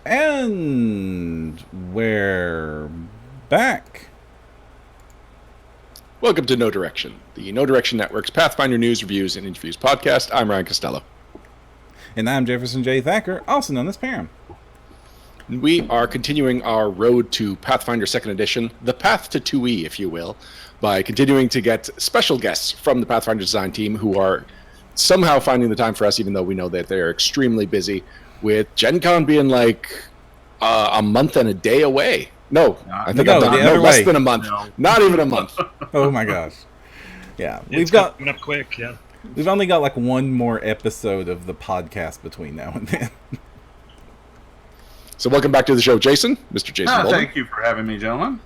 And we're back. Welcome to No Direction, the No Direction Network's Pathfinder News, Reviews, and Interviews podcast. I'm Ryan Costello. And I'm Jefferson J. Thacker, also known as Param. We are continuing our road to Pathfinder Second Edition, the path to 2E, if you will, by continuing to get special guests from the Pathfinder design team who are somehow finding the time for us, even though we know that they're extremely busy, with GenCon being like a month and a day away. No, I think less than a month. No. Not even a month. Oh my gosh. Yeah. It's coming up quick, yeah. We've only got like one more episode of the podcast between now and then. So welcome back to the show, Jason. Mr. Jason Bulmahn. Thank you for having me, gentlemen.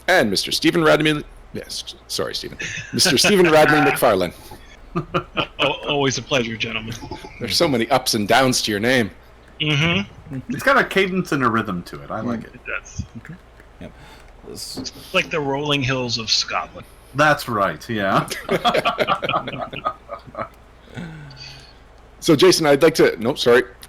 And Mr. Stephen Radney... Yes, sorry, Stephen. Mr. Stephen Radney-MacFarland. Always a pleasure, gentlemen. There's so many ups and downs to your name. Mm-hmm. It's got a cadence and a rhythm to it. I like it. It does. Okay. Yep. It's like the rolling hills of Scotland. That's right, yeah. So, Jason,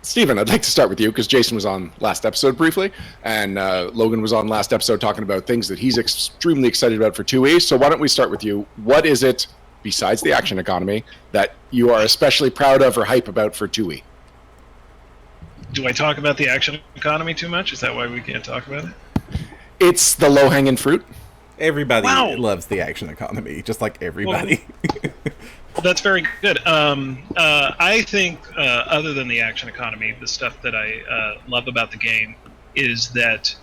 Stephen, I'd like to start with you because Jason was on last episode briefly, and Logan was on last episode talking about things that he's extremely excited about for 2E. So why don't we start with you? What is it, besides the action economy, that you are especially proud of or hype about for 2E? Do I talk about the action economy too much? Is that why we can't talk about it? It's the low-hanging fruit. Everybody loves the action economy, just like everybody. Well, that's very good. I think, other than the action economy, the stuff that I love about the game is that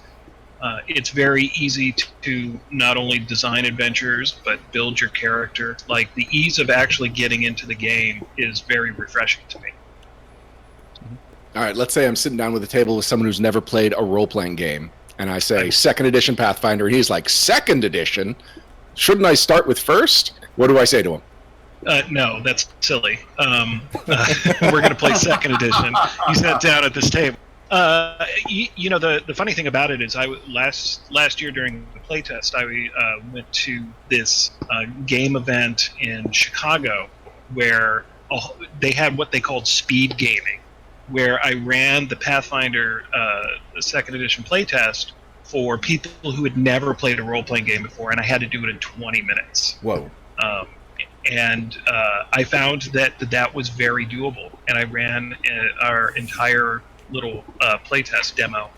it's very easy to not only design adventures, but build your character. Like, the ease of actually getting into the game is very refreshing to me. All right, let's say I'm sitting down with a table with someone who's never played a role-playing game, and I say, Second Edition Pathfinder, and he's like, Second Edition? Shouldn't I start with first? What do I say to him? No, that's silly. We're going to play Second Edition. You sat down at this table. You know, the funny thing about it is, last year during the playtest, I went to this game event in Chicago where they had what they called speed gaming, where I ran the Pathfinder Second Edition playtest for people who had never played a role-playing game before, and I had to do it in 20 minutes. Whoa. And I found that was very doable, and I ran our entire little playtest demo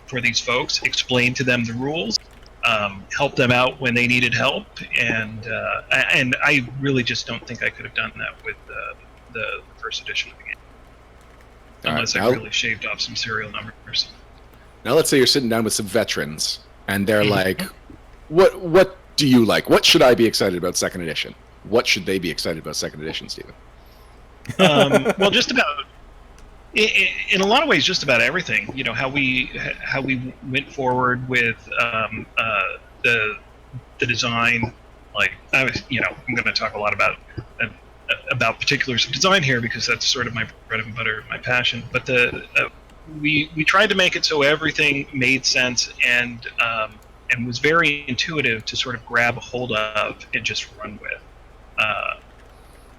for these folks, explained to them the rules, helped them out when they needed help, and I really just don't think I could have done that with the first edition of the game. Unless I really shaved off some serial numbers. Now let's say you're sitting down with some veterans, and they're like, what do you like? What should I be excited about Second Edition? What should they be excited about Second Edition, Stephen? Well, just about, in a lot of ways, just about everything. You know, how we went forward with the design. Like, I'm going to talk a lot about particulars of design here because that's sort of my bread and butter, my passion. But we tried to make it so everything made sense and was very intuitive to sort of grab a hold of and just run with.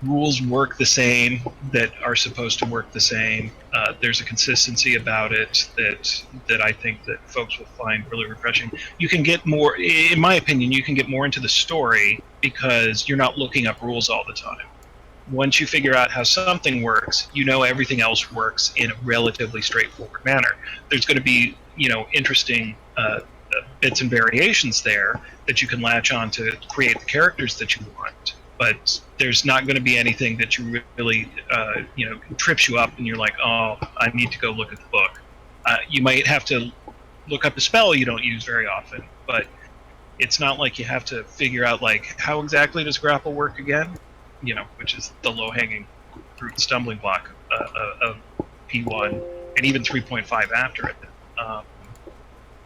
Rules work the same that are supposed to work the same. There's a consistency about it that I think that folks will find really refreshing. You can get more, in my opinion, you can get more into the story because you're not looking up rules all the time. Once you figure out how something works, you know everything else works in a relatively straightforward manner. There's going to be, interesting bits and variations there that you can latch on to create the characters that you want. But there's not going to be anything that you really, trips you up and you're like, oh, I need to go look at the book. You might have to look up a spell you don't use very often, but it's not like you have to figure out, like, how exactly does grapple work again? Which is the low-hanging fruit stumbling block of P1 and even 3.5 after it.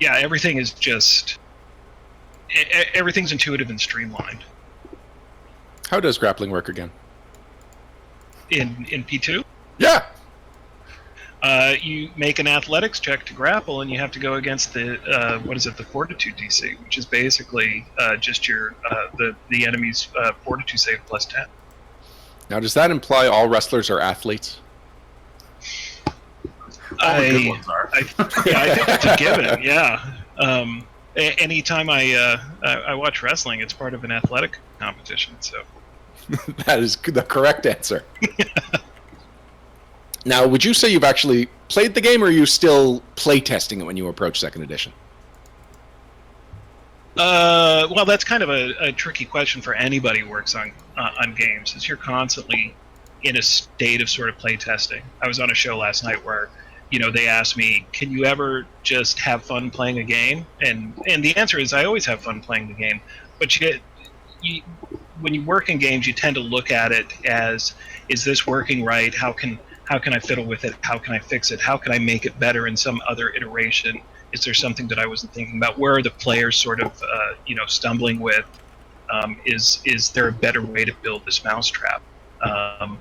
Everything is just... everything's intuitive and streamlined. How does grappling work again? In P2? Yeah! You make an athletics check to grapple, and you have to go against the Fortitude DC, which is basically just your the enemy's Fortitude save plus 10. Now, does that imply all wrestlers are athletes? I I think it's a given. Yeah. Anytime I watch wrestling, it's part of an athletic competition. So That is the correct answer. Now, would you say you've actually played the game, or are you still play testing it when you approach Second Edition? well, that's kind of a tricky question for anybody who works on games, is you're constantly in a state of sort of play testing. I was on a show last night where, they asked me, can you ever just have fun playing a game? And the answer is I always have fun playing the game. But when you work in games, you tend to look at it as, is this working right? How can I fiddle with it? How can I fix it? How can I make it better in some other iteration? Is there something that I wasn't thinking about? Where are the players sort of, stumbling with? Is there a better way to build this mousetrap?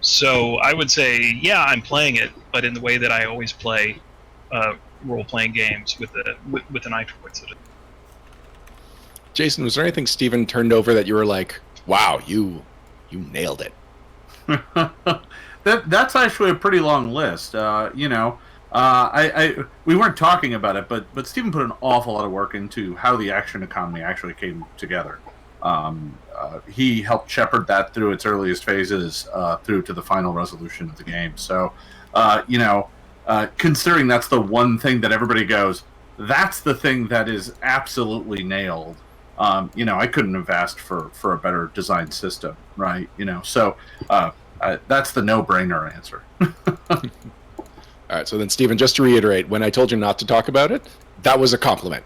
So I would say, yeah, I'm playing it, but in the way that I always play role-playing games with an eye towards it. Jason, was there anything Steven turned over that you were like, wow, you nailed it? That's actually a pretty long list. We weren't talking about it, but Stephen put an awful lot of work into how the action economy actually came together. He helped shepherd that through its earliest phases through to the final resolution of the game. So, considering that's the one thing that everybody goes, that's the thing that is absolutely nailed. I couldn't have asked for a better designed system, right? So that's the no-brainer answer. All right, so then, Stephen, just to reiterate, when I told you not to talk about it, that was a compliment.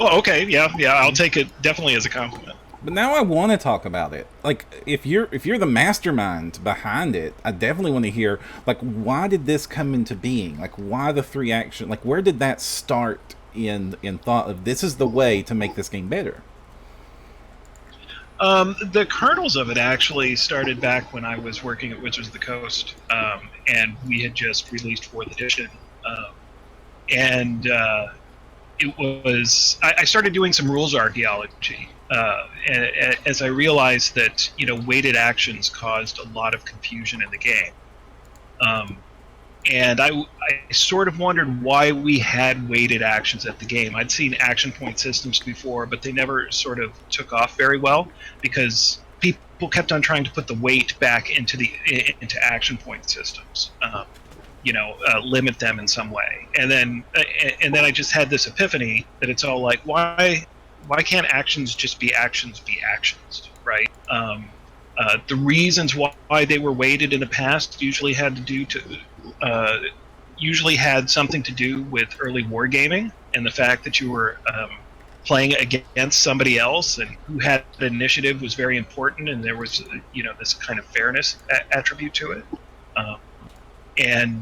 Oh, okay, yeah, I'll take it definitely as a compliment. But now I want to talk about it. Like, if you're the mastermind behind it, I definitely want to hear, like, why did this come into being? Like, why the 3 action? Like, where did that start in thought of this is the way to make this game better? The kernels of it actually started back when I was working at Wizards of the Coast, and we had just released 4th edition. It was I started doing some rules archaeology as I realized that weighted actions caused a lot of confusion in the game, and I sort of wondered why we had weighted actions at the game. I'd seen action point systems before, but they never sort of took off very well because people kept on trying to put the weight back into action point systems. Limit them in some way, and then I just had this epiphany that it's all like, why can't actions just be actions, right? The reasons why they were weighted in the past usually had something to do with early wargaming and the fact that you were playing against somebody else, and who had initiative was very important, and there was this kind of fairness attribute to it. And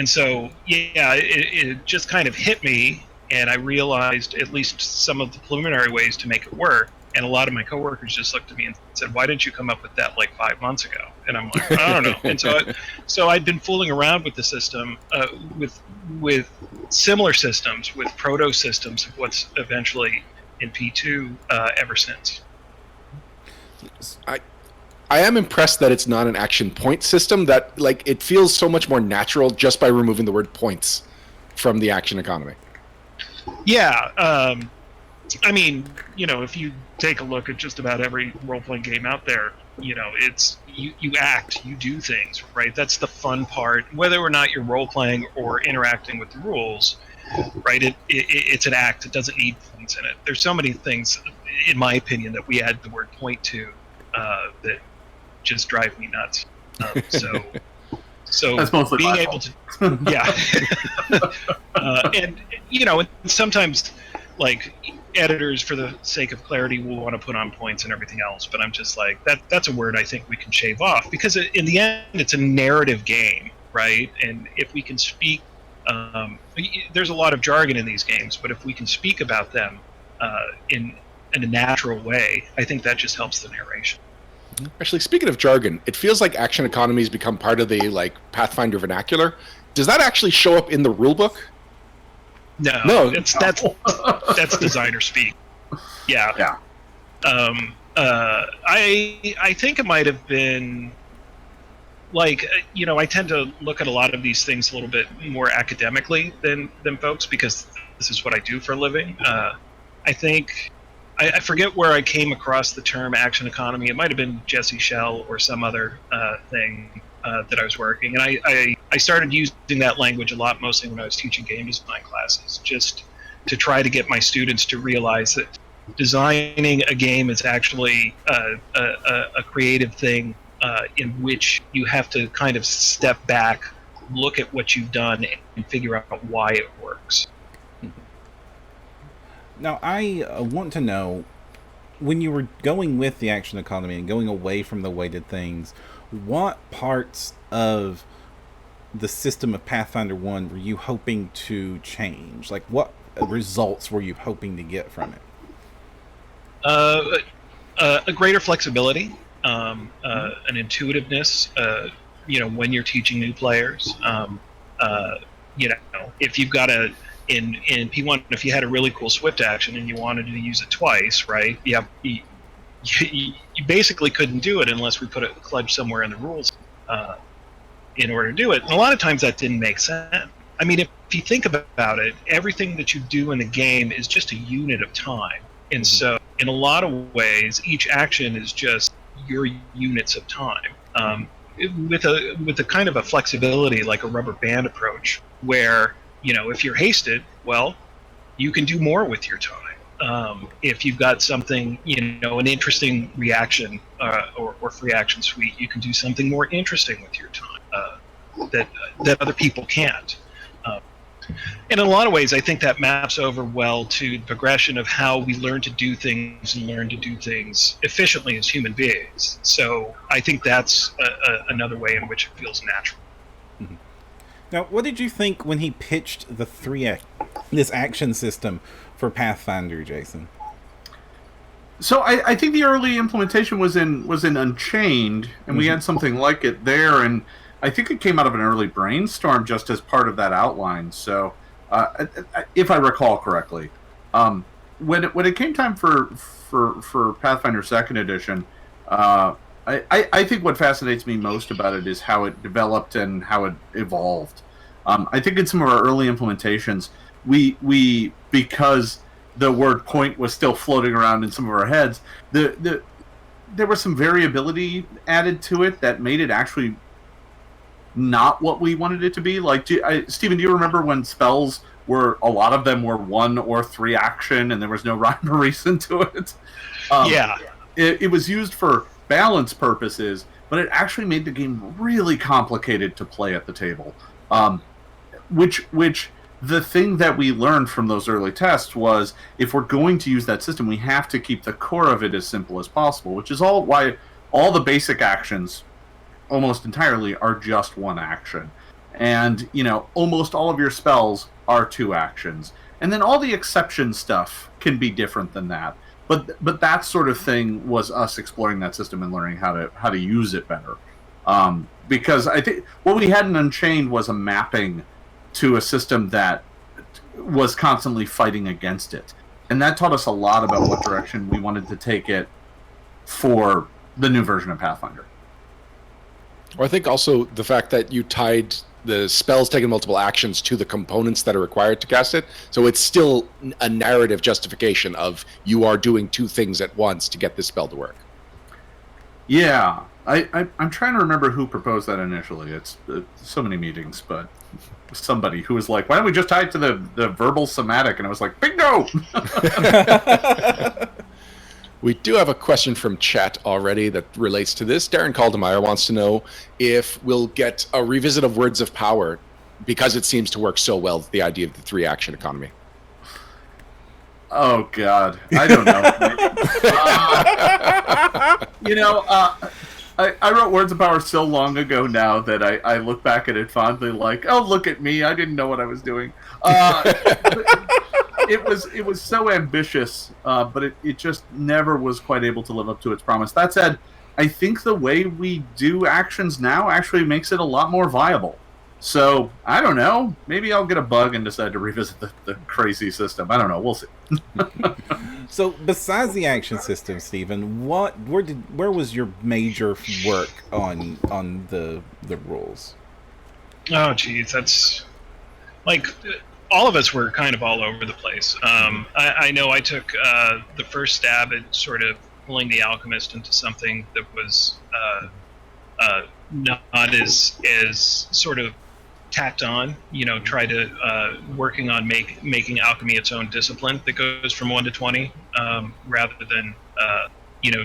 so, it just kind of hit me, and I realized at least some of the preliminary ways to make it work. And a lot of my coworkers just looked at me and said, "Why didn't you come up with that like 5 months ago?" And I'm like, "I don't know." And so I'd been fooling around with the system, with similar systems, with proto systems of what's eventually in P2 ever since. I am impressed that it's not an action point system, that it feels so much more natural just by removing the word points from the action economy. Yeah, if you take a look at just about every role-playing game out there, it's you act, you do things, right? That's the fun part, whether or not you're role-playing or interacting with the rules, right? It's an act. It doesn't need points in it. There's so many things, in my opinion, that we add the word point to that just drive me nuts. So that's mostly being my able fault. to, yeah, and sometimes editors, for the sake of clarity, will want to put on points and everything else, but I'm just like, that's a word I think we can shave off, because in the end it's a narrative game, right? And if we can speak, there's a lot of jargon in these games, but if we can speak about them in a natural way, I think that just helps the narration. Actually, speaking of jargon, it feels like action economies become part of the Pathfinder vernacular. Does that actually show up in the rulebook? No. That's designer speak. Yeah. I think it might have been I tend to look at a lot of these things a little bit more academically than folks, because this is what I do for a living. I think I forget where I came across the term action economy. It might have been Jesse Shell or some other thing that I was working, and I started using that language a lot, mostly when I was teaching game design classes, just to try to get my students to realize that designing a game is actually a creative thing in which you have to kind of step back, look at what you've done, and figure out why it works. Now, I want to know, when you were going with the action economy and going away from the weighted things, what parts of the system of Pathfinder 1 were you hoping to change? Like, what results were you hoping to get from it? A greater flexibility, an intuitiveness, when you're teaching new players. If you've got in P1, if you had a really cool swift action and you wanted to use it twice, right? You basically couldn't do it unless we put a kludge somewhere in the rules in order to do it. And a lot of times that didn't make sense. I mean, if you think about it, everything that you do in the game is just a unit of time. And so in a lot of ways, each action is just your units of time. With a kind of a flexibility, like a rubber band approach, where, if you're hasted, well, you can do more with your time. If you've got something, an interesting reaction or free action suite, you can do something more interesting with your time that other people can't. And in a lot of ways, I think that maps over well to the progression of how we learn to do things and learn to do things efficiently as human beings. So I think that's another way in which it feels natural. Mm-hmm. Now, what did you think when he pitched this action system for Pathfinder, Jason? So I think the early implementation was in Unchained, and we had something like it there, and I think it came out of an early brainstorm just as part of that outline. So, if I recall correctly, when it came time for Pathfinder Second Edition, I think what fascinates me most about it is how it developed and how it evolved. I think in some of our early implementations, we because the word point was still floating around in some of our heads, there was some variability added to it that made it actually not what we wanted it to be. Like, Stephen, do you remember when spells a lot of them were 1 or 3 action and there was no rhyme or reason to it? Yeah. It was used for balance purposes, but it actually made the game really complicated to play at the table. Which the thing that we learned from those early tests was, if we're going to use that system, we have to keep the core of it as simple as possible, which is why all the basic actions almost entirely are just 1 action. And, almost all of your spells are 2 actions. And then all the exception stuff can be different than that. But that sort of thing was us exploring that system and learning how to use it better. Because I think what we had in Unchained was a mapping to a system that was constantly fighting against it. And that taught us a lot about what direction we wanted to take it for the new version of Pathfinder. Or I think also the fact that you tied the spells taking multiple actions to the components that are required to cast it. So it's still a narrative justification of you are doing 2 things at once to get this spell to work. Yeah. I'm trying to remember who proposed that initially. It's so many meetings, but somebody who was like, why don't we just tie it to the verbal somatic? And I was like, bingo! We do have a question from chat already that relates to this. Darren Caldemeyer wants to know if we'll get a revisit of Words of Power, because it seems to work so well, the idea of the 3 action economy. Oh, God. I don't know. I wrote Words of Power so long ago now that I look back at it fondly like, oh, look at me. I didn't know what I was doing. It was so ambitious, but it just never was quite able to live up to its promise. That said, I think the way we do actions now actually makes it a lot more viable. So, I don't know. Maybe I'll get a bug and decide to revisit the crazy system. I don't know. We'll see. So, besides the action system, Stephen, where was your major work on the rules? Oh, geez, that's like all of us were kind of all over the place. I know I took the first stab at sort of pulling the Alchemist into something that was not as sort of tacked on. Try to working on making alchemy its own discipline that goes from 1 to 20, rather than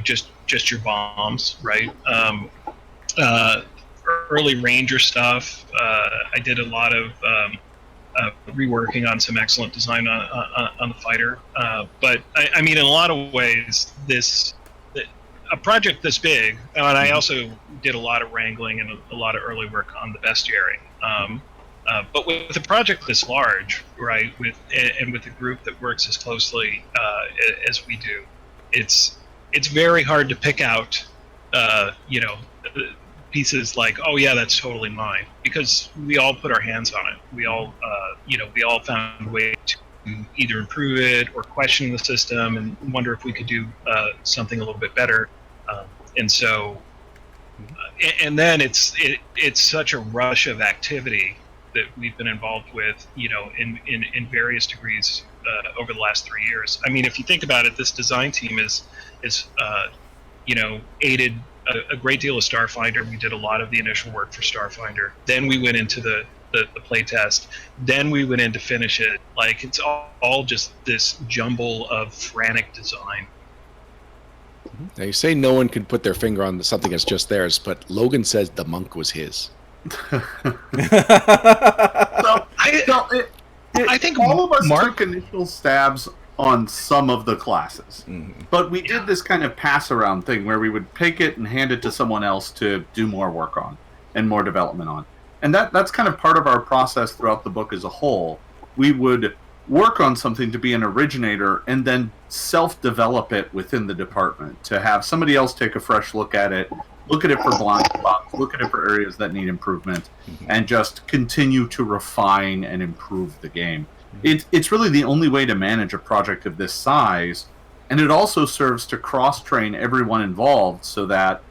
just your bombs, right? Early ranger stuff. I did a lot of reworking on some excellent design on the fighter. But I mean, in a lot of ways, a project this big, and I also did a lot of wrangling and a lot of early work on the Bestiary. But with a project this large, right, with a group that works as closely as we do, it's very hard to pick out, pieces like, oh yeah, that's totally mine, because we all put our hands on it. We all found a way to either improve it or question the system and wonder if we could do something a little bit better. And so, and then it's such a rush of activity that we've been involved with, in various degrees over the last 3 years. I mean, if you think about it, this design team is aided a great deal of Starfinder. We did a lot of the initial work for Starfinder. Then we went into the play test. Then we went in to finish it. Like, it's all just this jumble of frantic design. Now, you say no one can put their finger on something that's just theirs, but Logan says the monk was his. I think all of us took initial stabs on some of the classes, but we did this kind of pass around thing where we would pick it and hand it to someone else to do more work on and more development on, and that's kind of part of our process throughout the book as a whole. We would work on something to be an originator and then self-develop it within the department, to have somebody else take a fresh look at it for blind spots, look at it for areas that need improvement, and just continue to refine and improve the game. It's really the only way to manage a project of this size, and it also serves to cross-train everyone involved so that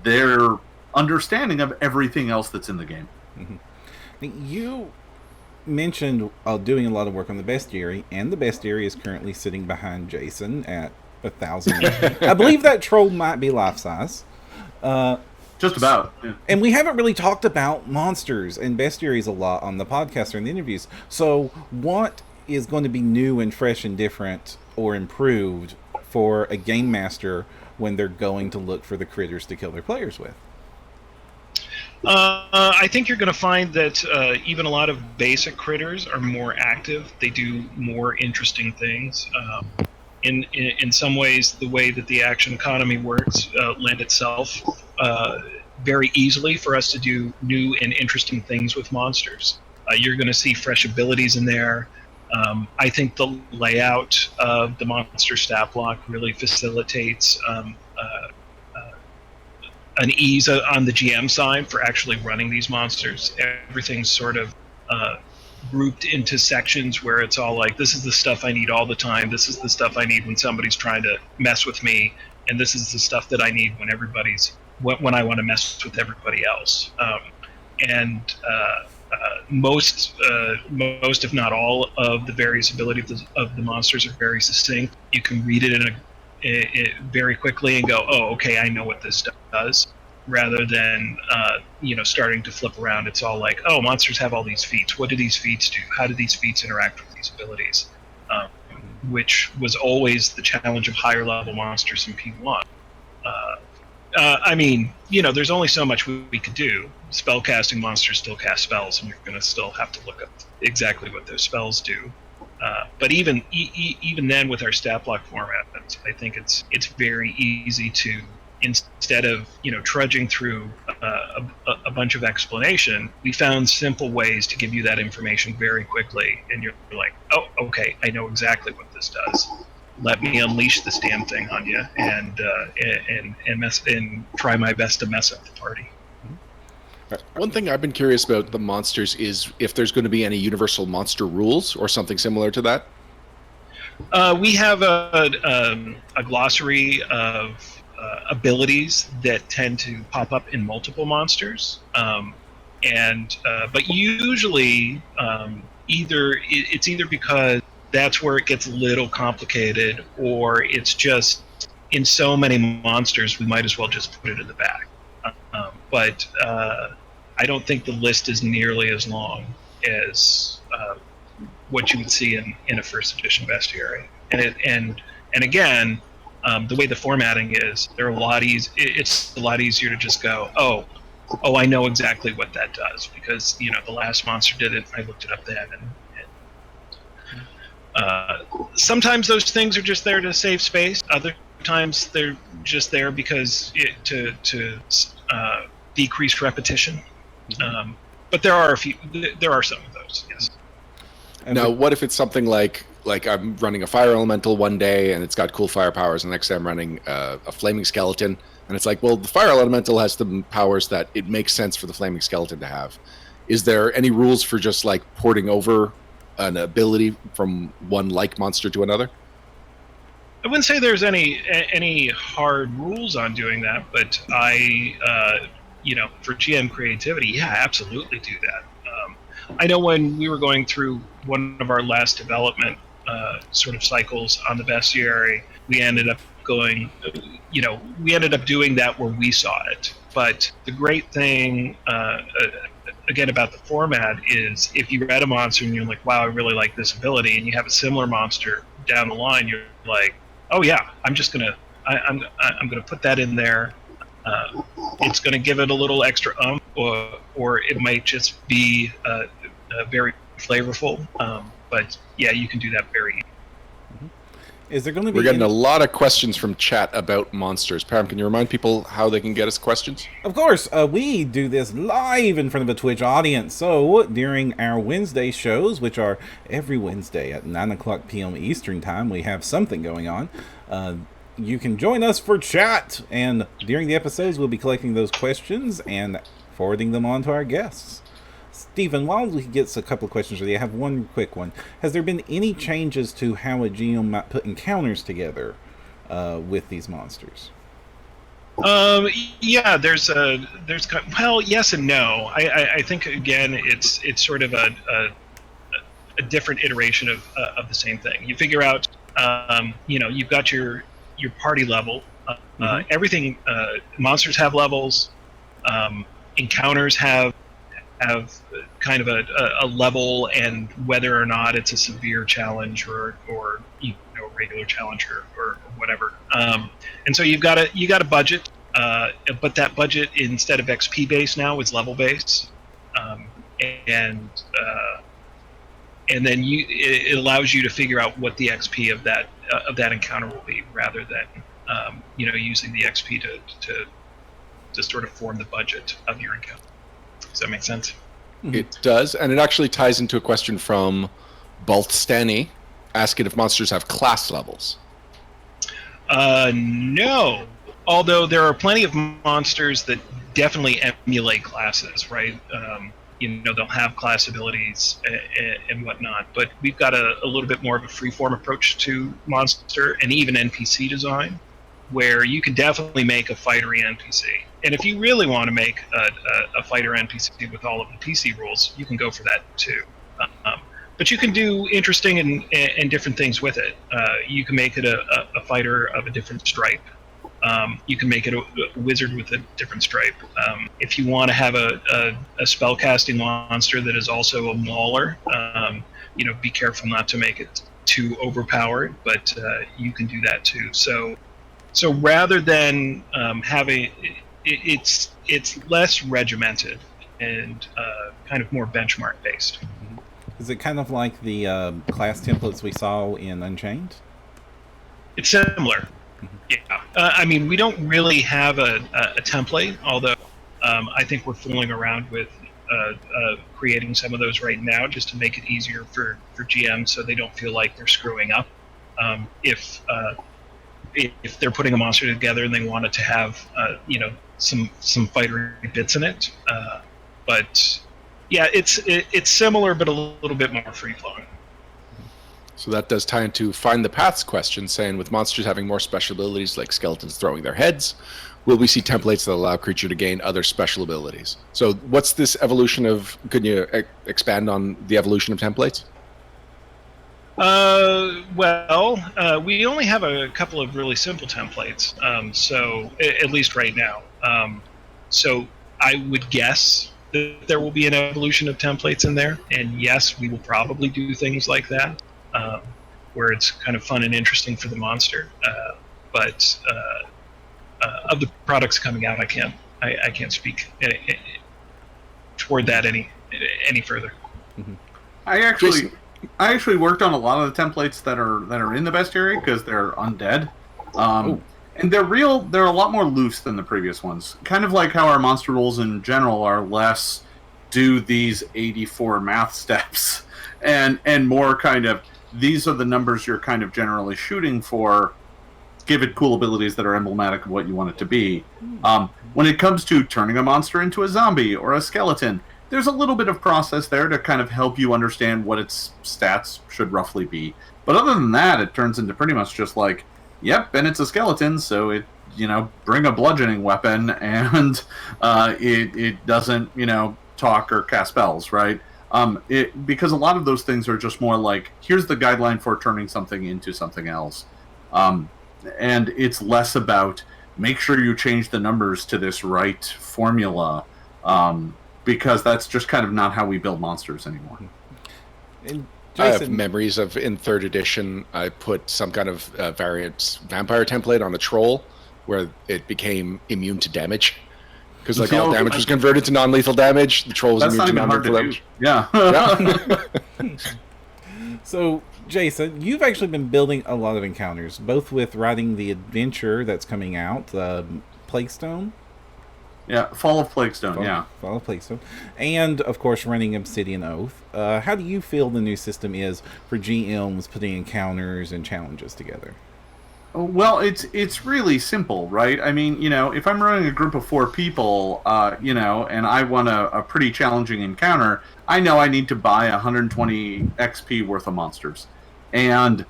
they're understanding of everything else that's in the game. You mentioned doing a lot of work on the Bestiary, and the Bestiary is currently sitting behind Jason at 1,000. I believe that troll might be life-size. Just about. Yeah. And we haven't really talked about monsters and bestiaries a lot on the podcast or in the interviews. So what is going to be new and fresh and different or improved for a game master when they're going to look for the critters to kill their players with? I think you're going to find that even a lot of basic critters are more active. They do more interesting things. In some ways, the way that the action economy works lend itself very easily for us to do new and interesting things with monsters. You're going to see fresh abilities in there. I think the layout of the monster stat block really facilitates an ease on the GM side for actually running these monsters. Everything's sort of grouped into sections where it's all like, this is the stuff I need all the time, this is the stuff I need when somebody's trying to mess with me, and this is the stuff that I need when I want to mess with everybody else. Most if not all of the various abilities of the monsters are very succinct. You can read it very quickly and go, oh, okay, I know what this does, rather than starting to flip around. It's all like, oh, monsters have all these feats. What do these feats do? How do these feats interact with these abilities? Which was always the challenge of higher level monsters in P1. I mean, there's only so much we could do. Spellcasting monsters still cast spells, and you're going to still have to look up exactly what those spells do. But even then, with our stat block format, I think it's very easy to, instead of trudging through a bunch of explanation, we found simple ways to give you that information very quickly, and you're like, oh, okay, I know exactly what this does. Let me unleash this damn thing on you, and try my best to mess up the party. One thing I've been curious about the monsters is if there's going to be any universal monster rules or something similar to that. We have a glossary of abilities that tend to pop up in multiple monsters, but usually it's either because that's where it gets a little complicated, or it's just in so many monsters we might as well just put it in the back. But I don't think the list is nearly as long as what you would see in a first edition bestiary. And again, the way the formatting is, they're a lot it's a lot easier to just go, oh, I know exactly what that does, because the last monster did it. I looked it up then, and sometimes those things are just there to save space. Other times they're just there because to decrease repetition. But there are some of those, yes. Now, what if it's something like I'm running a fire elemental one day and it's got cool fire powers, and the next day I'm running a flaming skeleton, and it's like, well, the fire elemental has the powers that it makes sense for the flaming skeleton to have. Is there any rules for just like porting over an ability from one monster to another? I wouldn't say there's any hard rules on doing that, but for GM creativity, yeah, absolutely do that. I know when we were going through one of our last development sort of cycles on the bestiary, we ended up doing that where we saw it. But the great thing, again, about the format is if you read a monster and you're like, wow, I really like this ability, and you have a similar monster down the line, you're like, oh yeah, I'm gonna put that in there. It's gonna give it a little extra or it might just be very flavorful. But yeah, you can do that very easily. Is there going to be? We're getting a lot of questions from chat about monsters. Pam, can you remind people how they can get us questions? Of course, we do this live in front of a Twitch audience. So during our Wednesday shows, which are every Wednesday at 9:00 p.m. Eastern Time, we have something going on. You can join us for chat, and during the episodes, we'll be collecting those questions and forwarding them on to our guests. Stephen, while we get a couple of questions for you, I have one quick one. Has there been any changes to how a GM might put encounters together with these monsters? Yeah, well, yes and no. I think again, it's sort of a different iteration of the same thing. You figure out, you've got your party level. Everything, monsters have levels. Encounters have kind of a level, and whether or not it's a severe challenge or a regular challenge or whatever. And so you got a budget, but that budget, instead of XP based now, is level based, and then it allows you to figure out what the XP of that encounter will be, rather than using the XP to sort of form the budget of your encounter. Does that make sense? It does, and it actually ties into a question from Baltstani, asking if monsters have class levels. No, although there are plenty of monsters that definitely emulate classes, right? They'll have class abilities and whatnot, but we've got a little bit more of a free-form approach to monster and even NPC design, where you can definitely make a fightery NPC. And if you really want to make a fighter NPC with all of the PC rules, you can go for that too. But you can do interesting and different things with it. You can make it a fighter of a different stripe. You can make it a wizard with a different stripe. If you want to have a spellcasting monster that is also a mauler, be careful not to make it too overpowered, but you can do that too. So rather than having it's less regimented and kind of more benchmark based. Is it kind of like the class templates we saw in Unchained? It's similar. Yeah. We don't really have a template, although I think we're fooling around with creating some of those right now just to make it easier for GMs so they don't feel like they're screwing up. If they're putting a monster together and they want it to have some fighter bits in it, But yeah, it's similar, but a little bit more free flowing. So that does tie into Find the Paths question, saying with monsters having more special abilities like skeletons throwing their heads, will we see templates that allow creature to gain other special abilities? So what's this evolution of, can you expand on the evolution of templates? We only have a couple of really simple templates, so at least right now. So I would guess that there will be an evolution of templates in there, and yes, we will probably do things like that, where it's kind of fun and interesting for the monster. But of the products coming out, I can't speak toward that any further. Mm-hmm. I actually worked on a lot of the templates that are in the bestiary because they're undead, and they're a lot more loose than the previous ones. Kind of like how our monster rules in general are less do these 84 math steps, and more kind of these are the numbers you're kind of generally shooting for. Give it cool abilities that are emblematic of what you want it to be. When it comes to turning a monster into a zombie or a skeleton, there's a little bit of process there to kind of help you understand what its stats should roughly be. But other than that, it turns into pretty much just like, yep, and it's a skeleton, so it, bring a bludgeoning weapon, and it doesn't, talk or cast spells, right? Because a lot of those things are just more like, here's the guideline for turning something into something else. And it's less about, make sure you change the numbers to this right formula, because that's just kind of not how we build monsters anymore. And I have memories of, in 3rd edition, I put some kind of variant vampire template on the troll, where it became immune to damage. Because all damage was converted to non-lethal damage, the troll was immune to non-lethal damage. Yeah. So, Jason, you've actually been building a lot of encounters, both with writing the adventure that's coming out, Plaguestone. Yeah, Fall of Plaguestone, Fall of Plaguestone. And, of course, running Obsidian Oath. How do you feel the new system is for GMs putting encounters and challenges together? Well, it's really simple, right? I mean, if I'm running a group of 4 people, and I want a pretty challenging encounter, I know I need to buy 120 XP worth of monsters. And,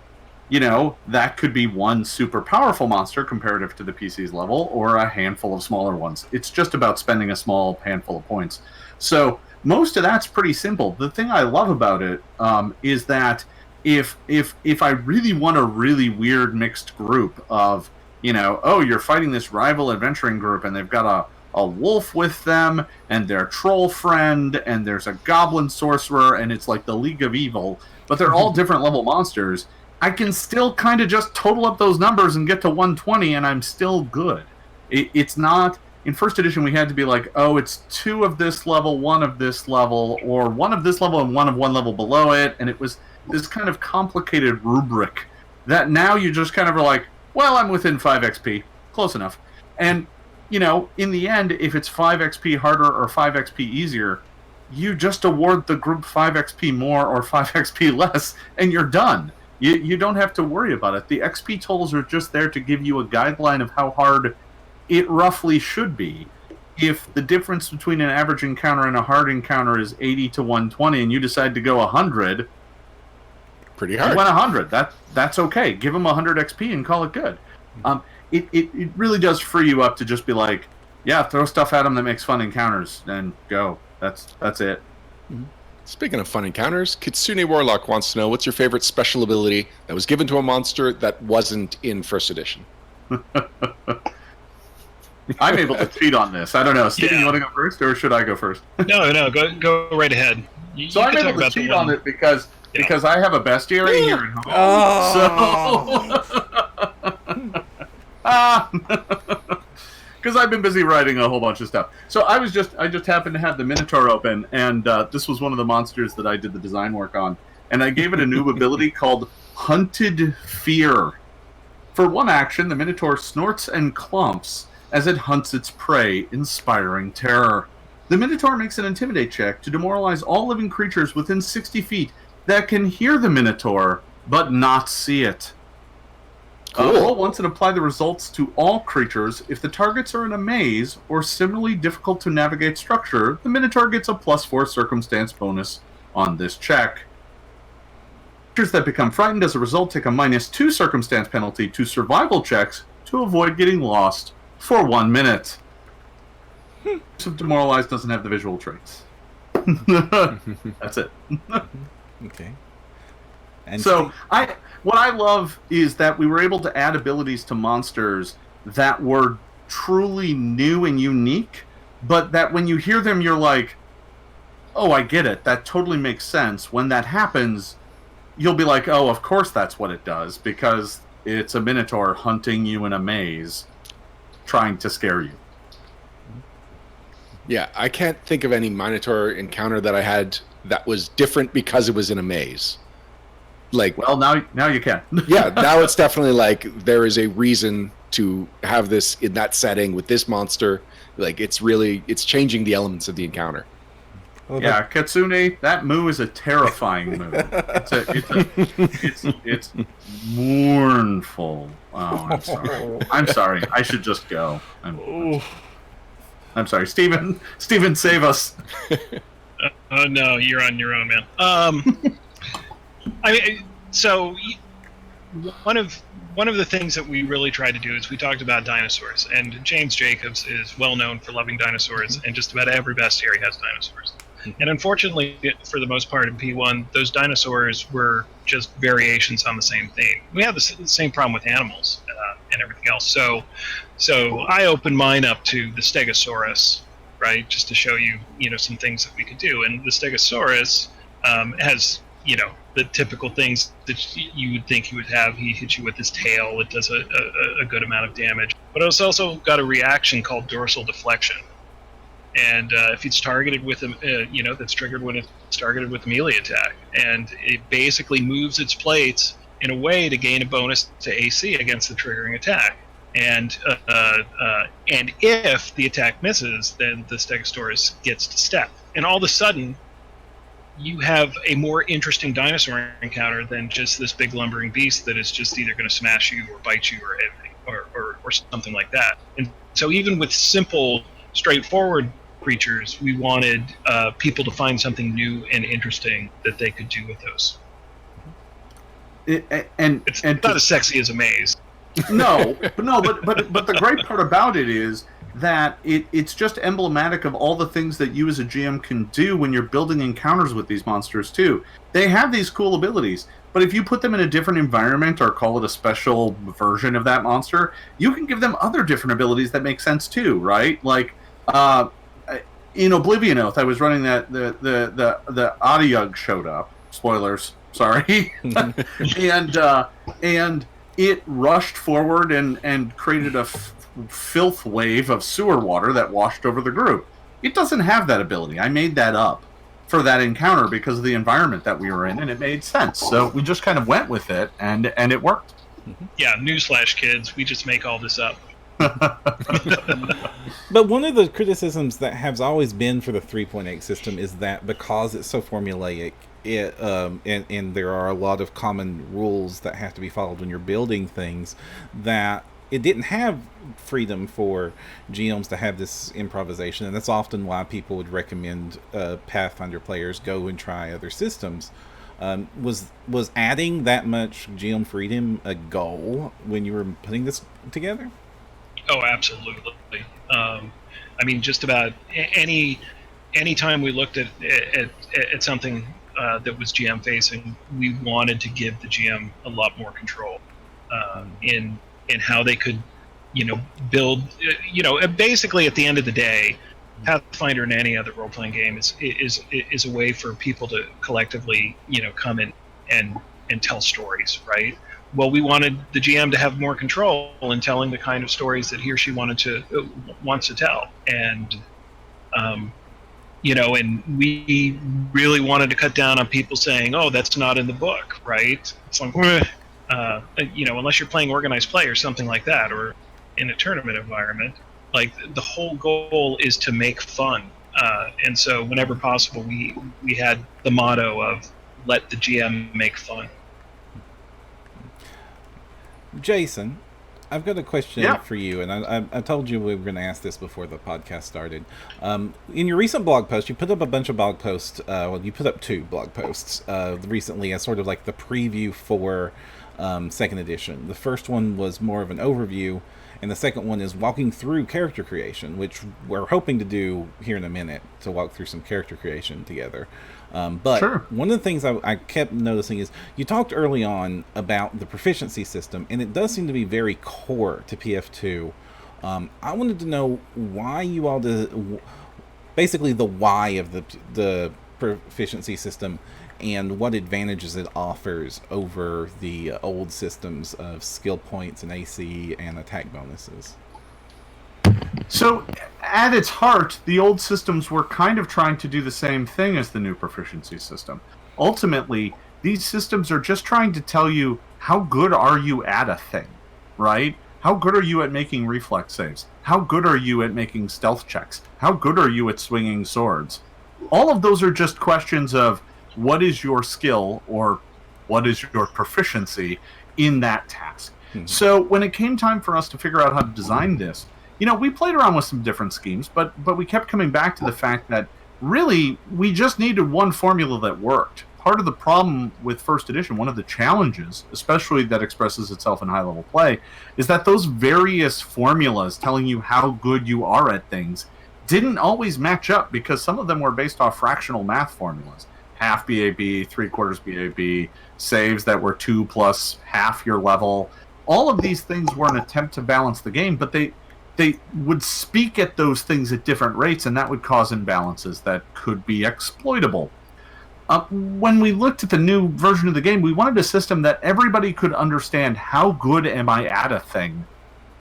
that could be one super powerful monster comparative to the PC's level, or a handful of smaller ones. It's just about spending a small handful of points. So most of that's pretty simple. The thing I love about it is that if I really want a really weird mixed group of, you're fighting this rival adventuring group and they've got a wolf with them and their troll friend and there's a goblin sorcerer and it's like the League of Evil, but they're all different level monsters, I can still kind of just total up those numbers and get to 120 and I'm still good. It's not... In 1st edition, we had to be like, it's 2 of this level, 1 of this level, or 1 of this level and 1 of one level below it, and it was this kind of complicated rubric that now you just kind of are like, well, I'm within 5 XP. Close enough. And, in the end, if it's 5 XP harder or 5 XP easier, you just award the group 5 XP more or 5 XP less, and you're done. You don't have to worry about it. The XP totals are just there to give you a guideline of how hard it roughly should be. If the difference between an average encounter and a hard encounter is 80 to 120 and you decide to go 100... Pretty hard. You went 100. That's okay. Give them 100 XP and call it good. It really does free you up to just be like, yeah, throw stuff at them that makes fun encounters and go. That's it. Speaking of fun encounters, Kitsune Warlock wants to know, what's your favorite special ability that was given to a monster that wasn't in 1st edition? I'm able to cheat on this. I don't know. Steven, you want to go first, or should I go first? No, go right ahead. So I'm able to cheat on it because I have a bestiary here at home. Because I've been busy writing a whole bunch of stuff. So I just happened to have the Minotaur open, and this was one of the monsters that I did the design work on, and I gave it a new ability called Hunted Fear. For 1 action, the Minotaur snorts and clumps as it hunts its prey, inspiring terror. The Minotaur makes an Intimidate check to demoralize all living creatures within 60 feet that can hear the Minotaur, but not see it. Cool. Roll once and apply the results to all creatures. If the targets are in a maze or similarly difficult to navigate structure, the Minotaur gets a +4 circumstance bonus on this check. Creatures that become frightened as a result take a -2 circumstance penalty to survival checks to avoid getting lost for 1 minute. So Demoralized doesn't have the visual traits. That's it. Okay. And So what I love is that we were able to add abilities to monsters that were truly new and unique, but that when you hear them, you're like, oh, I get it. That totally makes sense. When that happens, you'll be like, oh, of course that's what it does, because it's a Minotaur hunting you in a maze, trying to scare you. Yeah, I can't think of any Minotaur encounter that I had that was different because it was in a maze. Like, Well, now you can. yeah, now it's definitely like there is a reason to have this in that setting with this monster. Like, it's changing the elements of the encounter. Yeah, Katsune, that moo is a terrifying moo. It's mournful. Oh, I'm sorry. I'm sorry. I should just go. I'm sorry, Steven. Steven, save us. Oh no, you're on your own, man. I mean, so one of the things that we really tried to do is we talked about dinosaurs, and James Jacobs is well known for loving dinosaurs, and just about every bestiary has dinosaurs. And unfortunately, for the most part in P1, those dinosaurs were just variations on the same theme. We have the same problem with animals and everything else. So I opened mine up to the Stegosaurus, right, just to show you, some things that we could do. And the Stegosaurus has, the typical things that you would think he would have. He hits you with his tail. It does a good amount of damage. But it's also got a reaction called dorsal deflection. And if it's targeted with that's triggered when it's targeted with a melee attack. And it basically moves its plates in a way to gain a bonus to AC against the triggering attack. And if the attack misses, then the Stegosaurus gets to step. And all of a sudden, you have a more interesting dinosaur encounter than just this big lumbering beast that is just either going to smash you or bite you or something like that. And so even with simple, straightforward creatures, we wanted people to find something new and interesting that they could do with those. It's not as sexy as a maze. No, but the great part about it is that it's just emblematic of all the things that you as a GM can do when you're building encounters with these monsters too. They have these cool abilities, but if you put them in a different environment or call it a special version of that monster, you can give them other different abilities that make sense too, right? Like, in Oblivion Oath, I was running that the Adiug showed up. Spoilers, sorry, and it rushed forward and created a filth wave of sewer water that washed over the group. It doesn't have that ability. I made that up for that encounter because of the environment that we were in, and it made sense. So we just kind of went with it, and it worked. Yeah, newsflash, kids. We just make all this up. But one of the criticisms that has always been for the 3.8 system is that because it's so formulaic, and there are a lot of common rules that have to be followed when you're building things, that it didn't have freedom for GMs to have this improvisation, and that's often why people would recommend Pathfinder players go and try other systems. Was adding that much GM freedom a goal when you were putting this together? Oh, absolutely. I mean, just about any time we looked at something that was GM facing, we wanted to give the GM a lot more control in how they could, build. Basically, at the end of the day, Pathfinder and any other role playing game is a way for people to collectively, come in and tell stories, right? Well, we wanted the GM to have more control in telling the kind of stories that he or she wants to tell, and and we really wanted to cut down on people saying, "Oh, that's not in the book," right? It's like, unless you're playing organized play or something like that, or in a tournament environment, like the whole goal is to make fun, and so whenever possible, we had the motto of "Let the GM make fun." Jason, I've got a question Yeah. for you, and I told you we were going to ask this before the podcast started. In your recent blog post, you put up a bunch of blog posts. Well, you put up 2 blog posts recently as sort of like the preview for second edition. The first one was more of an overview, and the second one is walking through character creation, which we're hoping to do here in a minute, to walk through some character creation together. But Sure. one of the things I kept noticing is you talked early on about the proficiency system, and it does seem to be very core to PF2. I wanted to know why you all did, basically the why of the proficiency system and what advantages it offers over the old systems of skill points and AC and attack bonuses. So, at its heart, the old systems were kind of trying to do the same thing as the new proficiency system. Ultimately, these systems are just trying to tell you how good are you at a thing, right? How good are you at making reflex saves? How good are you at making stealth checks? How good are you at swinging swords? All of those are just questions of what is your skill or what is your proficiency in that task. Mm-hmm. So when it came time for us to figure out how to design this, we played around with some different schemes, but we kept coming back to the fact that really we just needed one formula that worked. Part of the problem with first edition, one of the challenges, especially that expresses itself in high-level play, is that those various formulas telling you how good you are at things didn't always match up, because some of them were based off fractional math formulas. Half BAB, 3/4 BAB, saves that were 2 plus half your level. All of these things were an attempt to balance the game, but they would speak at those things at different rates, and that would cause imbalances that could be exploitable. When we looked at the new version of the game, we wanted a system that everybody could understand how good am I at a thing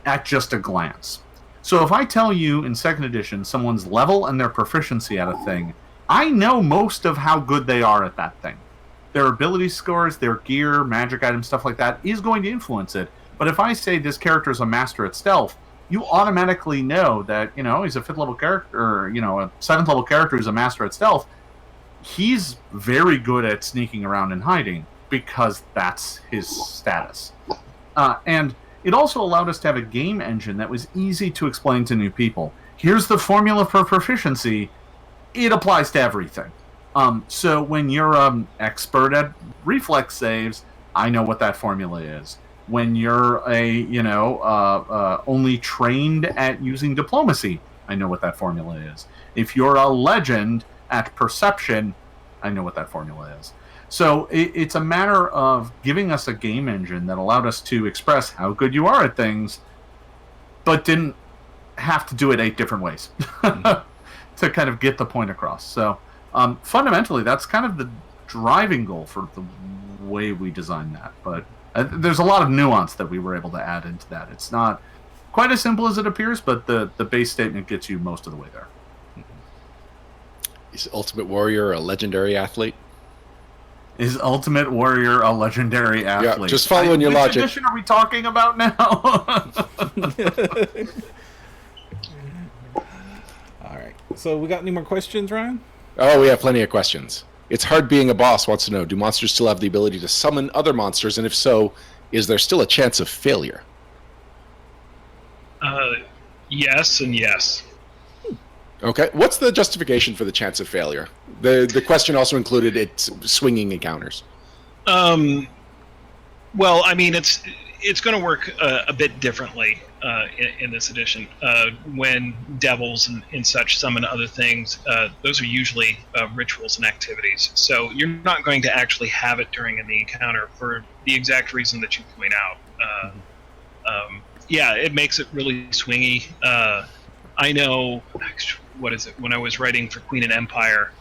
at just a glance. So if I tell you in second edition someone's level and their proficiency at a thing, I know most of how good they are at that thing. Their ability scores, their gear, magic items, stuff like that is going to influence it. But if I say this character is a master at stealth, you automatically know that, he's a 5th level character, or, a 7th level character who's a master at stealth. He's very good at sneaking around and hiding because that's his status. And it also allowed us to have a game engine that was easy to explain to new people. Here's the formula for proficiency. It applies to everything. So when you're expert at reflex saves, I know what that formula is. When you're only trained at using diplomacy, I know what that formula is. If you're a legend at perception, I know what that formula is. So it's a matter of giving us a game engine that allowed us to express how good you are at things, but didn't have to do it 8 different ways to kind of get the point across. So fundamentally, that's kind of the driving goal for the way we designed that. But there's a lot of nuance that we were able to add into that. It's not quite as simple as it appears, but the base statement gets you most of the way there. Is Ultimate Warrior a legendary athlete? Is Ultimate Warrior a legendary athlete? Yeah, just following your logic. Which edition are we talking about now? All right. So we got any more questions, Ryan? Oh, we have plenty of questions. It's Hard Being a Boss wants to know, do monsters still have the ability to summon other monsters? And if so, is there still a chance of failure? Yes and yes. Okay. What's the justification for the chance of failure? The question also included its swinging encounters. Well, I mean, it's going to work a bit differently in this edition. When devils and such summon other things, those are usually rituals and activities. So you're not going to actually have it during the encounter for the exact reason that you point out. Yeah, it makes it really swingy. I know, what is it? When I was writing for Queen and Empire,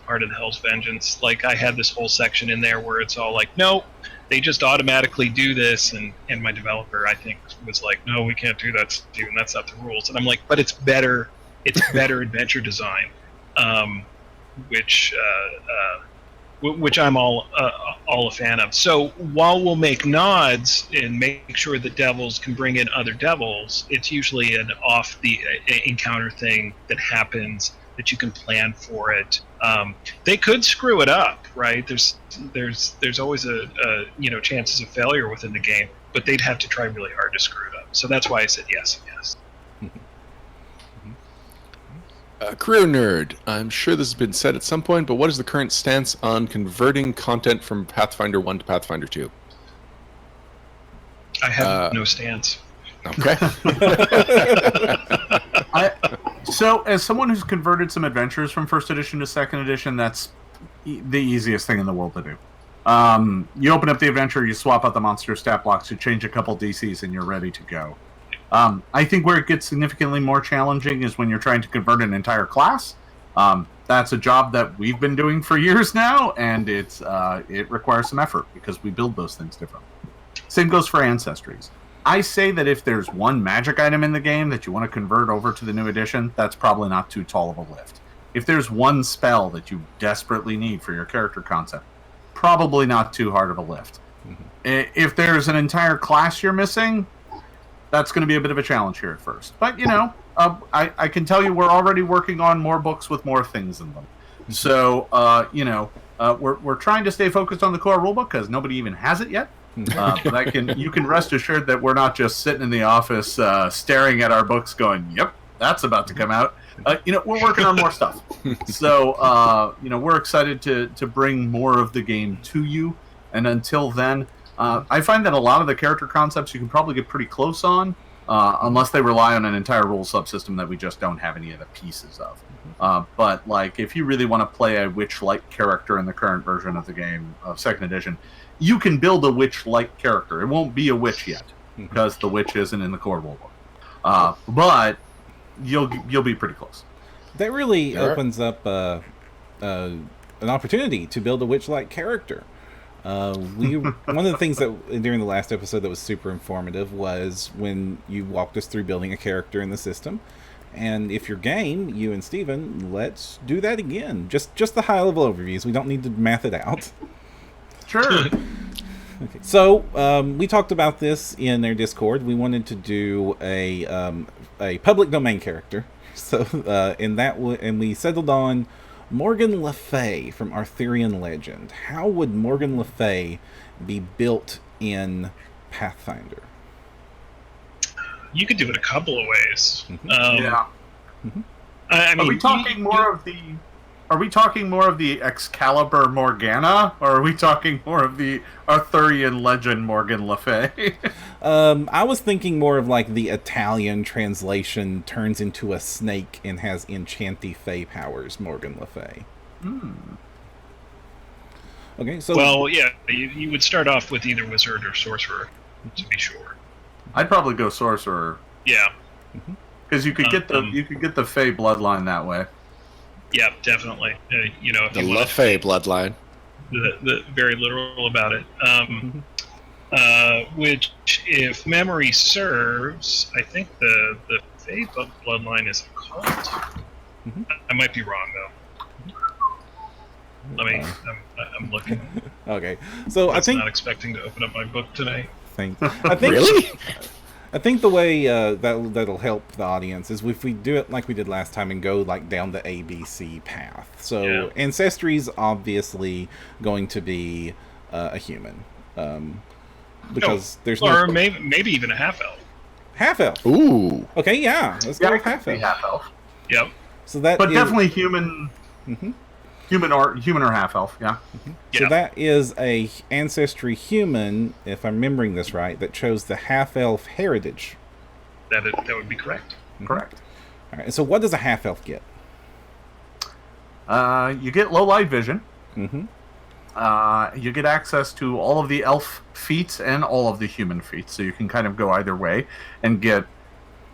part of the Hell's Vengeance, like I had this whole section in there where it's all like, no, they just automatically do this, and my developer, I think, was like, no, we can't do that, Steven, that's not the rules. And I'm like, but it's better adventure design, which I'm all a fan of. So while we'll make nods and make sure that devils can bring in other devils, it's usually an off the encounter thing that happens that you can plan for it. They could screw it up, right? There's always a chances of failure within the game. but they'd have to try really hard to screw it up. So that's why I said yes and yes. Career nerd. I'm sure this has been said at some point, but what is the current stance on converting content from Pathfinder 1 to Pathfinder 2? I have no stance. Okay. So, as someone who's converted some adventures from First Edition to Second Edition, that's the easiest thing in the world to do. You open up the adventure, you swap out the monster stat blocks, you change a couple DCs, and you're ready to go. I think where it gets significantly more challenging is when you're trying to convert an entire class. That's a job that we've been doing for years now, and it requires some effort because we build those things differently. Same goes for ancestries. I say that if there's one magic item in the game that you want to convert over to the new edition, that's probably not too tall of a lift. If there's one spell that you desperately need for your character concept, probably not too hard of a lift. Mm-hmm. If there's an entire class you're missing, that's going to be a bit of a challenge here at first. But, I can tell you we're already working on more books with more things in them. So, we're trying to stay focused on the core rulebook because nobody even has it yet. But you can rest assured that we're not just sitting in the office staring at our books going, yep, that's about to come out. We're working on more stuff. So, we're excited to bring more of the game to you. And until then, I find that a lot of the character concepts you can probably get pretty close on, unless they rely on an entire rule subsystem that we just don't have any of the pieces of. But, if you really want to play a witch-like character in the current version of the game, of Second Edition, you can build a witch-like character. It won't be a witch yet, because the witch isn't in the core rulebook. But you'll be pretty close. That really opens up an opportunity to build a witch-like character. One of the things that during the last episode that was super informative was when you walked us through building a character in the system. And if you're game, you and Steven, let's do that again. Just the high-level overviews. We don't need to math it out. Sure. Okay. So we talked about this in their Discord. We wanted to do a public domain character. So and we settled on Morgan le Fay from Arthurian legend. How would Morgan le Fay be built in Pathfinder? You could do it a couple of ways. Mm-hmm. Yeah. Mm-hmm. I mean, are we talking more of the Excalibur Morgana, or are we talking more of the Arthurian legend Morgan le Fay? I was thinking more of the Italian translation turns into a snake and has enchanty fey powers, Morgan le Fay. Okay, so... Well, yeah, you would start off with either wizard or sorcerer, to be sure. I'd probably go sorcerer. Yeah. Because you could get the Fey bloodline that way. Yeah, definitely. If the you Le Fay bloodline. The very literal about it. Which, if memory serves, I think the Fey bloodline is a cult. I might be wrong though. I'm looking. Okay, so I think not expecting to open up my book tonight. I think Really? I think the way that'll help the audience is if we do it like we did last time and go down the ABC path. So Ancestry's obviously going to be a human, because there's or maybe even a half elf. Half elf. Ooh. Okay, yeah, let's go with half elf. Half elf. Yep. So that but definitely human. Human or half elf, yeah. So that is a ancestry human, if I'm remembering this right, that chose the half elf heritage. That would be correct. Correct. All right. So what does a half elf get? You get low light vision. You get access to all of the elf feats and all of the human feats, so you can kind of go either way and get.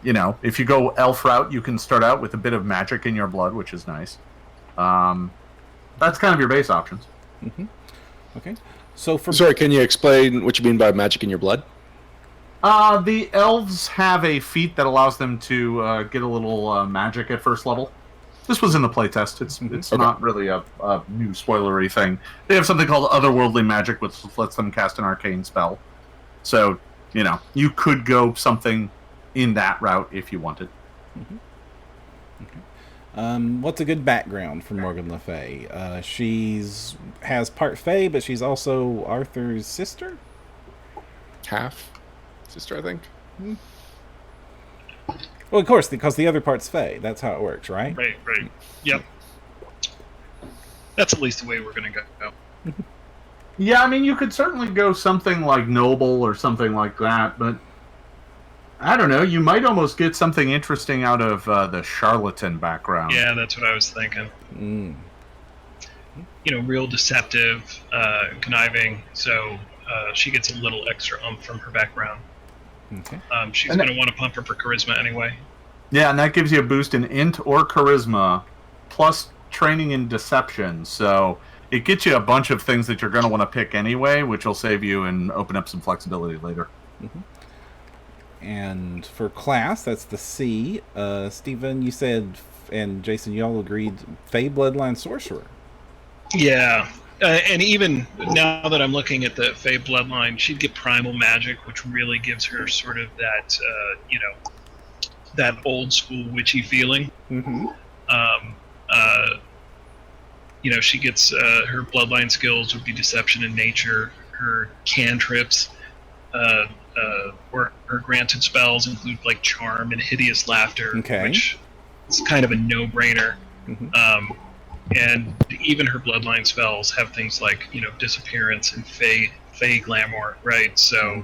If you go elf route, you can start out with a bit of magic in your blood, which is nice. That's kind of your base options. Okay. So Sorry, can you explain what you mean by magic in your blood? The elves have a feat that allows them to get a little magic at first level. This was in the playtest. It's not really a new spoilery thing. They have something called otherworldly magic, which lets them cast an arcane spell. So, you could go something in that route if you wanted. What's a good background for Morgan le Fay? Has part Fey, but she's also Arthur's sister? Half. sister, I think. Well, of course, because the other part's Fey. That's how it works, right? Right. Yep. That's at least the way we're going to go. Yeah, I mean, you could certainly go something like Noble or something like that, but I don't know. You might almost get something interesting out of the charlatan background. Yeah, that's what I was thinking. Real deceptive, conniving, so she gets a little extra oomph from her background. Okay. She's going to want to pump her for charisma anyway. Yeah, and that gives you a boost in int or charisma, plus training in deception. So it gets you a bunch of things that you're going to want to pick anyway, which will save you and open up some flexibility later. And for class, that's the C. Stephen, you said, and Jason, you all agreed, Fey Bloodline Sorcerer. Yeah. And even now that I'm looking at the Fey Bloodline, she'd get Primal Magic, which really gives her sort of that, that old school witchy feeling. She gets her Bloodline skills would be Deception and Nature. Her cantrips, or her granted spells include like Charm and Hideous Laughter, which is kind of a no-brainer. And even her Bloodline spells have things like, Disappearance and Fey Glamour, right? So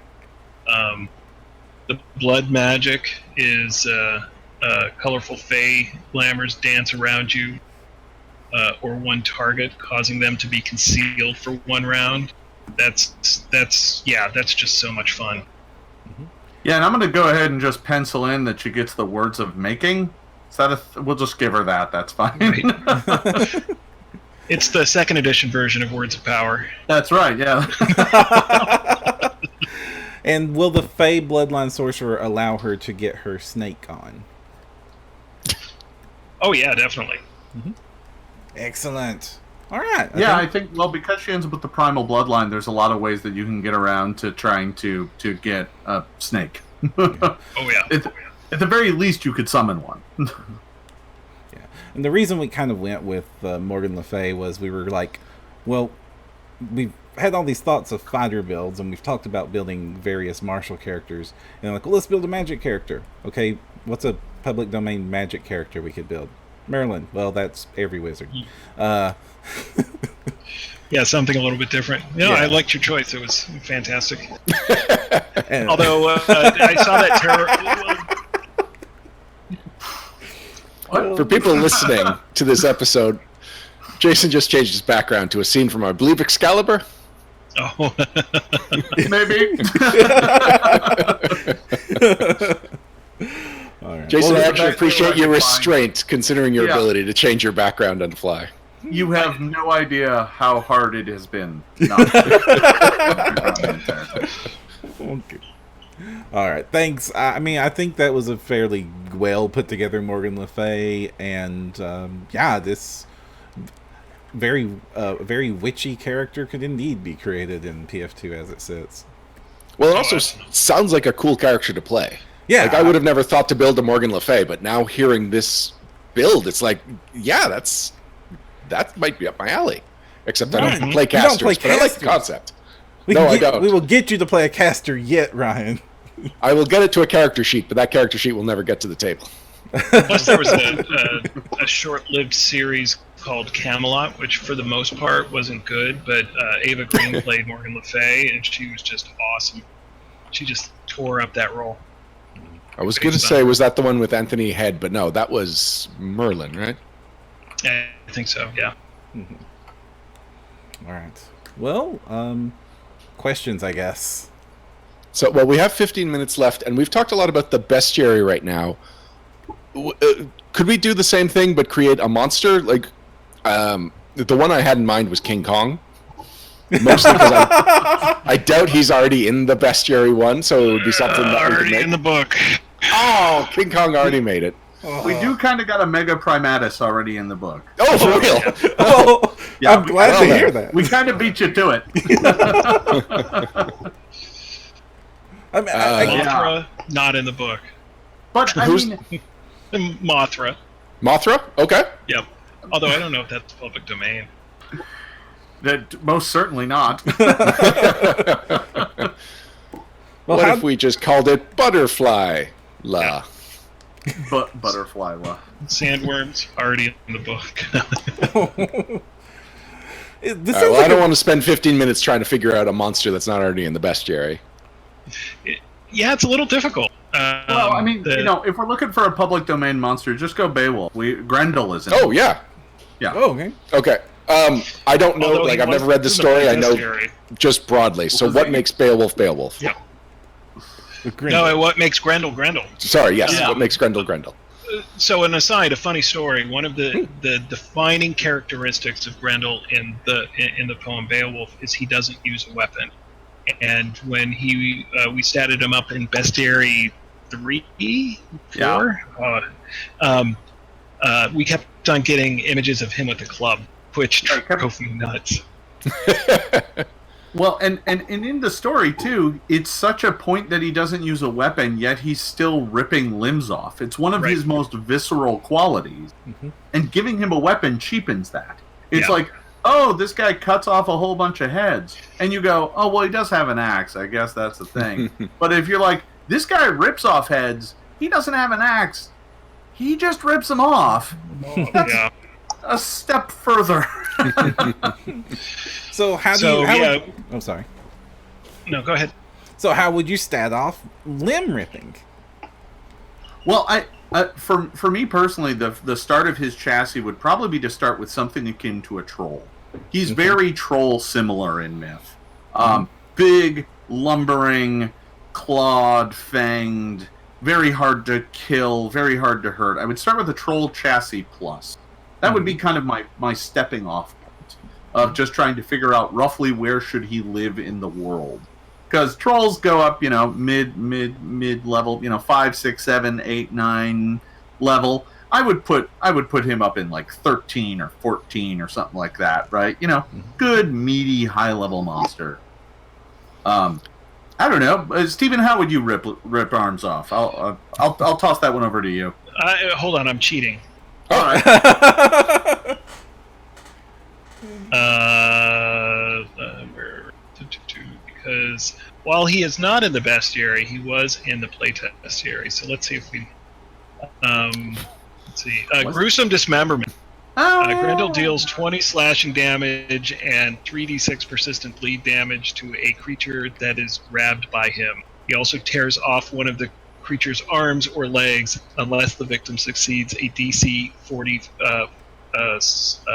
the blood magic is colorful Fey Glamours dance around you or one target, causing them to be concealed for one round. That's just so much fun. Yeah, and I'm going to go ahead and just pencil in that she gets the Words of Making. We'll just give her that. That's fine. Right. It's the second edition version of Words of Power. That's right, yeah. And will the Fey Bloodline Sorcerer allow her to get her snake on? Oh, yeah, definitely. Excellent. All right. I think, because she ends up with the Primal Bloodline, there's a lot of ways that you can get around to trying to get a snake. Oh, yeah. At the very least, you could summon one. Yeah, and the reason we kind of went with Morgan le Fay was we were like, well, we've had all these thoughts of fighter builds, and we've talked about building various martial characters, and like, well, let's build a magic character. Okay, what's a public domain magic character we could build? Merlin. Well, that's every wizard. Yeah, something a little bit different. I liked your choice. It was fantastic. And, although I saw that terror. For people listening to this episode, Jason just changed his background to a scene from, I believe, Excalibur. Oh, maybe. all right. Jason, I actually appreciate your restraint, considering your ability to change your background on the fly. You have no idea how hard it has been. Okay. All right, thanks. I think that was a fairly well put together Morgan le Fay, and this very witchy character could indeed be created in PF2 as it sits. Well, it also sounds like a cool character to play. Yeah, I would have never thought to build a Morgan le Fay, but now hearing this build, it's like, that might be up my alley. Except I don't play casters, but I like the concept. I don't. We will get you to play a caster yet, Ryan. I will get it to a character sheet, but that character sheet will never get to the table. Plus, there was a short-lived series called Camelot, which for the most part wasn't good, but Ava Green played Morgan le Fay, and she was just awesome. She just tore up that role. I was going to say, was that the one with Anthony Head? But no, that was Merlin, right? Yeah, I think so, yeah. All right. Well, questions, I guess. So, we have 15 minutes left, and we've talked a lot about the bestiary right now. Could we do the same thing, but create a monster? Like, the one I had in mind was King Kong. Mostly because I doubt he's already in the bestiary one, so it would be something that we could already make. in the book. Oh, King Kong already made it. We do kind of got a Mega Primatus already in the book. Oh, for real? Oh, yeah, I'm glad to hear that. We kind of beat you to it. Mothra, not in the book. But Mothra. Mothra? Okay. Yep. Although I don't know if that's public domain. That most certainly not. Well, what if we just called it Butterfly La? Yeah. Butterfly. Well, Sandworms already in the book. This All right, sounds well, like I don't want to spend 15 minutes trying to figure out a monster that's not already in the bestiary. Yeah, it's a little difficult. well, I mean, if we're looking for a public domain monster, just go Beowulf. Grendel is in. Oh, yeah. Yeah. Oh, okay. Okay. I don't know. Although Like, he I've was never read the in story. I know bestiary. just broadly. So, what makes Beowulf Beowulf? Yeah. With Grendel. No, what makes Grendel Grendel? Sorry, yes. Yeah. What makes Grendel Grendel? So, an aside, a funny story. One of the defining characteristics of Grendel in the poem Beowulf is he doesn't use a weapon. And when we statted him up in Bestiary 3, 4, we kept on getting images of him with a club, which drove me nuts. Well, and in the story, too, it's such a point that he doesn't use a weapon, yet he's still ripping limbs off. It's one of his most visceral qualities. Mm-hmm. And giving him a weapon cheapens that. It's like, oh, this guy cuts off a whole bunch of heads. And you go, oh, well, he does have an axe. I guess that's the thing. But if you're like, this guy rips off heads, he doesn't have an axe. He just rips them off. That's a step further. So I'm sorry. No, go ahead. So how would you stat off limb ripping? Well, for me personally, the start of his chassis would probably be to start with something akin to a troll. He's very troll similar in myth. Big, lumbering, clawed, fanged, very hard to kill, very hard to hurt. I would start with a troll chassis plus. That would be kind of my stepping off point of just trying to figure out roughly where should he live in the world. Because trolls go up, mid level, 5, 6, 7, 8, 9 level. I would put him up in like 13 or 14 or something like that, right? Good meaty high level monster. I don't know, Stephen. How would you rip arms off? I'll toss that one over to you. Hold on, I'm cheating. All right. Because while he is not in the bestiary, he was in the playtestiary. So let's see if we. Let's see. Gruesome dismemberment. Grendel deals 20 slashing damage and 3d6 persistent bleed damage to a creature that is grabbed by him. He also tears off one of the creature's arms or legs unless the victim succeeds a DC 40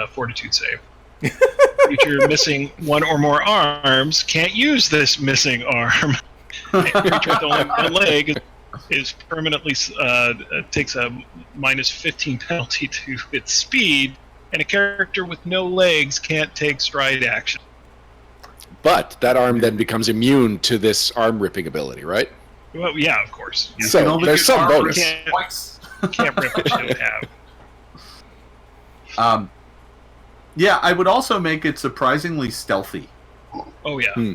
fortitude save. Creature missing one or more arms can't use this missing arm. A creature with only one leg is permanently takes a minus 15 penalty to its speed, and a character with no legs can't take stride action. But that arm then becomes immune to this arm ripping ability, right? Well, yeah, of course. Yeah. So there's some bonus. Can't rip what you don't have. Yeah, I would also make it surprisingly stealthy. Oh yeah.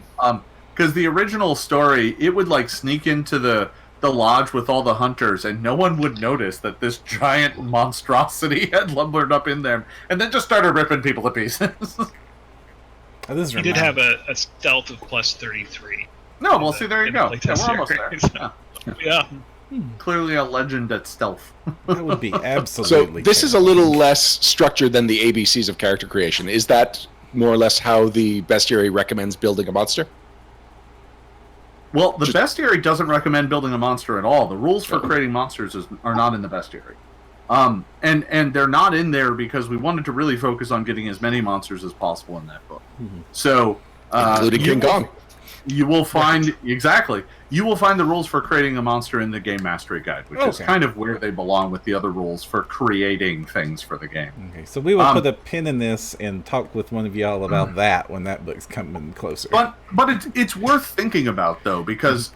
Because the original story, it would like sneak into the lodge with all the hunters, and no one would notice that this giant monstrosity had lumbered up in there, and then just started ripping people to pieces. He did have a stealth of plus 33. No, well, see, there you go. Yeah, we're almost there. Yeah. Clearly a legend at stealth. That would be absolutely. So this is a little less structured than the ABCs of character creation. Is that more or less how the bestiary recommends building a monster? Well, the bestiary doesn't recommend building a monster at all. The rules for creating monsters are not in the bestiary. And they're not in there because we wanted to really focus on getting as many monsters as possible in that book. Mm-hmm. So, including King Kong. You will find You will find the rules for creating a monster in the Game Mastery Guide, which is kind of where they belong with the other rules for creating things for the game. Okay, so we will put a pin in this and talk with one of y'all about that when that book's coming closer. But it's worth thinking about though, because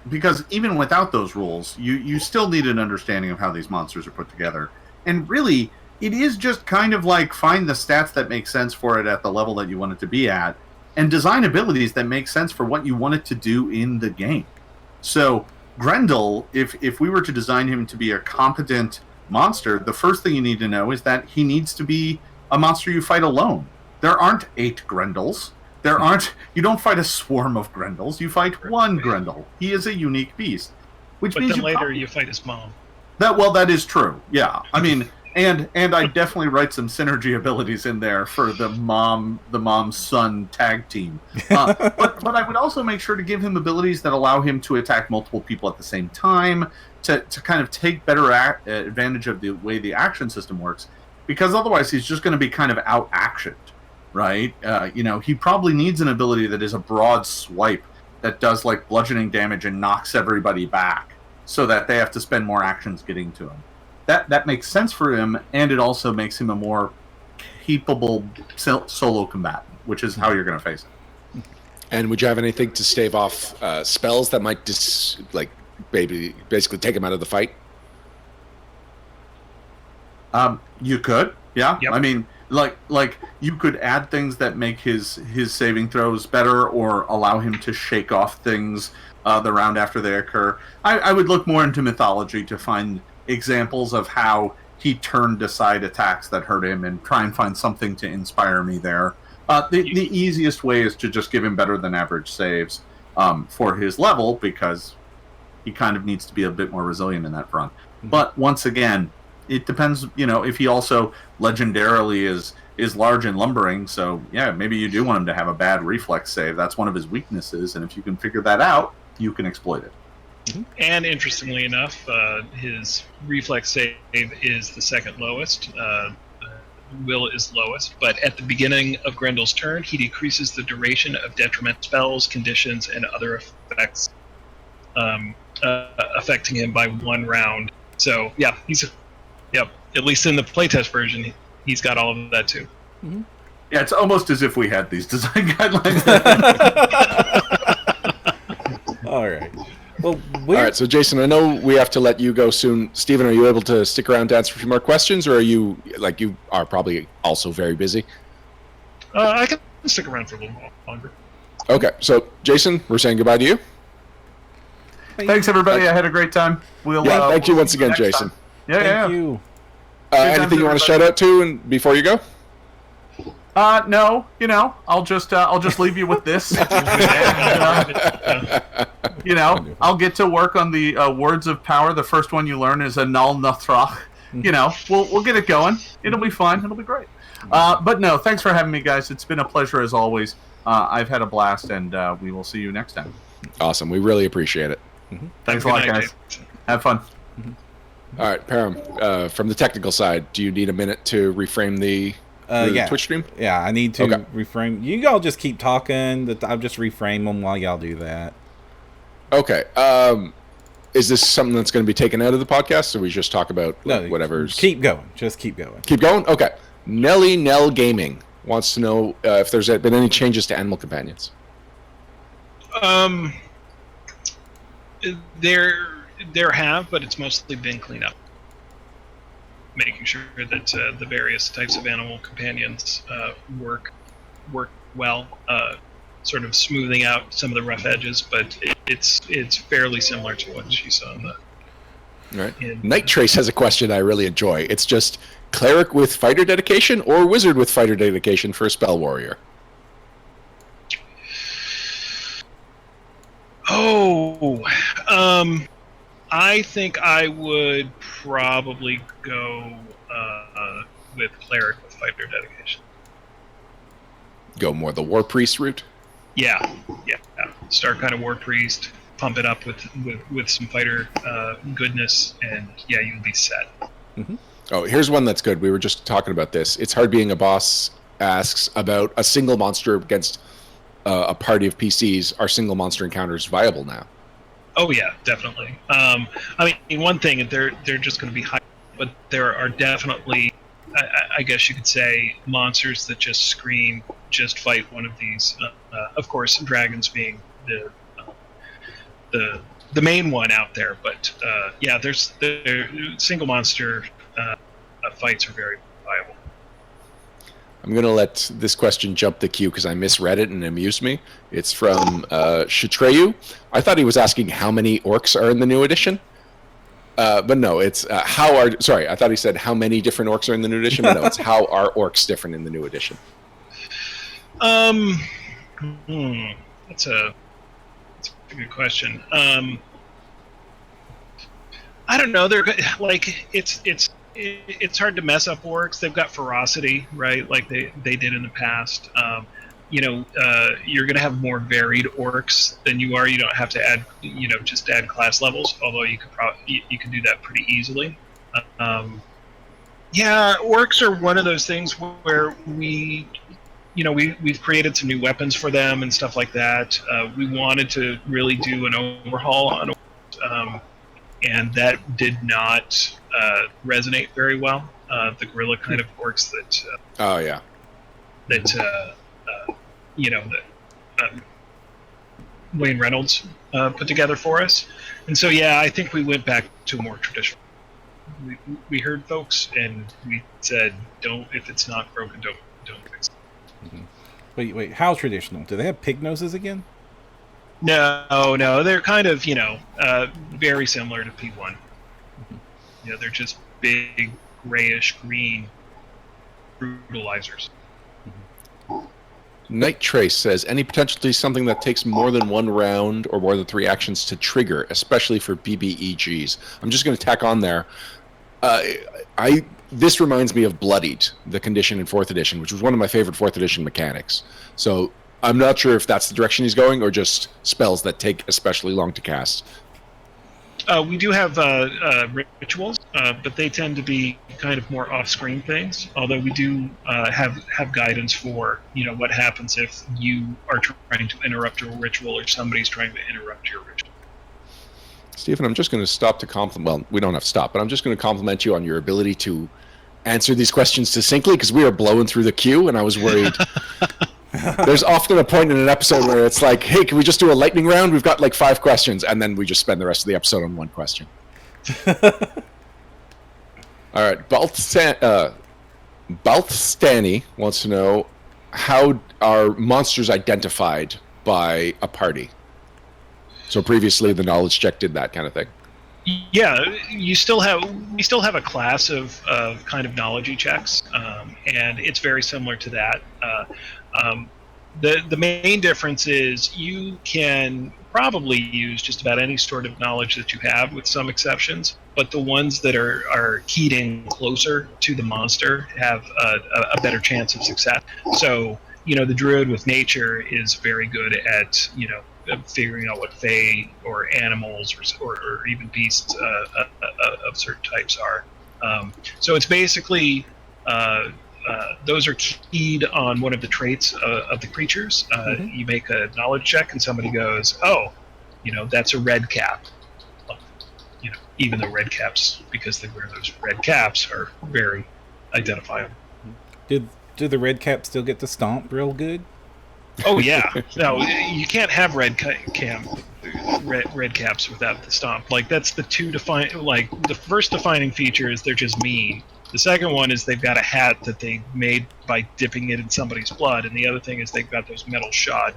even without those rules, you still need an understanding of how these monsters are put together. And really, it is just kind of like find the stats that make sense for it at the level that you want it to be at, and design abilities that make sense for what you want it to do in the game. So Grendel, if we were to design him to be a competent monster, the first thing you need to know is that he needs to be a monster you fight alone. There aren't 8 Grendels. You don't fight a swarm of Grendels. You fight one Grendel. He is a unique beast. Which But means then later you fight his mom. That is true. Yeah. I mean, and I definitely write some synergy abilities in there for the mom-son tag team. But I would also make sure to give him abilities that allow him to attack multiple people at the same time, to kind of take better advantage of the way the action system works, because otherwise he's just going to be kind of out-actioned, right? He probably needs an ability that is a broad swipe that does like bludgeoning damage and knocks everybody back, so that they have to spend more actions getting to him. That makes sense for him, and it also makes him a more capable solo combatant, which is how you're going to face it. And would you have anything to stave off spells that might basically take him out of the fight? You could, yeah. Yep. I mean, like you could add things that make his saving throws better, or allow him to shake off things the round after they occur. I would look more into mythology to find examples of how he turned aside attacks that hurt him, and try and find something to inspire me there. The easiest way is to just give him better than average saves for his level, because he kind of needs to be a bit more resilient in that front. But once again, it depends, if he also legendarily is large and lumbering, so yeah, maybe you do want him to have a bad reflex save. That's one of his weaknesses, and if you can figure that out, you can exploit it. And interestingly enough, his reflex save is the second lowest. Will is lowest, but at the beginning of Grendel's turn, he decreases the duration of detriment spells, conditions, and other effects affecting him by 1 round. So yeah, at least in the playtest version, he's got all of that too. Mm-hmm. Yeah, it's almost as if we had these design guidelines. All right. Well, all right, so Jason, I know we have to let you go soon. Stephen, are you able to stick around to answer a few more questions, or are you probably also very busy? I can stick around for a little longer. Okay, so Jason, we're saying goodbye to you. Thanks, everybody. I had a great time. Thank you once again, Jason. Time. Thank you. Anything you want to shout out to and before you go? No, I'll just leave you with this. I'll get to work on the words of power. The first one you learn is a null nathrach. We'll get it going. It'll be fun. It'll be great. But no, thanks for having me, guys. It's been a pleasure as always. I've had a blast, and we will see you next time. Awesome. We really appreciate it. Mm-hmm. Thanks a lot, guys. Have fun. Mm-hmm. All right, Param, from the technical side, do you need a minute to reframe the Twitch stream? Yeah, I need to reframe. You all just keep talking. I'll just reframe them while y'all do that. Okay. Is this something that's going to be taken out of the podcast, or we just talk about whatever's... Keep going. Just keep going. Keep going? Okay. Nelly Nell Gaming wants to know if there's been any changes to Animal Companions. There have, but it's mostly been cleanup. Making sure that the various types of animal companions work well, sort of smoothing out some of the rough edges, but it's fairly similar to what she saw in the... Right. Night Trace has a question I really enjoy. It's just cleric with fighter dedication or wizard with fighter dedication for a spell warrior? I think I would probably go with cleric with fighter dedication. Go more the war priest route? Yeah. Start kind of war priest, pump it up with some fighter goodness, and yeah, you'll be set. Mm-hmm. Oh, here's one that's good. We were just talking about this. It's hard being a boss asks about a single monster against a party of PCs. Are single monster encounters viable now? Oh yeah, definitely. I mean, one thing, they're just going to be high, but there are definitely, I guess you could say, monsters that just scream, just fight one of these. Of course, dragons being the main one out there, but yeah, there's single monster fights are very viable. I'm going to let this question jump the queue because I misread it and it amused me. It's from Shatreyu. I thought he was asking how many orcs are in the new edition. But no, it's sorry, I thought he said how many different orcs are in the new edition, but no, it's how are orcs different in the new edition. That's a good question. I don't know. They're like it's hard to mess up orcs. They've got ferocity, right? Like they did in the past. You're going to have more varied orcs than you are. You don't have to add, just add class levels. Although you could do that pretty easily. Orcs are one of those things where we've created some new weapons for them and stuff like that. We wanted to really do an overhaul on orcs, and that did not resonate very well. The gorilla kind of orcs that Wayne Reynolds put together for us. And so, I think we went back to a more traditional. We heard folks, and we said, if it's not broken, don't fix it. Mm-hmm. Wait, how traditional? Do they have pig noses again? No, they're kind of, very similar to P1. Mm-hmm. They're just big, grayish green brutalizers. Night Trace says, any potential to something that takes more than one round or more than 3 actions to trigger, especially for BBEGs. I'm just going to tack on there. This reminds me of Bloodied, the condition in 4th edition, which was one of my favorite 4th edition mechanics. So I'm not sure if that's the direction he's going or just spells that take especially long to cast. We do have rituals, but they tend to be kind of more off-screen things. Although we do have guidance for what happens if you are trying to interrupt your ritual or somebody's trying to interrupt your ritual. Stephen, I'm just going to stop to compliment. Well, we don't have to stop, but I'm just going to compliment you on your ability to answer these questions succinctly, because we are blowing through the queue, and I was worried. There's often a point in an episode where it's like, hey, can we just do a lightning round? We've got like 5 questions, and then we just spend the rest of the episode on 1 question. All right, Balthstani wants to know, how are monsters identified by a party? So previously the knowledge check did that kind of thing. Yeah, we still have a class of kind of knowledge checks, and it's very similar to that. The main difference is you can probably use just about any sort of knowledge that you have, with some exceptions, but the ones that are keyed in closer to the monster have a better chance of success. So, the druid with nature is very good at, figuring out what fey or animals or even beasts of certain types are. So it's basically those are keyed on one of the traits of the creatures. You make a knowledge check and somebody goes, that's a red cap. Even though red caps, because they wear those red caps, are very identifiable. Do the red caps still get to stomp real good? Oh yeah, no, you can't have red caps without the stomp. Like, that's the the first defining feature is they're just mean. The second one is they've got a hat that they made by dipping it in somebody's blood, and the other thing is they've got those metal shod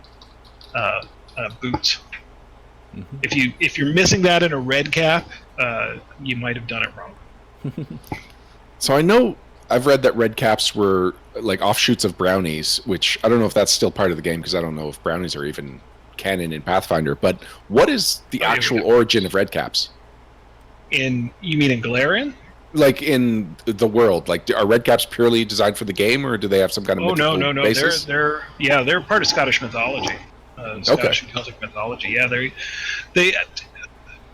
boots. Mm-hmm. If you're missing that in a red cap, you might have done it wrong. So I know I've read that red caps were like offshoots of brownies, which I don't know if that's still part of the game, because I don't know if brownies are even canon in Pathfinder. But what is the actual origin of red caps? You mean in Galarian? Like in the world, like are red caps purely designed for the game, or do they have some kind of mythical basis? They're part of Scottish mythology, Scottish and Celtic mythology. Yeah, they.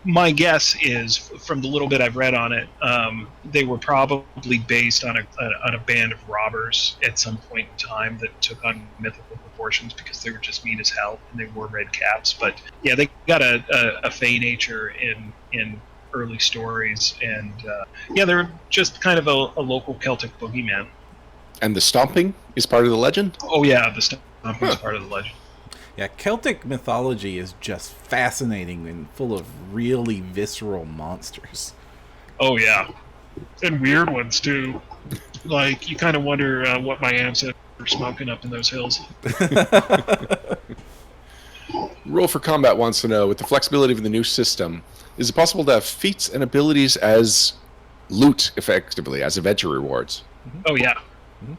My guess is, from the little bit I've read on it, they were probably based on a band of robbers at some point in time that took on mythical proportions because they were just mean as hell and they wore red caps. But yeah, they got a fey nature in early stories, and they're just kind of a local Celtic boogeyman. And the stomping is part of the legend? Oh yeah, the stomping is part of the legend. Yeah, Celtic mythology is just fascinating and full of really visceral monsters. Oh yeah, and weird ones too. Like, you kind of wonder what my ancestors were smoking up in those hills. Roll for Combat wants to know, with the flexibility of the new system, is it possible to have feats and abilities as loot, effectively, as adventure rewards? Oh yeah.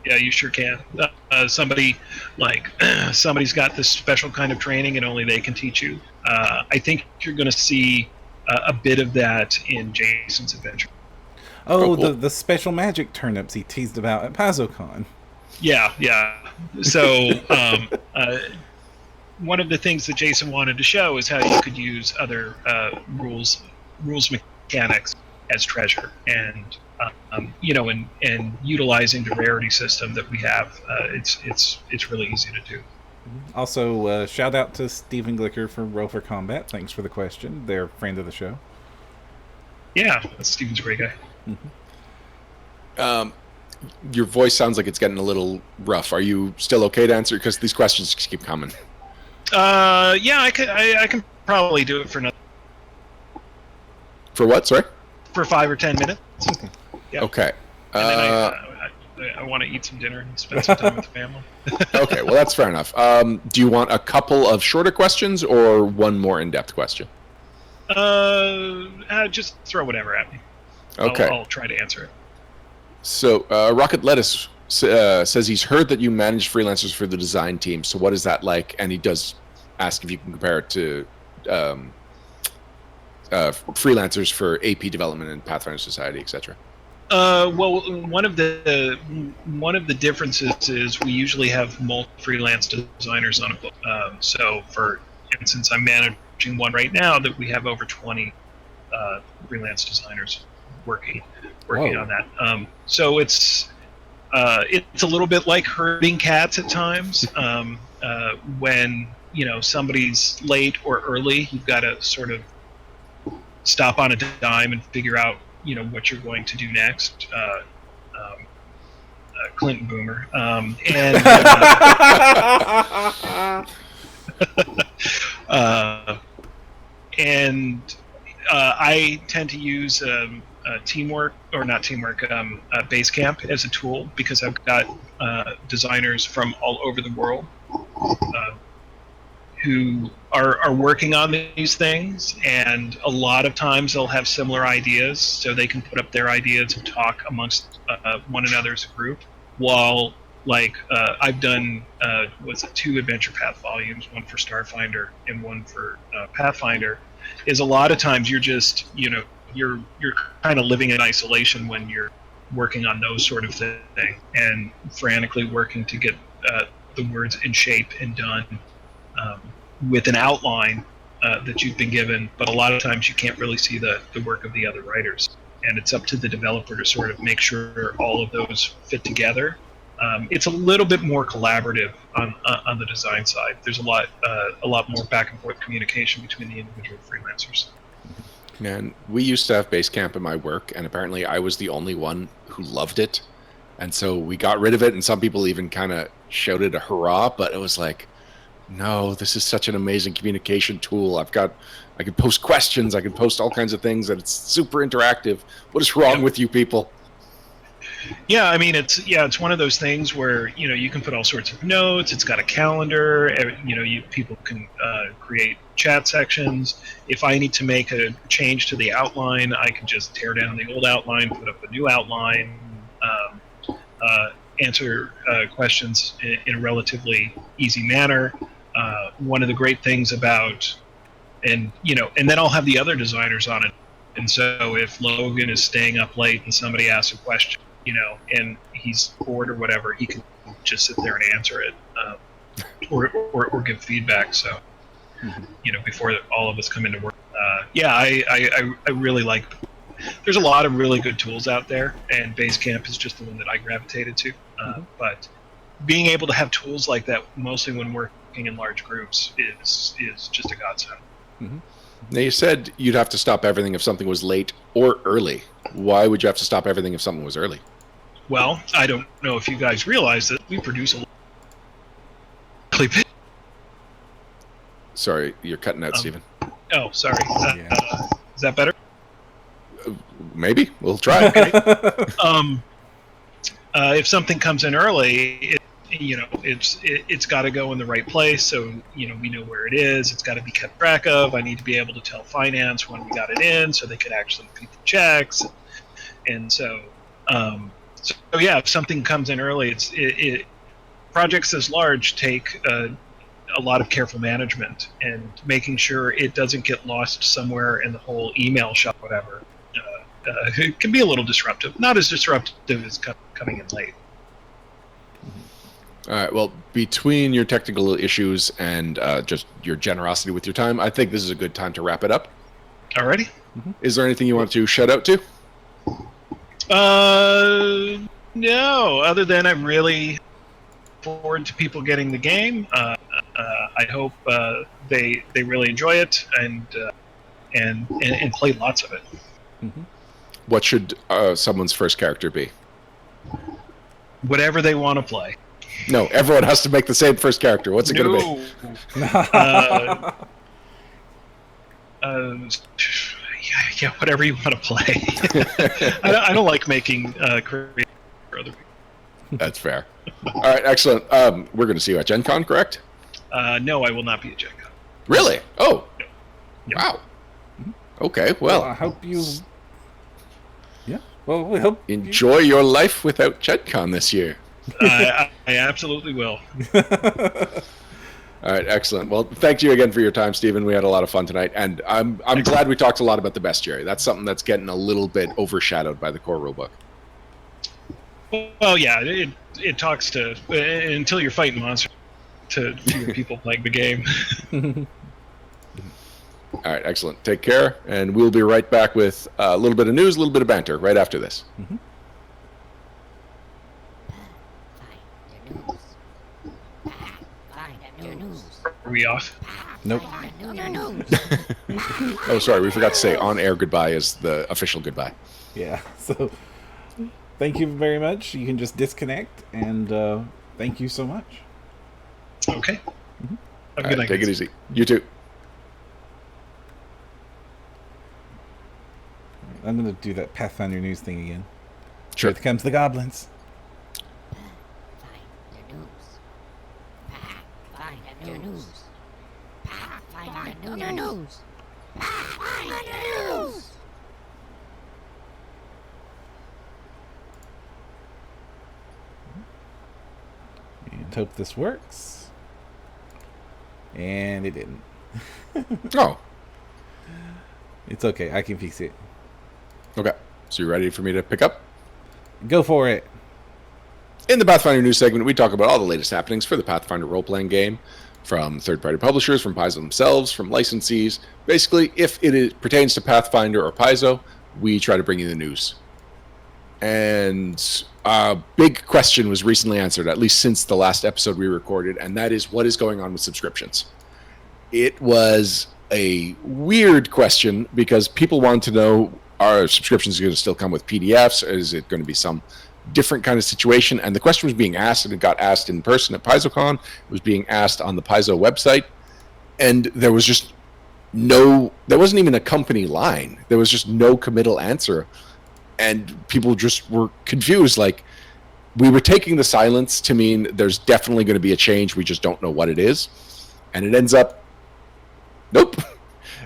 Yeah, you sure can. Somebody's got this special kind of training, and only they can teach you. I think you're going to see a bit of that in Jason's adventure. Oh, cool. the special magic turnips he teased about at PaizoCon. Yeah. So one of the things that Jason wanted to show is how you could use other rules mechanics as treasure, and and utilizing the rarity system that we have, it's really easy to do. Also, shout out to Stephen Glicker from Roll for Combat. Thanks for the question. They're a friend of the show. Yeah, Steven's a great guy. Your voice sounds like it's getting a little rough. Are you still okay to answer? Because these questions just keep coming. Yeah, I can probably do it for another. For what? Sorry. For 5 or 10 minutes. Yeah. Okay. And then I want to eat some dinner and spend some time with the family. Okay, well that's fair enough. Do you want a couple of shorter questions or one more in-depth question? Just throw whatever at me. Okay. I'll try to answer it. So, Rocket Lettuce says he's heard that you manage freelancers for the design team. So what is that like? And he does ask if you can compare it to freelancers for AP development and Pathfinder Society, etc. Well, one of the differences is we usually have multiple freelance designers on a book. So, for instance, I'm managing one right now that we have over 20 freelance designers working on that. So it's a little bit like herding cats at times. When somebody's late or early, you've got to sort of stop on a dime and figure out what you're going to do next. Clinton Boomer. And I tend to use teamwork, or not teamwork, Basecamp as a tool, because I've got designers from all over the world who are working on these things, and a lot of times they'll have similar ideas, so they can put up their ideas and talk amongst one another as a group. While, I've done 2 Adventure Path volumes, one for Starfinder and one for Pathfinder, is a lot of times you're just, you're kind of living in isolation when you're working on those sort of things, and frantically working to get the words in shape and done with an outline that you've been given, but a lot of times you can't really see the work of the other writers, and it's up to the developer to sort of make sure all of those fit together. It's a little bit more collaborative on the design side. There's a lot more back and forth communication between the individual freelancers. And we used to have Basecamp in my work, and apparently I was the only one who loved it, and so we got rid of it, and some people even kind of shouted a hurrah, but it was like, no, this is such an amazing communication tool. I can post questions, I can post all kinds of things, and it's super interactive. What is wrong with you people? Yeah, I mean, it's one of those things where you can put all sorts of notes. It's got a calendar. People can create chat sections. If I need to make a change to the outline, I can just tear down the old outline, put up a new outline, answer questions in a relatively easy manner. One of the great things about, and then I'll have the other designers on it. And so if Logan is staying up late and somebody asks a question, and he's bored or whatever, he can just sit there and answer it, or give feedback. So, before all of us come into work. I really like. There's a lot of really good tools out there, and Basecamp is just the one that I gravitated to. But being able to have tools like that, mostly when working in large groups, is just a godsend. Mm-hmm. Now, you said you'd have to stop everything if something was late or early. Why would you have to stop everything if something was early? Well, I don't know if you guys realize that we produce a lot. Sorry, you're cutting out, Stephen. Oh, sorry. Is that better? Maybe. We'll try. Okay. If something comes in early, it's got to go in the right place, so we know where it is. It's got to be kept track of. I need to be able to tell finance when we got it in, so they could actually complete the checks. And so So yeah, if something comes in early, projects this large take a lot of careful management and making sure it doesn't get lost somewhere in the whole email shop, whatever. It can be a little disruptive. Not as disruptive as coming in late. All right. Well, between your technical issues and just your generosity with your time, I think this is a good time to wrap it up. Alrighty. Is there anything you want to shout out to? No. Other than I'm really forward to people getting the game. I hope they really enjoy it and play lots of it. What should someone's first character be? Whatever they want to play. No, everyone has to make the same first character. What's it going to be? Yeah, whatever you want to play. I don't like making creative for other people. That's fair. All right, excellent. We're going to see you at GenCon, correct? No, I will not be at GenCon. Really? Oh. Yep. Wow. Okay, well. I hope you... Yeah, well, we hope... Enjoy your life without GenCon this year. I absolutely will. All right, excellent. Well, thank you again for your time, Stephen. We had a lot of fun tonight, and I'm glad we talked a lot about the Bestiary. That's something that's getting a little bit overshadowed by the core rulebook. Well, yeah, it talks to until you're fighting monsters to your people playing the game. All right, excellent. Take care, and we'll be right back with a little bit of news, a little bit of banter right after this. Are we off? Nope. Oh, sorry, we forgot to say on-air goodbye is the official goodbye. Yeah, so thank you very much. You can just disconnect, and thank you so much. Okay. Have a good night. Take it easy. You too. I'm going to do that Pathfinder news thing again. Sure. Here comes the goblins. Pathfinder news. Pathfinder news. Pathfinder news. And hope this works. And it didn't. Oh. It's okay. I can fix it. Okay. So you ready for me to pick up? Go for it. In the Pathfinder news segment, we talk about all the latest happenings for the Pathfinder role-playing game, from third-party publishers, from Paizo themselves, from licensees. Basically, if it pertains to Pathfinder or Paizo, we try to bring you the news. And a big question was recently answered, at least since the last episode we recorded, and that is what is going on with subscriptions. It was a weird question because people wanted to know, are subscriptions going to still come with PDFs? Is it going to be some different kind of situation? And the question was being asked, and it got asked in person at PaizoCon. It was being asked on the Paizo website, and there was just there wasn't even a company line. There was just no committal answer, and people just were confused. Like, we were taking the silence to mean there's definitely going to be a change. We just don't know what it is, and it ends up, nope.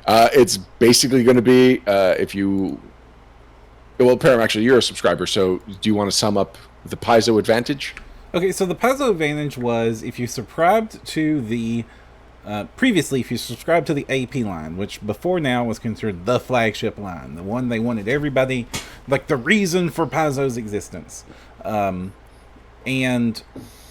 It's basically going to be well, Param, actually, you're a subscriber, so do you want to sum up the Paizo advantage? Okay, so the Paizo advantage was if you subscribed to the previously, if you subscribed to the AP line, which before now was considered the flagship line, the one they wanted everybody, like the reason for Paizo's existence, and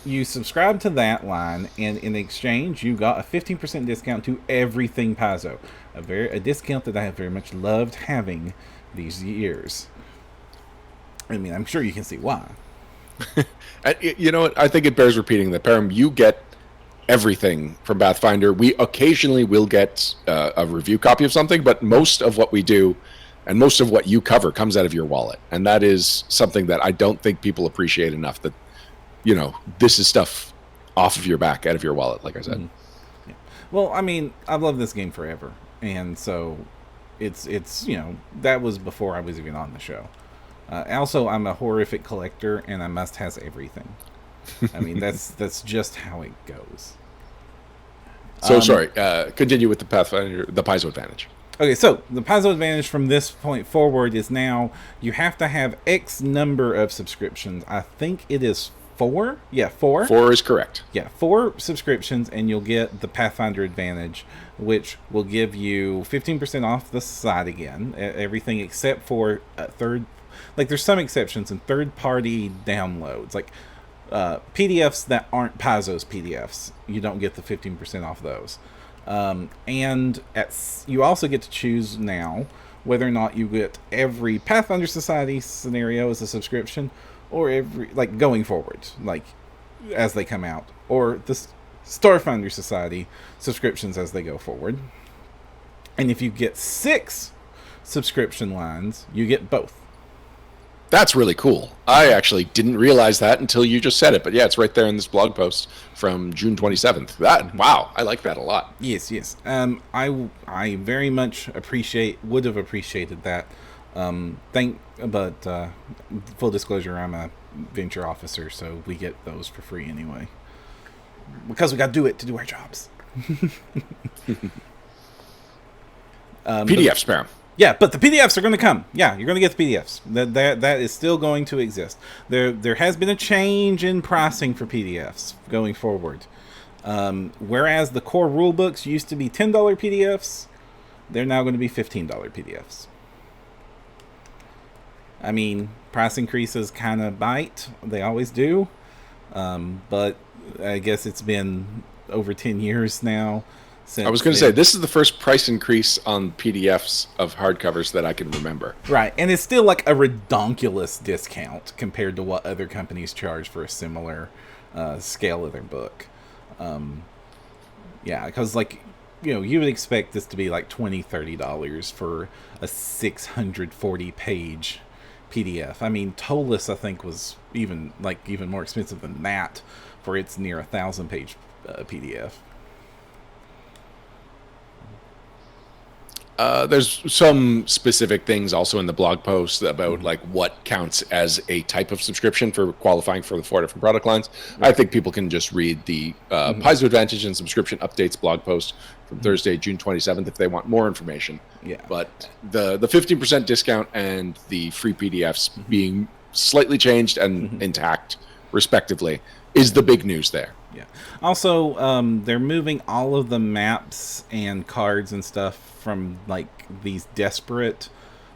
you subscribed to that line, and in exchange, you got a 15% discount to everything Paizo, a discount that I have very much loved having these years. I mean, I'm sure you can see why. You know what? I think it bears repeating that, Param, you get everything from Pathfinder. We occasionally will get a review copy of something, but most of what we do and most of what you cover comes out of your wallet. And that is something that I don't think people appreciate enough, that, you know, this is stuff off of your back, out of your wallet, like I said. Yeah. Well, I mean, I've loved this game forever. And so it's you know, that was before I was even on the show. Also, I'm a horrific collector, and I must has everything. I mean, that's just how it goes. So sorry. Continue with the Pathfinder, the Paizo advantage. Okay, so the Paizo advantage from this point forward is now you have to have X number of subscriptions. I think it is 4. Yeah, 4. 4 is correct. Yeah, 4 subscriptions, and you'll get the Pathfinder advantage, which will give you 15% off the site again. Everything except for third. Like, there's some exceptions in third-party downloads, like PDFs that aren't Paizo's PDFs. You don't get the 15% off those. And you also get to choose now whether or not you get every Pathfinder Society scenario as a subscription, or every, like, going forward, like, as they come out, or the Starfinder Society subscriptions as they go forward. And if you get 6 subscription lines, you get both. That's really cool. I actually didn't realize that until you just said it. But yeah, it's right there in this blog post from June 27th. Wow, I like that a lot. Yes. I very much would have appreciated that. But full disclosure, I'm a venture officer, so we get those for free anyway. Because we got to do it to do our jobs. PDF spam. Yeah, but the PDFs are going to come. Yeah, you're going to get the PDFs. That is still going to exist. There has been a change in pricing for PDFs going forward. Whereas the core rulebooks used to be $10 PDFs, they're now going to be $15 PDFs. I mean, price increases kind of bite. They always do. But I guess it's been over 10 years now. I was going to say, this is the first price increase on PDFs of hardcovers that I can remember. Right, and it's still like a redonkulous discount compared to what other companies charge for a similar scale of their book. Yeah, because, like, you would expect this to be like $20, $30 for a 640-page PDF. I mean, Tolus, I think, was even more expensive than that for its near 1,000-page PDF. There's some specific things also in the blog post about like what counts as a type of subscription for qualifying for the 4 different product lines. Right. I think people can just read the Paizo Advantage and Subscription Updates blog post from Thursday, June 27th if they want more information. Yeah. But the 15% discount and the free PDFs being slightly changed and intact, respectively, is the big news there. Yeah. Also, they're moving all of the maps and cards and stuff from like these desperate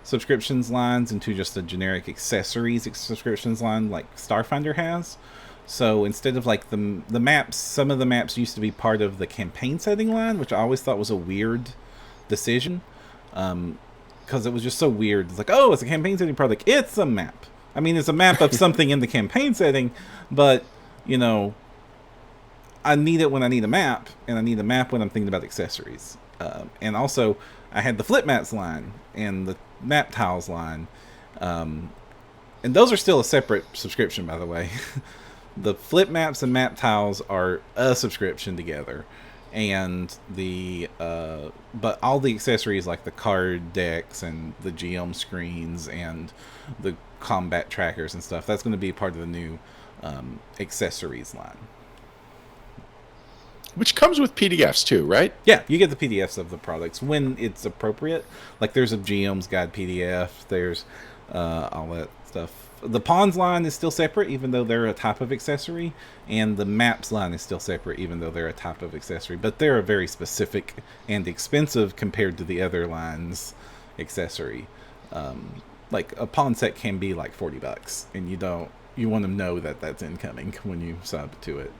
subscriptions lines into just a generic accessories subscriptions line like Starfinder has. So instead of like the maps, some of the maps used to be part of the campaign setting line, which I always thought was a weird decision, because it was just so weird. It's like, oh, it's a campaign setting product. It's a map. I mean, it's a map of something in the campaign setting, but I need it when I need a map, and I need a map when I'm thinking about accessories. And also, I had the flip maps line and the map tiles line. And those are still a separate subscription, by the way. The flip maps and map tiles are a subscription together. And but all the accessories like the card decks and the GM screens and the combat trackers and stuff, that's going to be part of the new accessories line. Which comes with PDFs too, right? Yeah, you get the PDFs of the products when it's appropriate. Like there's a GM's Guide PDF, there's all that stuff. The Pawns line is still separate, even though they're a type of accessory, and the Maps line is still separate, even though they're a type of accessory. But they're a very specific and expensive compared to the other lines accessory. Like a Pawn set can be like $40, and you want to know that that's incoming when you sub to it.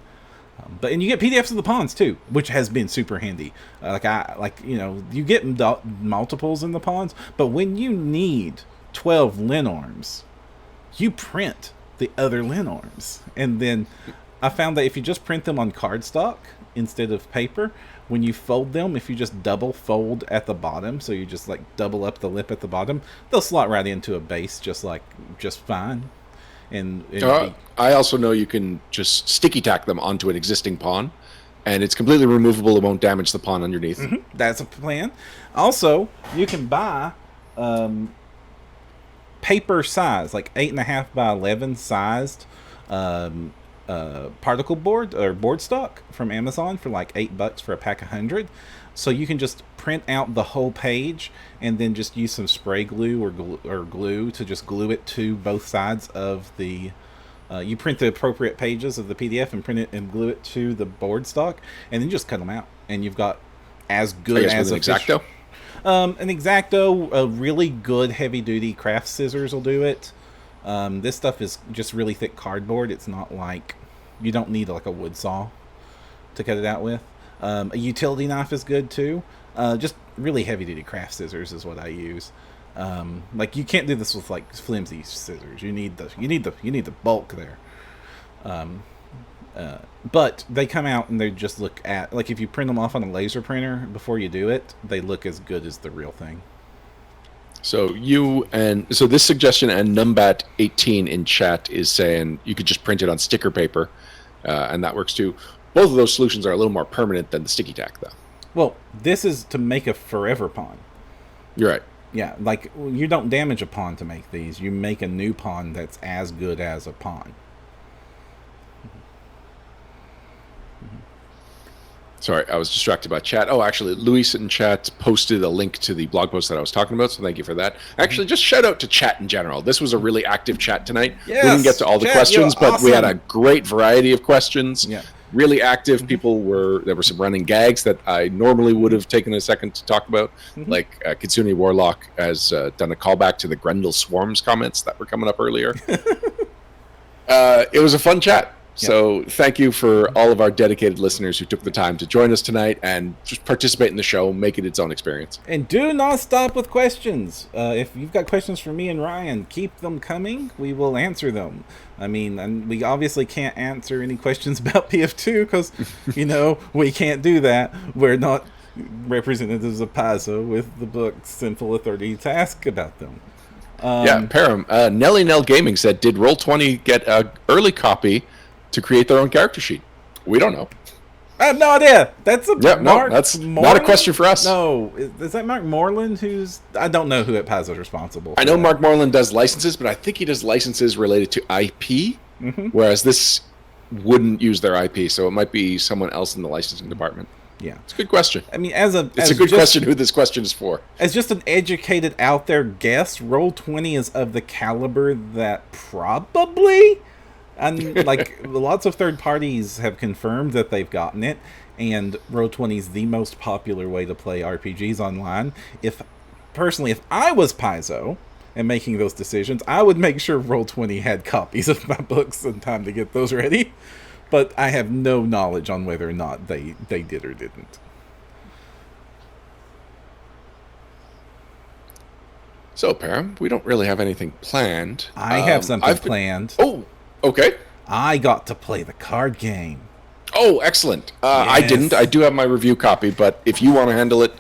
And you get PDFs of the pawns too, which has been super handy. You get multiples in the pawns, but when you need 12 Lenorms, you print the other Lenorms. And then I found that if you just print them on cardstock instead of paper, when you fold them, if you just double fold at the bottom, so you just like double up the lip at the bottom, they'll slot right into a base just fine. And I also know you can just sticky tack them onto an existing pawn, and it's completely removable. It won't damage the pawn underneath. Mm-hmm. That's a plan. Also, you can buy paper size, like 8.5 by 11 sized particle board or board stock from Amazon for like $8 for a pack of 100. So you can just print out the whole page and then just use some spray glue or glue to just glue it to both sides of the. You print the appropriate pages of the PDF and print it and glue it to the board stock, and then just cut them out, and you've got as good as an X-Acto. An X-Acto, a really good heavy-duty craft scissors will do it. This stuff is just really thick cardboard. It's not like you don't need like a wood saw to cut it out with. A utility knife is good too. Just really heavy-duty craft scissors is what I use. Like you can't do this with like flimsy scissors. You need the bulk there. But they come out and they just look at, like, if you print them off on a laser printer before you do it, they look as good as the real thing. So this suggestion, and Numbat18 in chat is saying you could just print it on sticker paper, and that works too. Both of those solutions are a little more permanent than the sticky tack, though. Well, this is to make a forever pawn. You're right. Yeah, like, you don't damage a pawn to make these. You make a new pawn that's as good as a pawn. Sorry, I was distracted by chat. Oh, actually, Luis in chat posted a link to the blog post that I was talking about, so thank you for that. Actually, just shout out to chat in general. This was a really active chat tonight. Yes, we didn't get to all the questions, but we had a great variety of questions. Yeah. Really active. People there were some running gags that I normally would have taken a second to talk about. Like Kitsune Warlock has done a callback to the Grendel Swarms comments that were coming up earlier. It was a fun chat. So thank you for all of our dedicated listeners who took the time to join us tonight and just participate in the show, make it its own experience. And do not stop with questions. If you've got questions for me and Ryan, keep them coming. We will answer them. I mean, and we obviously can't answer any questions about PF2 because, we can't do that. We're not representatives of Paizo with the books Sinful Authority to ask about them. Param. Nelly Nell Gaming said, did Roll20 get an early copy to create their own character sheet? We don't know. I have no idea. That's that's not a question for us. No, is that Mark Moreland? I don't know who at Paizo is responsible for I know that. Mark Moreland does licenses, but I think he does licenses related to IP, whereas this wouldn't use their IP, so it might be someone else in the licensing department. Yeah, it's a good question. I mean, it's a good question who this question is for. As just an educated out there guess, Roll20 is of the caliber that probably. And like lots of third parties have confirmed that they've gotten it, and Roll20 is the most popular way to play RPGs online. If I was Paizo and making those decisions, I would make sure Roll20 had copies of my books in time to get those ready. But I have no knowledge on whether or not they did or didn't. So, Param, we don't really have anything planned. I have something planned. Oh, okay. I got to play the card game. Oh, excellent. I Yes. didn't. I do have my review copy, but if you want to handle it,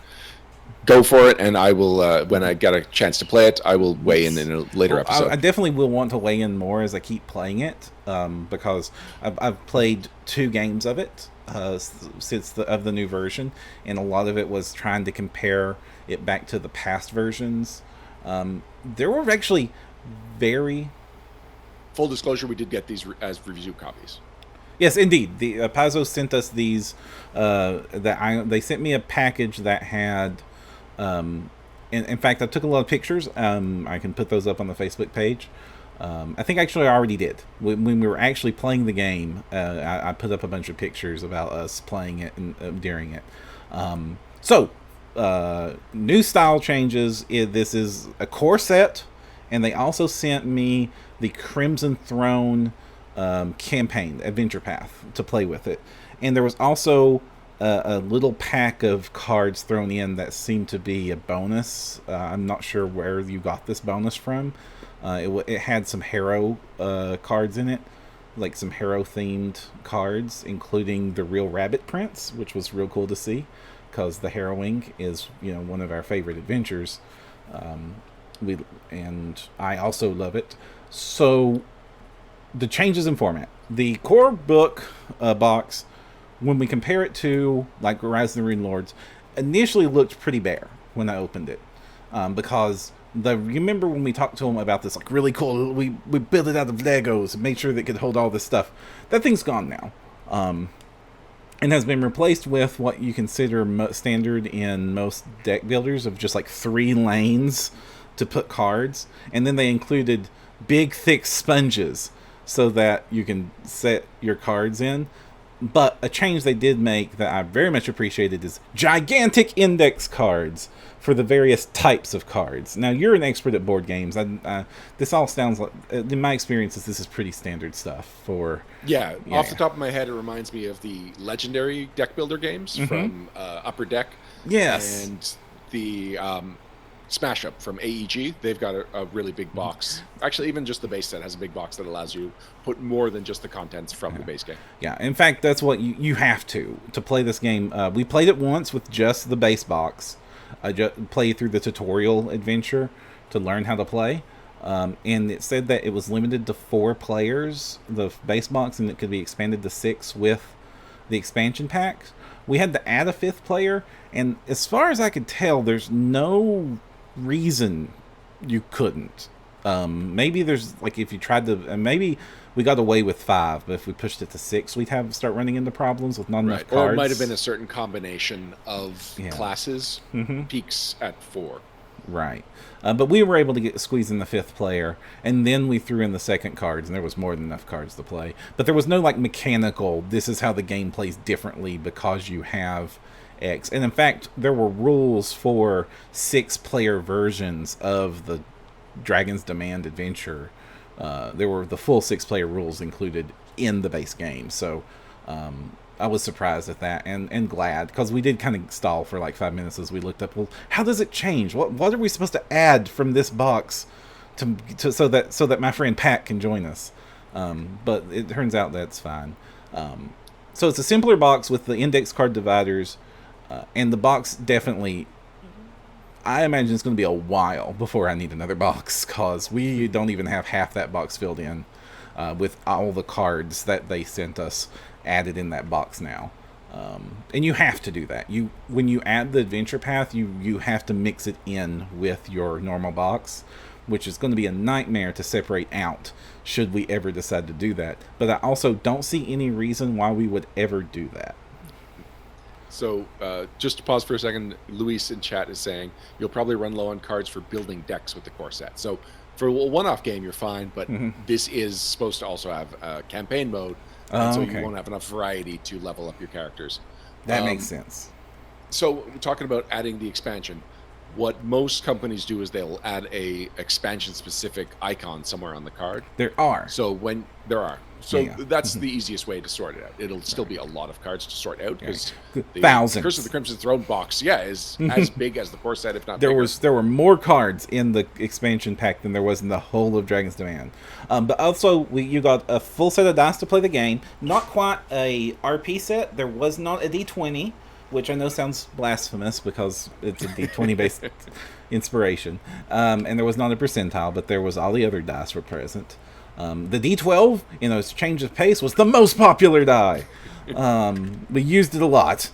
go for it, and I will, when I get a chance to play it, I will weigh in a later episode. I definitely will want to weigh in more as I keep playing it, because I've played 2 games of it since the new version, and a lot of it was trying to compare it back to the past versions. There were actually very... Full disclosure, we did get these as review copies. Yes, indeed. The Paizo sent us these. They sent me a package that had. In fact, I took a lot of pictures. I can put those up on the Facebook page. I think actually I already did. When we were actually playing the game, I put up a bunch of pictures about us playing it and during it. New style changes. This is a core set, and they also sent me the Crimson Throne campaign, Adventure Path, to play with it. And there was also a little pack of cards thrown in that seemed to be a bonus. I'm not sure where you got this bonus from. It had some Harrow cards in it, like some Harrow-themed cards, including the Real Rabbit Prince, which was real cool to see, because the Harrowing is, one of our favorite adventures. And I also love it. So, the changes in format. The core book box, when we compare it to, like, Rise of the Rune Lords, initially looked pretty bare when I opened it. Because you remember when we talked to him about this, like, really cool, we built it out of Legos and made sure that it could hold all this stuff. That thing's gone now. And has been replaced with what you consider standard in most deck builders of just like 3 lanes to put cards. And then they included big, thick sponges so that you can set your cards in. But a change they did make that I very much appreciated is gigantic index cards for the various types of cards. Now, you're an expert at board games. This all sounds like, in my experiences, this is pretty standard stuff for... Yeah, off the top of my head, it reminds me of the legendary deck builder games from Upper Deck. Yes. And the Smash Up from AEG. They've got a really big box. Actually, even just the base set has a big box that allows you to put more than just the contents from the base game. Yeah, in fact, that's what you have to play this game. We played it once with just the base box. I just played through the tutorial adventure to learn how to play. And it said that it was limited to 4 players, the base box, and it could be expanded to 6 with the expansion packs. We had to add a 5th player, and as far as I could tell, there's no reason you couldn't. Maybe there's, like, if you tried to, and maybe we got away with 5, but if we pushed it to 6, we'd start running into problems with not enough cards. Or it might have been a certain combination of classes, peaks at 4. Right. But we were able to squeeze in the 5th player, and then we threw in the second cards, and there was more than enough cards to play. But there was no, like, mechanical, this is how the game plays differently because you have X. And in fact, there were rules for 6-player versions of the Dragon's Demand adventure. There were the full 6-player rules included in the base game. So I was surprised at that and glad, because we did kind of stall for like 5 minutes as we looked up, well, how does it change? What are we supposed to add from this box so that my friend Pat can join us? But it turns out that's fine. So it's a simpler box with the index card dividers, and the box definitely, I imagine it's going to be a while before I need another box, because we don't even have half that box filled in with all the cards that they sent us added in that box now. And you have to do that. When you add the adventure path, you have to mix it in with your normal box, which is going to be a nightmare to separate out should we ever decide to do that. But I also don't see any reason why we would ever do that. So just to pause for a second, Luis in chat is saying you'll probably run low on cards for building decks with the core set. So for a one-off game, you're fine, but this is supposed to also have a campaign mode, so you won't have enough variety to level up your characters. That makes sense. So we're talking about adding the expansion. What most companies do is they'll add a expansion-specific icon somewhere on the card. There are. So when there are. So Yeah. that's the easiest way to sort it out. It'll still be a lot of cards to sort out, because the Thousands. Curse of the Crimson Throne box, is as big as the core set, if not There bigger. there were more cards in the expansion pack than there was in the whole of Dragon's Demand. But also, you got a full set of dice to play the game. Not quite a RP set. There was not a D20, which I know sounds blasphemous because it's a D20 based inspiration. And there was not a percentile, but there was all the other dice were present. The D12, in its change of pace, was the most popular die. We used it a lot.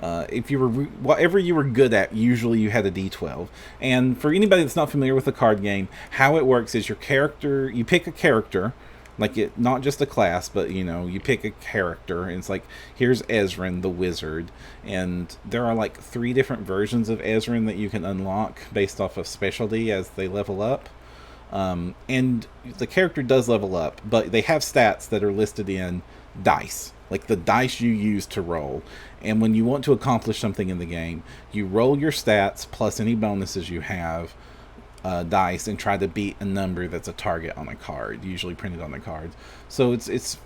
If you were whatever you were good at, usually you had a D12. And for anybody that's not familiar with the card game, how it works is you pick a character, like it, not just a class, but you pick a character, and it's like, here's Ezran the wizard, and there are like 3 different versions of Ezran that you can unlock based off of specialty as they level up. And the character does level up, but they have stats that are listed in dice, like the dice you use to roll. And when you want to accomplish something in the game, you roll your stats plus any bonuses you have, dice, and try to beat a number that's a target on a card, usually printed on the card. So it's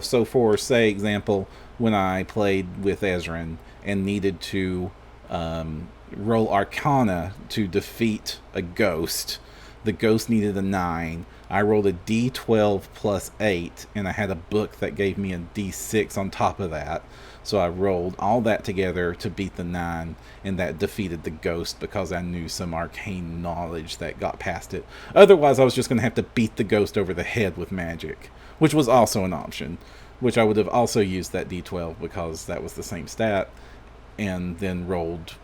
so for, say, example, when I played with Ezran and needed to roll Arcana to defeat a ghost, the ghost needed a 9. I rolled a D12 plus 8, and I had a book that gave me a D6 on top of that. So I rolled all that together to beat the 9, and that defeated the ghost because I knew some arcane knowledge that got past it. Otherwise, I was just going to have to beat the ghost over the head with magic, which was also an option, which I would have also used that D12 because that was the same stat, and then rolled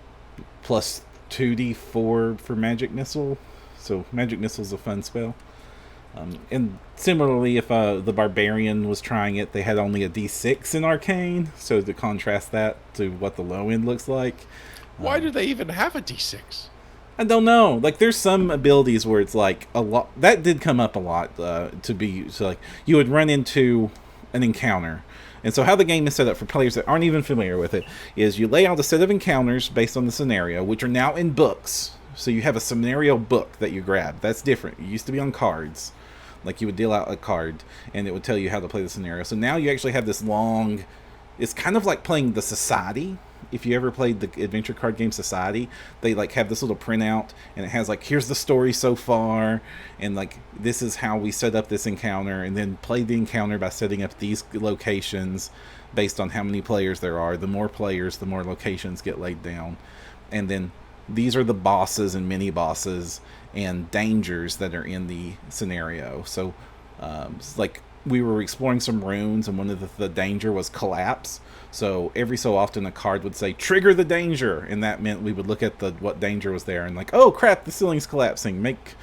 plus 2d4 for magic missile. So Magic Missile's a fun spell. And similarly, if the Barbarian was trying it, they had only a D6 in Arcane, so to contrast that to what the low end looks like. Why do they even have a D6? I don't know. Like, there's some abilities where it's like a lot. That did come up a lot. So like you would run into an encounter, and so how the game is set up for players that aren't even familiar with it is you lay out a set of encounters based on the scenario, which are now in books. So you have a scenario book that you grab. That's different. It used to be on cards. Like, you would deal out a card, and it would tell you how to play the scenario. So now you actually have this long... It's kind of like playing the Society. If you ever played the adventure card game Society, they, like, have this little printout, and it has, like, here's the story so far, and, like, this is how we set up this encounter, and then play the encounter by setting up these locations based on how many players there are. The more players, the more locations get laid down. And then these are the bosses and mini-bosses and dangers that are in the scenario. So, like, we were exploring some runes, and one of the danger was collapse. So every so often a card would say, trigger the danger, and that meant we would look at what danger was there, and like, oh crap, the ceiling's collapsing, make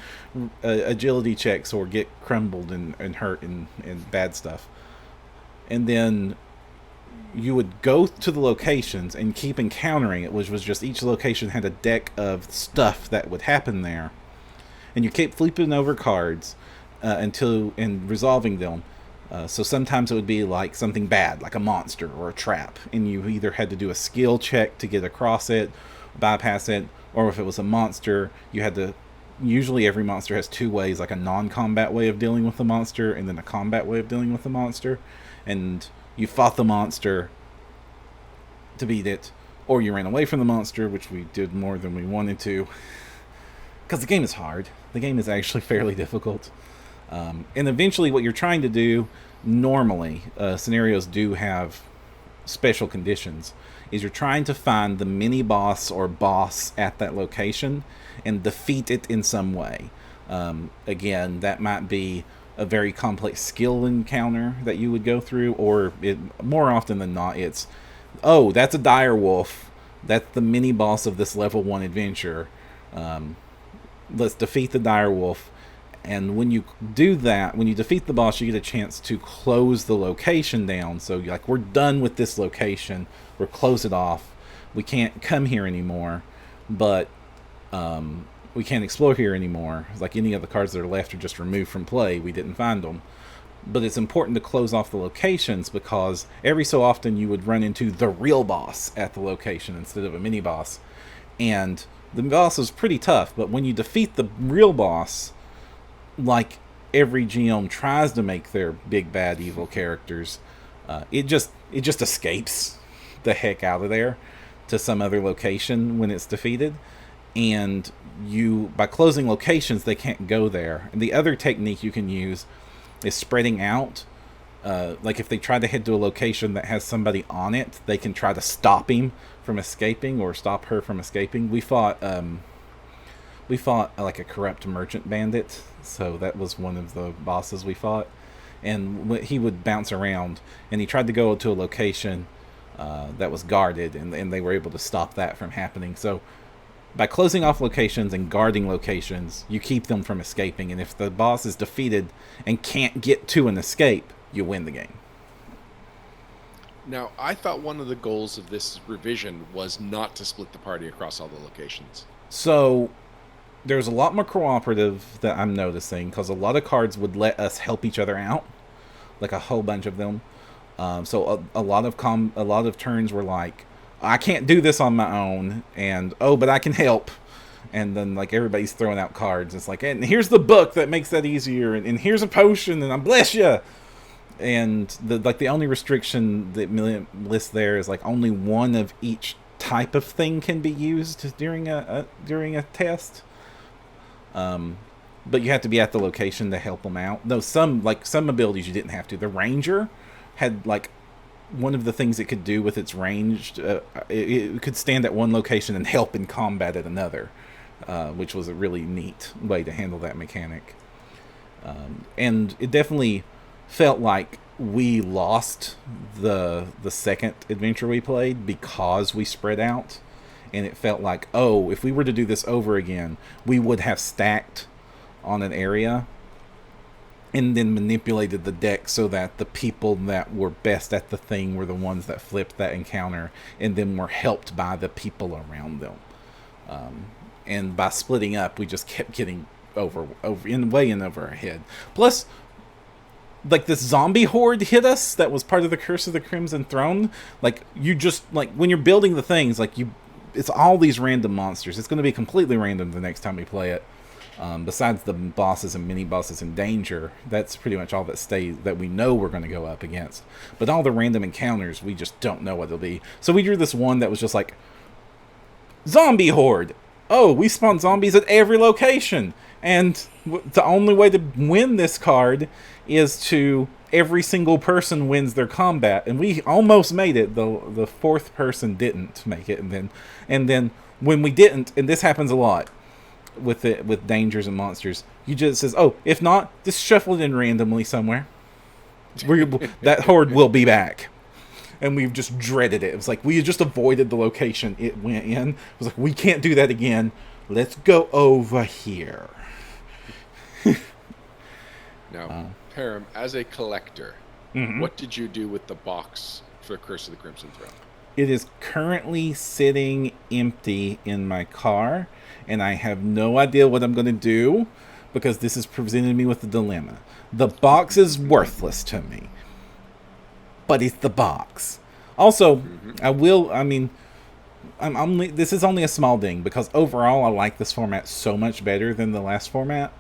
agility checks or get crumbled and hurt and bad stuff. And then you would go to the locations and keep encountering it, which was just each location had a deck of stuff that would happen there. And you keep flipping over cards and resolving them. So sometimes it would be like something bad, like a monster or a trap, and you either had to do a skill check to get across it, bypass it, or if it was a monster, you had to... Usually every monster has two ways, like a non-combat way of dealing with the monster and then a combat way of dealing with the monster. And you fought the monster to beat it, or you ran away from the monster, which we did more than we wanted to. Because the game is hard. The game is actually fairly difficult. And eventually what you're trying to do, normally, scenarios do have special conditions, is you're trying to find the mini-boss or boss at that location and defeat it in some way. Again, that might be a very complex skill encounter that you would go through, or more often than not, it's, oh, that's a dire wolf. That's the mini-boss of this level 1 adventure. Let's defeat the dire wolf. And when you do that, when you defeat the boss, you get a chance to close the location down. So you're like, we're done with this location. We'll close it off. We can't come here anymore, but we can't explore here anymore. Like, any of the cards that are left are just removed from play. We didn't find them. But it's important to close off the locations, because every so often you would run into the real boss at the location instead of a mini-boss. And the boss is pretty tough, but when you defeat the real boss, like every GM tries to make their big bad evil characters, it just escapes the heck out of there to some other location when it's defeated. And by closing locations, they can't go there. And the other technique you can use is spreading out. Like, if they try to head to a location that has somebody on it, they can try to stop him from escaping or stop her from escaping. We fought like a corrupt merchant bandit, so that was one of the bosses we fought. And he would bounce around, and he tried to go to a location that was guarded, and they were able to stop that from happening. So by closing off locations and guarding locations, you keep them from escaping, and if the boss is defeated and can't get to an escape, you win the game. Now, I thought one of the goals of this revision was not to split the party across all the locations. So there's a lot more cooperative that I'm noticing, because a lot of cards would let us help each other out, like a whole bunch of them. So a lot of turns were like, I can't do this on my own, and but I can help. And then, like, everybody's throwing out cards. It's like, and here's the book that makes that easier, and here's a potion, and I bless you. And the only restriction that lists there is like only one of each type of thing can be used during a test. But you have to be at the location to help them out. Though some abilities you didn't have to. The Ranger had, like, one of the things it could do with its ranged, it could stand at one location and help in combat at another, which was a really neat way to handle that mechanic. And it definitely felt like we lost the second adventure we played because we spread out. And it felt like, if we were to do this over again, we would have stacked on an area, and then manipulated the deck so that the people that were best at the thing were the ones that flipped that encounter, and then were helped by the people around them. And by splitting up, we just kept getting way in over our head. Plus, like, this zombie horde hit us that was part of the Curse of the Crimson Throne. Like, you just, like, when you're building the things, like, it's all these random monsters. It's going to be completely random the next time we play it. Besides the bosses and mini bosses in danger, that's pretty much all that stays, that we know we're going to go up against. But all the random encounters, we just don't know what it'll be. So we drew this one that was just like, zombie horde. Oh, we spawn zombies at every location. And the only way to win this card is to every single person wins their combat. And we almost made it. The fourth person didn't make it. And then when we didn't, and this happens a lot with dangers and monsters, you just says, oh, if not, just shuffle it in randomly somewhere. That horde will be back. And we've just dreaded it. It was like we just avoided the location it went in. It was like, we can't do that again. Let's go over here. Now, Param, as a collector, what did you do with the box for Curse of the Crimson Throne? It is currently sitting empty in my car, and I have no idea what I'm going to do, because this has presented me with a dilemma. The box is worthless to me, but it's the box. Also, this is only a small ding, because overall I like this format so much better than the last format.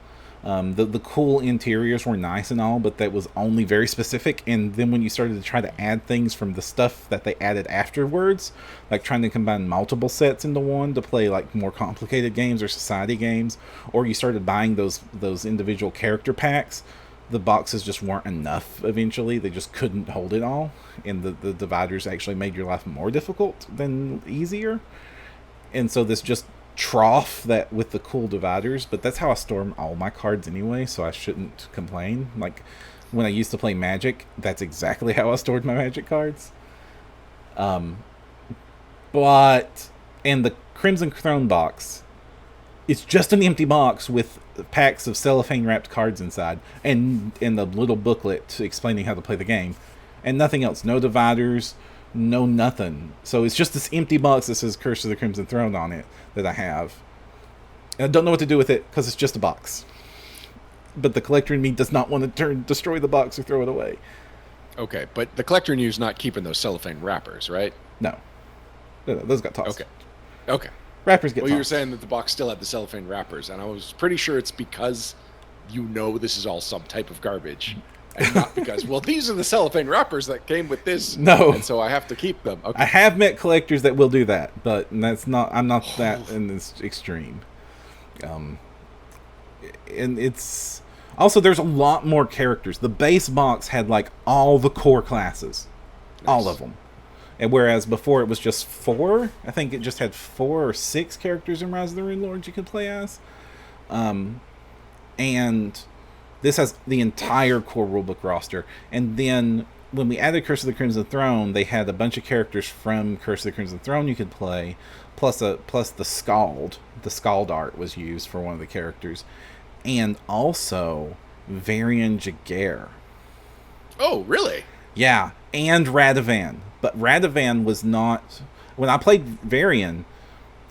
The cool interiors were nice and all, but that was only very specific. And then when you started to try to add things from the stuff that they added afterwards, like trying to combine multiple sets into one to play like more complicated games or society games, or you started buying those individual character packs, the boxes just weren't enough eventually. They just couldn't hold it all, and the dividers actually made your life more difficult than easier. And so this just trough that with the cool dividers, but that's how I store all my cards anyway, so I shouldn't complain. Like when I used to play Magic, that's exactly how I stored my Magic cards. And the Crimson Throne box, it's just an empty box with packs of cellophane wrapped cards inside, and the little booklet explaining how to play the game, and nothing else. No dividers, no nothing. So it's just this empty box that says Curse of the Crimson Throne on it that I have. And I don't know what to do with it because it's just a box. But the collector in me does not want to destroy the box or throw it away. Okay, but the collector in you is not keeping those cellophane wrappers, right? No, those got tossed. Okay. Wrappers get tossed. You were saying that the box still had the cellophane wrappers, and I was pretty sure it's because you know this is all some type of garbage. And not because, well, these are the cellophane wrappers that came with this. No. And so I have to keep them. Okay. I have met collectors that will do that, but I'm not that in this extreme. And it's also, there's a lot more characters. The base box had like all the core classes. Nice. All of them. And whereas before it was just 4, I think it just had 4 or 6 characters in Rise of the Rune Lords you could play as. And this has the entire core rulebook roster. And then when we added Curse of the Crimson Throne, they had a bunch of characters from Curse of the Crimson Throne you could play, plus the Scald. The Scald art was used for one of the characters. And also Varian Jaeger. Oh, really? Yeah, and Radovan. But Radovan was not... When I played Varian,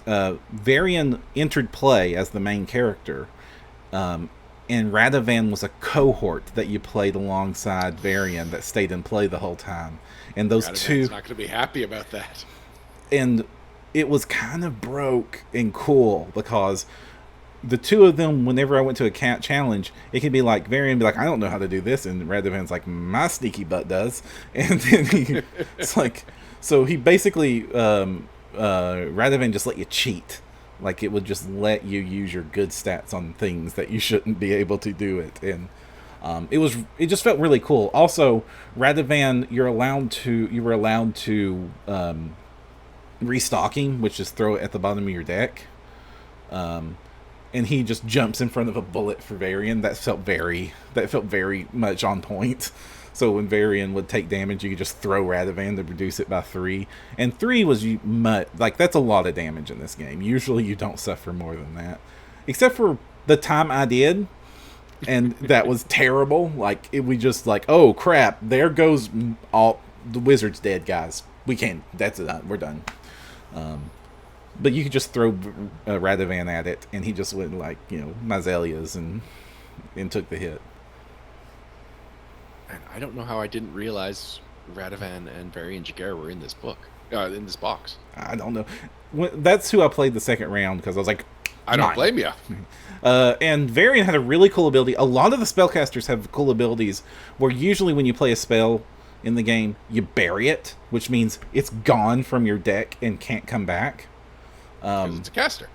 Varian entered play as the main character. And Radovan was a cohort that you played alongside Varian that stayed in play the whole time. And those Radovan's not going to be happy about that. And it was kind of broke and cool because the two of them, whenever I went to a cat challenge, it could be like Varian be like, I don't know how to do this, and Radovan's like, my sneaky butt does. And then it's like, so he basically Radovan just let you cheat. Like, it would just let you use your good stats on things that you shouldn't be able to do it. And it just felt really cool. Also, Radovan, you were allowed to restock him, which is throw it at the bottom of your deck. And he just jumps in front of a bullet for Varian. That felt very much on point. So when Varian would take damage, you could just throw Radovan to reduce it by 3. And 3 was that's a lot of damage in this game. Usually you don't suffer more than that. Except for the time I did, and that was terrible. Like we just like, oh crap, there goes all the wizard's dead, guys. We can't. That's it. We're done. But you could just throw Radovan at it, and he just went like Myzelias and took the hit. And I don't know how I didn't realize Radovan and Varian Jaeger were in this book, in this box. I don't know. That's who I played the second round because I was like, I don't blame you. And Varian had a really cool ability. A lot of the spellcasters have cool abilities where usually when you play a spell in the game, you bury it, which means it's gone from your deck and can't come back. 'Cause it's a caster.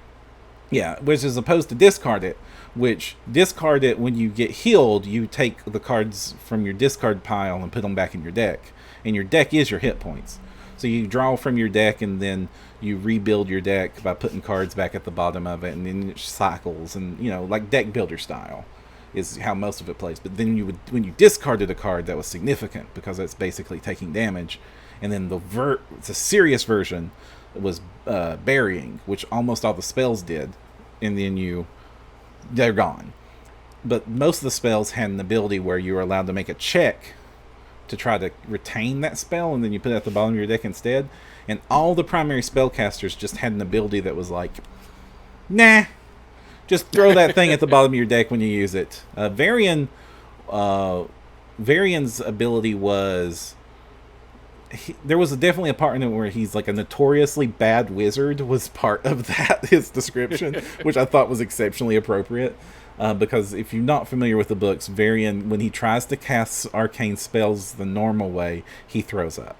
Yeah, which is opposed to discard it, which discard it when you get healed, you take the cards from your discard pile and put them back in your deck. And your deck is your hit points. So you draw from your deck and then you rebuild your deck by putting cards back at the bottom of it, and then it cycles, and like deck builder style is how most of it plays. But then when you discarded a card, that was significant because it's basically taking damage. And then the serious version was burying, which almost all the spells did, and then they're gone. But most of the spells had an ability where you were allowed to make a check to try to retain that spell, and then you put it at the bottom of your deck instead. And all the primary spellcasters just had an ability that was like, nah, just throw that thing at the bottom of your deck when you use it. Varian's ability was... there was definitely a part in it where he's like a notoriously bad wizard was part of that, his description, which I thought was exceptionally appropriate. Because if you're not familiar with the books, Varian, when he tries to cast arcane spells the normal way, he throws up.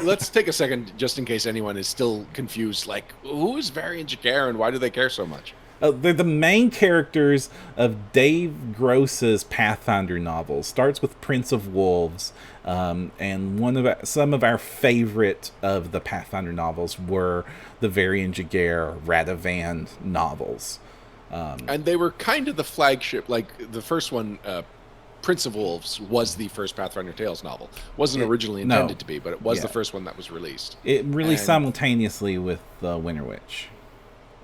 Let's take a second, just in case anyone is still confused. Like, who is Varian Jaeger and why do they care so much? They're the main characters of Dave Gross's Pathfinder novels. Starts with Prince of Wolves, and some of our favorite of the Pathfinder novels were the Varian Jaeger, Radovan novels. And they were kind of the flagship. Like the first one, Prince of Wolves, was the first Pathfinder Tales novel. Wasn't originally intended to be, but it was the first one that was released. It released simultaneously with Winter Witch.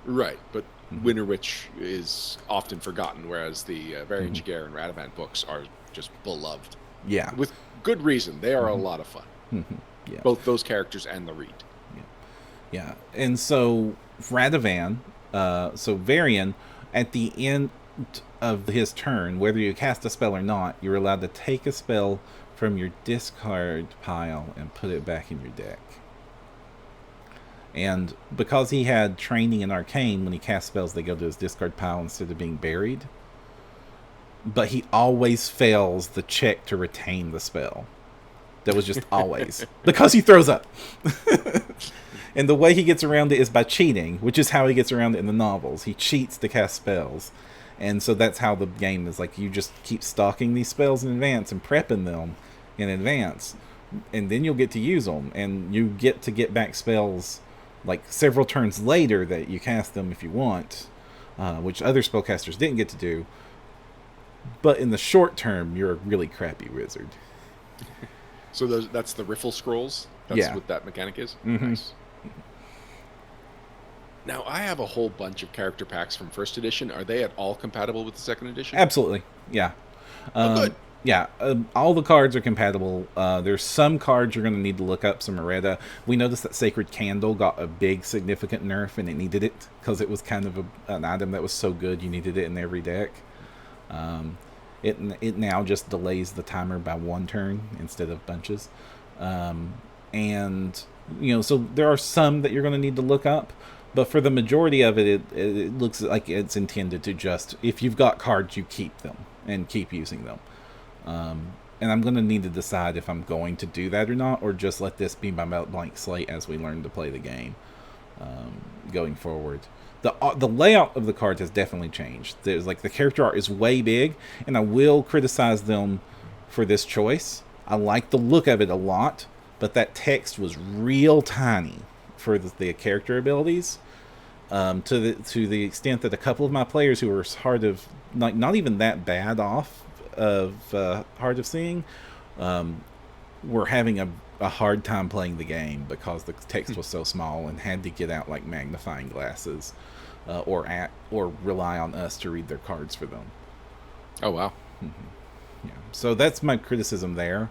Right, but Winter Witch is often forgotten, whereas the Varian Jaeger and Radovan books are just beloved. Yeah. With good reason. They are a lot of fun. Yeah. Both those characters and the read. Yeah. And so Radovan, Varian, at the end of his turn, whether you cast a spell or not, you're allowed to take a spell from your discard pile and put it back in your deck. And because he had training in arcane, when he casts spells, they go to his discard pile instead of being buried. But he always fails the check to retain the spell. That was just always. Because he throws up. And the way he gets around it is by cheating, which is how he gets around it in the novels. He cheats to cast spells. And so that's how the game is. Like, you just keep stocking these spells in advance and prepping them in advance. And then you'll get to use them. And you get to get back spells like several turns later that you cast them if you want, which other spellcasters didn't get to do. But in the short term, you're a really crappy wizard. So that's the riffle scrolls? That's what that mechanic is? Nice. Now, I have a whole bunch of character packs from first edition. Are they at all compatible with the second edition? Absolutely, yeah. Good. Yeah, all the cards are compatible. There's some cards you're going to need to look up, some errata. We noticed that Sacred Candle got a big, significant nerf, and it needed it, because it was kind of an item that was so good you needed it in every deck. It now just delays the timer by one turn instead of bunches. And, so there are some that you're going to need to look up. But for the majority of it, it looks like it's intended to just, if you've got cards, you keep them and keep using them. And I'm going to need to decide if I'm going to do that or not, or just let this be my blank slate as we learn to play the game going forward. The layout of the cards has definitely changed. There's like the character art is way big, and I will criticize them for this choice. I like the look of it a lot, but that text was real tiny for the character abilities. To the extent that a couple of my players who were hard of, like, not even that bad off of hard of seeing, were having a hard time playing the game because the text was so small and had to get out like magnifying glasses or rely on us to read their cards for them. Oh wow. Yeah. So that's my criticism there.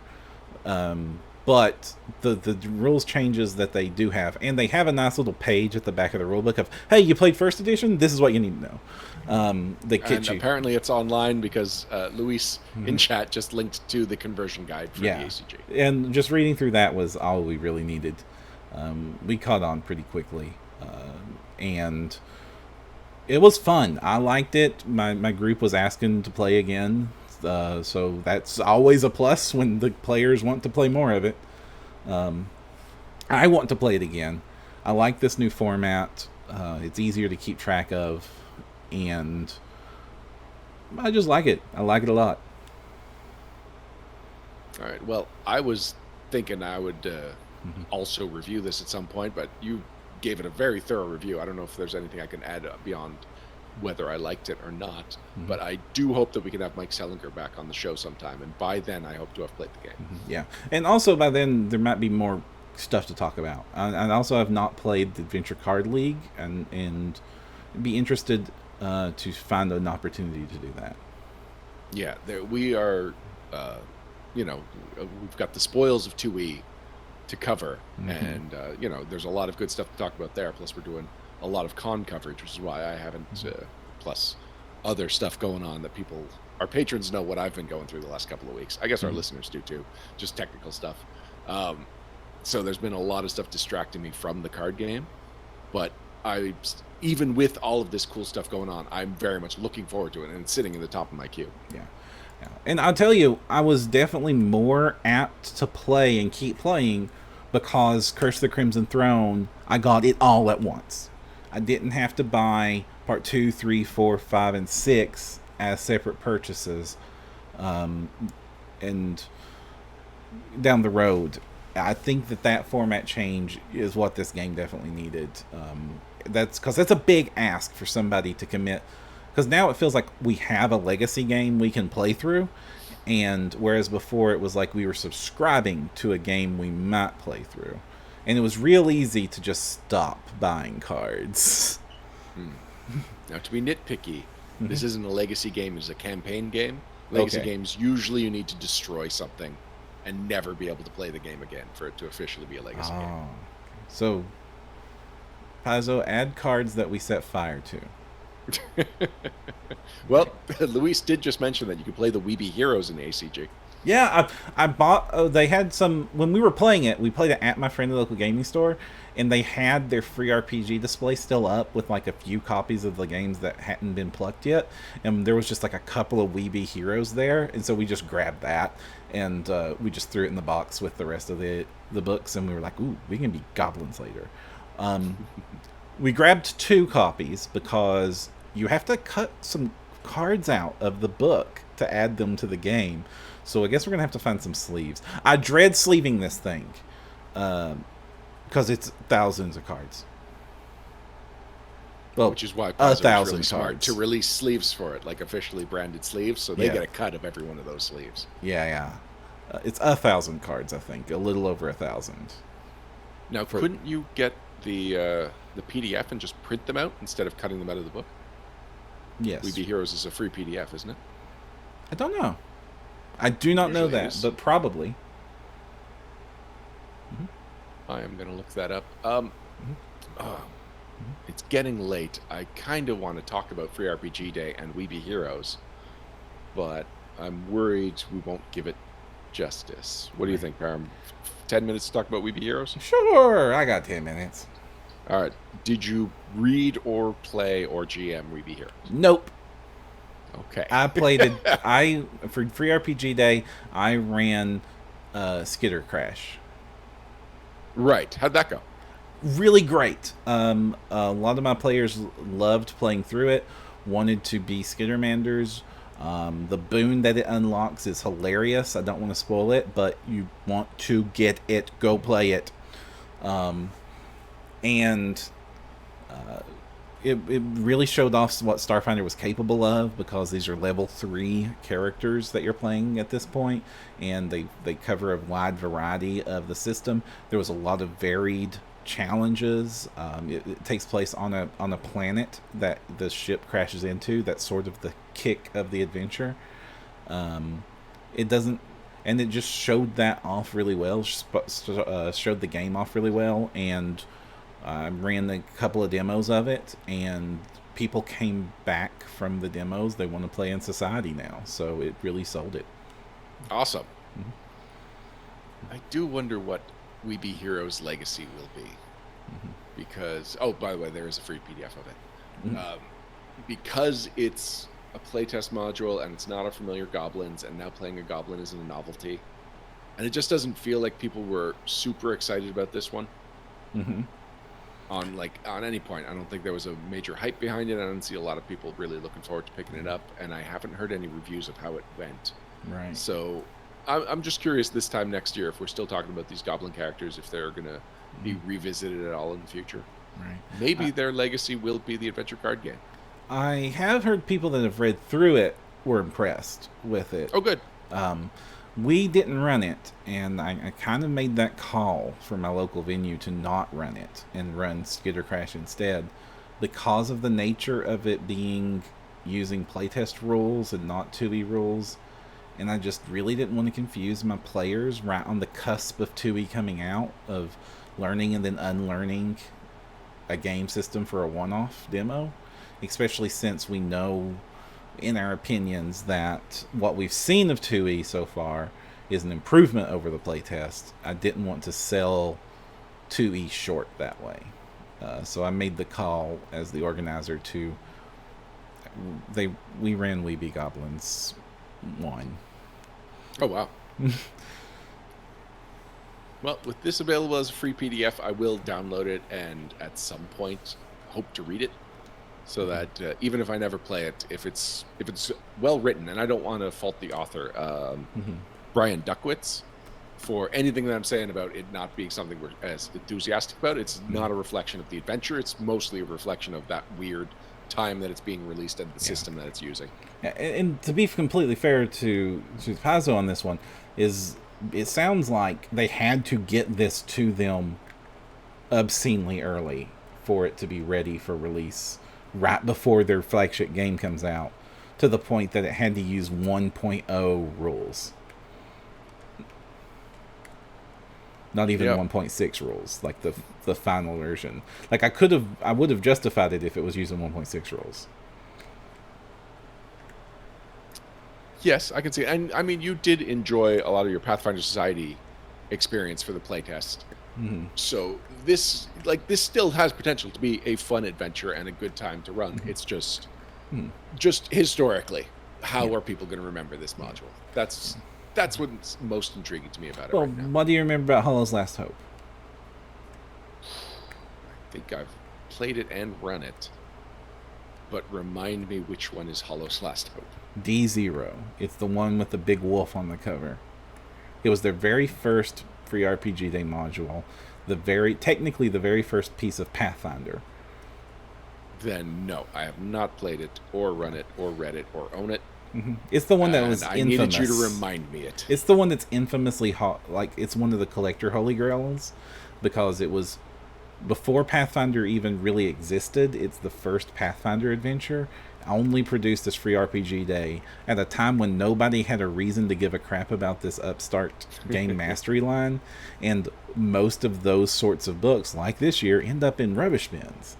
But the rules changes that they do have, and they have a nice little page at the back of the rulebook of, hey, you played first edition? This is what you need to know. They kit And you. apparently it's online because Luis in chat just linked to the conversion guide for the ACG. And just reading through that was all we really needed. We caught on pretty quickly, and it was fun. I liked it. My group was asking to play again. So that's always a plus when the players want to play more of it. I want to play it again. I like this new format. It's easier to keep track of, and I just like it. I like it a lot. All right. Well, I was thinking I would also review this at some point, but you gave it a very thorough review. I don't know if there's anything I can add beyond whether I liked it or not, but I do hope that we can have Mike Selinger back on the show sometime, and by then I hope to have played the game. Yeah, and also by then there might be more stuff to talk about. I also have not played the Adventure Card League, and be interested to find an opportunity to do that. Yeah, we are, we've got the spoils of 2E to cover, and there's a lot of good stuff to talk about there. Plus, we're doing a lot of con coverage, which is why I haven't. Plus, other stuff going on that our patrons know what I've been going through the last couple of weeks. I guess our listeners do too, just technical stuff. So there's been a lot of stuff distracting me from the card game, but even with all of this cool stuff going on, I'm very much looking forward to it, and it's sitting in the top of my queue. Yeah. And I'll tell you, I was definitely more apt to play and keep playing because Curse of the Crimson Throne, I got it all at once. I didn't have to buy part 2, 3, 4, 5, and 6 as separate purchases. And down the road, I think that format change is what this game definitely needed. That's because that's a big ask for somebody to commit. Because now it feels like we have a legacy game we can play through, and whereas before it was like we were subscribing to a game we might play through. And it was real easy to just stop buying cards. Now, to be nitpicky, this isn't a legacy game, it's a campaign game. Legacy games, usually you need to destroy something and never be able to play the game again for it to officially be a legacy game. So, Paizo, add cards that we set fire to. Well, Luis did just mention that you could play the Weeby Heroes in the ACG. Yeah, I bought. They had some when we were playing it. We played it at my friendly local gaming store, and they had their free RPG display still up with like a few copies of the games that hadn't been plucked yet. And there was just like a couple of Weeby Heroes there, and so we just grabbed that and we just threw it in the box with the rest of the books, and we were like, "Ooh, we can be goblins later." We grabbed 2 copies because you have to cut some cards out of the book to add them to the game. So I guess we're going to have to find some sleeves. I dread sleeving this thing because it's thousands of cards. Well, which is why Paizo Paizo is really cards. smart to release sleeves for it, like officially branded sleeves, so they get a cut of every one of those sleeves. Yeah. It's 1,000 cards, I think. A little over 1,000. Now, couldn't you get the PDF and just print them out instead of cutting them out of the book? Yes. Weeby Heroes is a free PDF, isn't it? I don't know. I do not know Usually that, is. but probably. I am going to look that up. It's getting late. I kind of want to talk about Free RPG Day and Weeby Heroes, but I'm worried we won't give it justice. What do you think, Param? 10 minutes to talk about Weeby Heroes? Sure, I got 10 minutes. All right. Did you read or play or GM Weeby Heroes? Nope. Okay. I played it. For Free RPG Day, I ran Skitter Crash. Right. How'd that go? Really great. A lot of my players loved playing through it, wanted to be Skittermanders. The boon that it unlocks is hilarious. I don't want to spoil it, but you want to get it, go play it. It really showed off what Starfinder was capable of, because these are level 3 characters that you're playing at this point, and they cover a wide variety of the system. There was a lot of varied challenges. It takes place on a planet that the ship crashes into. That's sort of the kick of the adventure. It doesn't, and it just showed that off really well. Showed the game off really well, and I ran a couple of demos of it, and people came back from the demos. They want to play in Society now, so it really sold it. Awesome. I do wonder what We Be Heroes Legacy will be. Because, oh, by the way, there is a free PDF of it. Because it's a playtest module and it's not a familiar goblins, and now playing a goblin isn't a novelty. And it just doesn't feel like people were super excited about this one. On any point. I don't think there was a major hype behind it. I don't see a lot of people really looking forward to picking it up, and I haven't heard any reviews of how it went. Right. So I'm just curious this time next year if we're still talking about these goblin characters, if they're going to be revisited at all in the future. Right. Maybe their legacy will be the adventure card game. I have heard people that have read through it were impressed with it. Oh, good. We didn't run it, and I kind of made that call for my local venue to not run it and run Skitter Crash instead, because of the nature of it being using playtest rules and not 2e rules, and I just really didn't want to confuse my players right on the cusp of 2e coming out, of learning and then unlearning a game system for a one-off demo, especially since we know in our opinions that what we've seen of 2e so far is an improvement over the playtest. I didn't want to sell 2e short that way. So I made the call as the organizer to we ran We Be Goblins 1. Oh, wow. Well, with this available as a free PDF, I will download it and at some point hope to read it. So that even if I never play it, if it's well written, and I don't want to fault the author, Brian Duckwitz, for anything that I'm saying about it not being something we're as enthusiastic about. It's not a reflection of the adventure. It's mostly a reflection of that weird time that it's being released and the system that it's using. And to be completely fair to Paizo on this one, is it sounds like they had to get this to them obscenely early for it to be ready for release right before their flagship game comes out, to the point that it had to use 1.0 rules. Not even 1.6 rules, like the final version. Like I would have justified it if it was using 1.6 rules. Yes, I can see. And I mean, you did enjoy a lot of your Pathfinder Society experience for the playtest. So this still has potential to be a fun adventure and a good time to run. It's just historically, how are people going to remember this module? That's what's most intriguing to me about it right now. What do you remember about Hollow's Last Hope? I think I've played it and run it, but remind me which one is Hollow's Last Hope. D0. It's the one with the big wolf on the cover. It was their very first free RPG Day module, technically the very first piece of Pathfinder. Then no, I have not played it or run it or read it or own it. It's the one that was infamous. I needed you to remind me it. It's the one that's infamously it's one of the collector holy grails, because it was before Pathfinder even really existed. It's the first Pathfinder adventure, only produced as free RPG Day at a time when nobody had a reason to give a crap about this upstart game mastery line, and most of those sorts of books, like this year, end up in rubbish bins.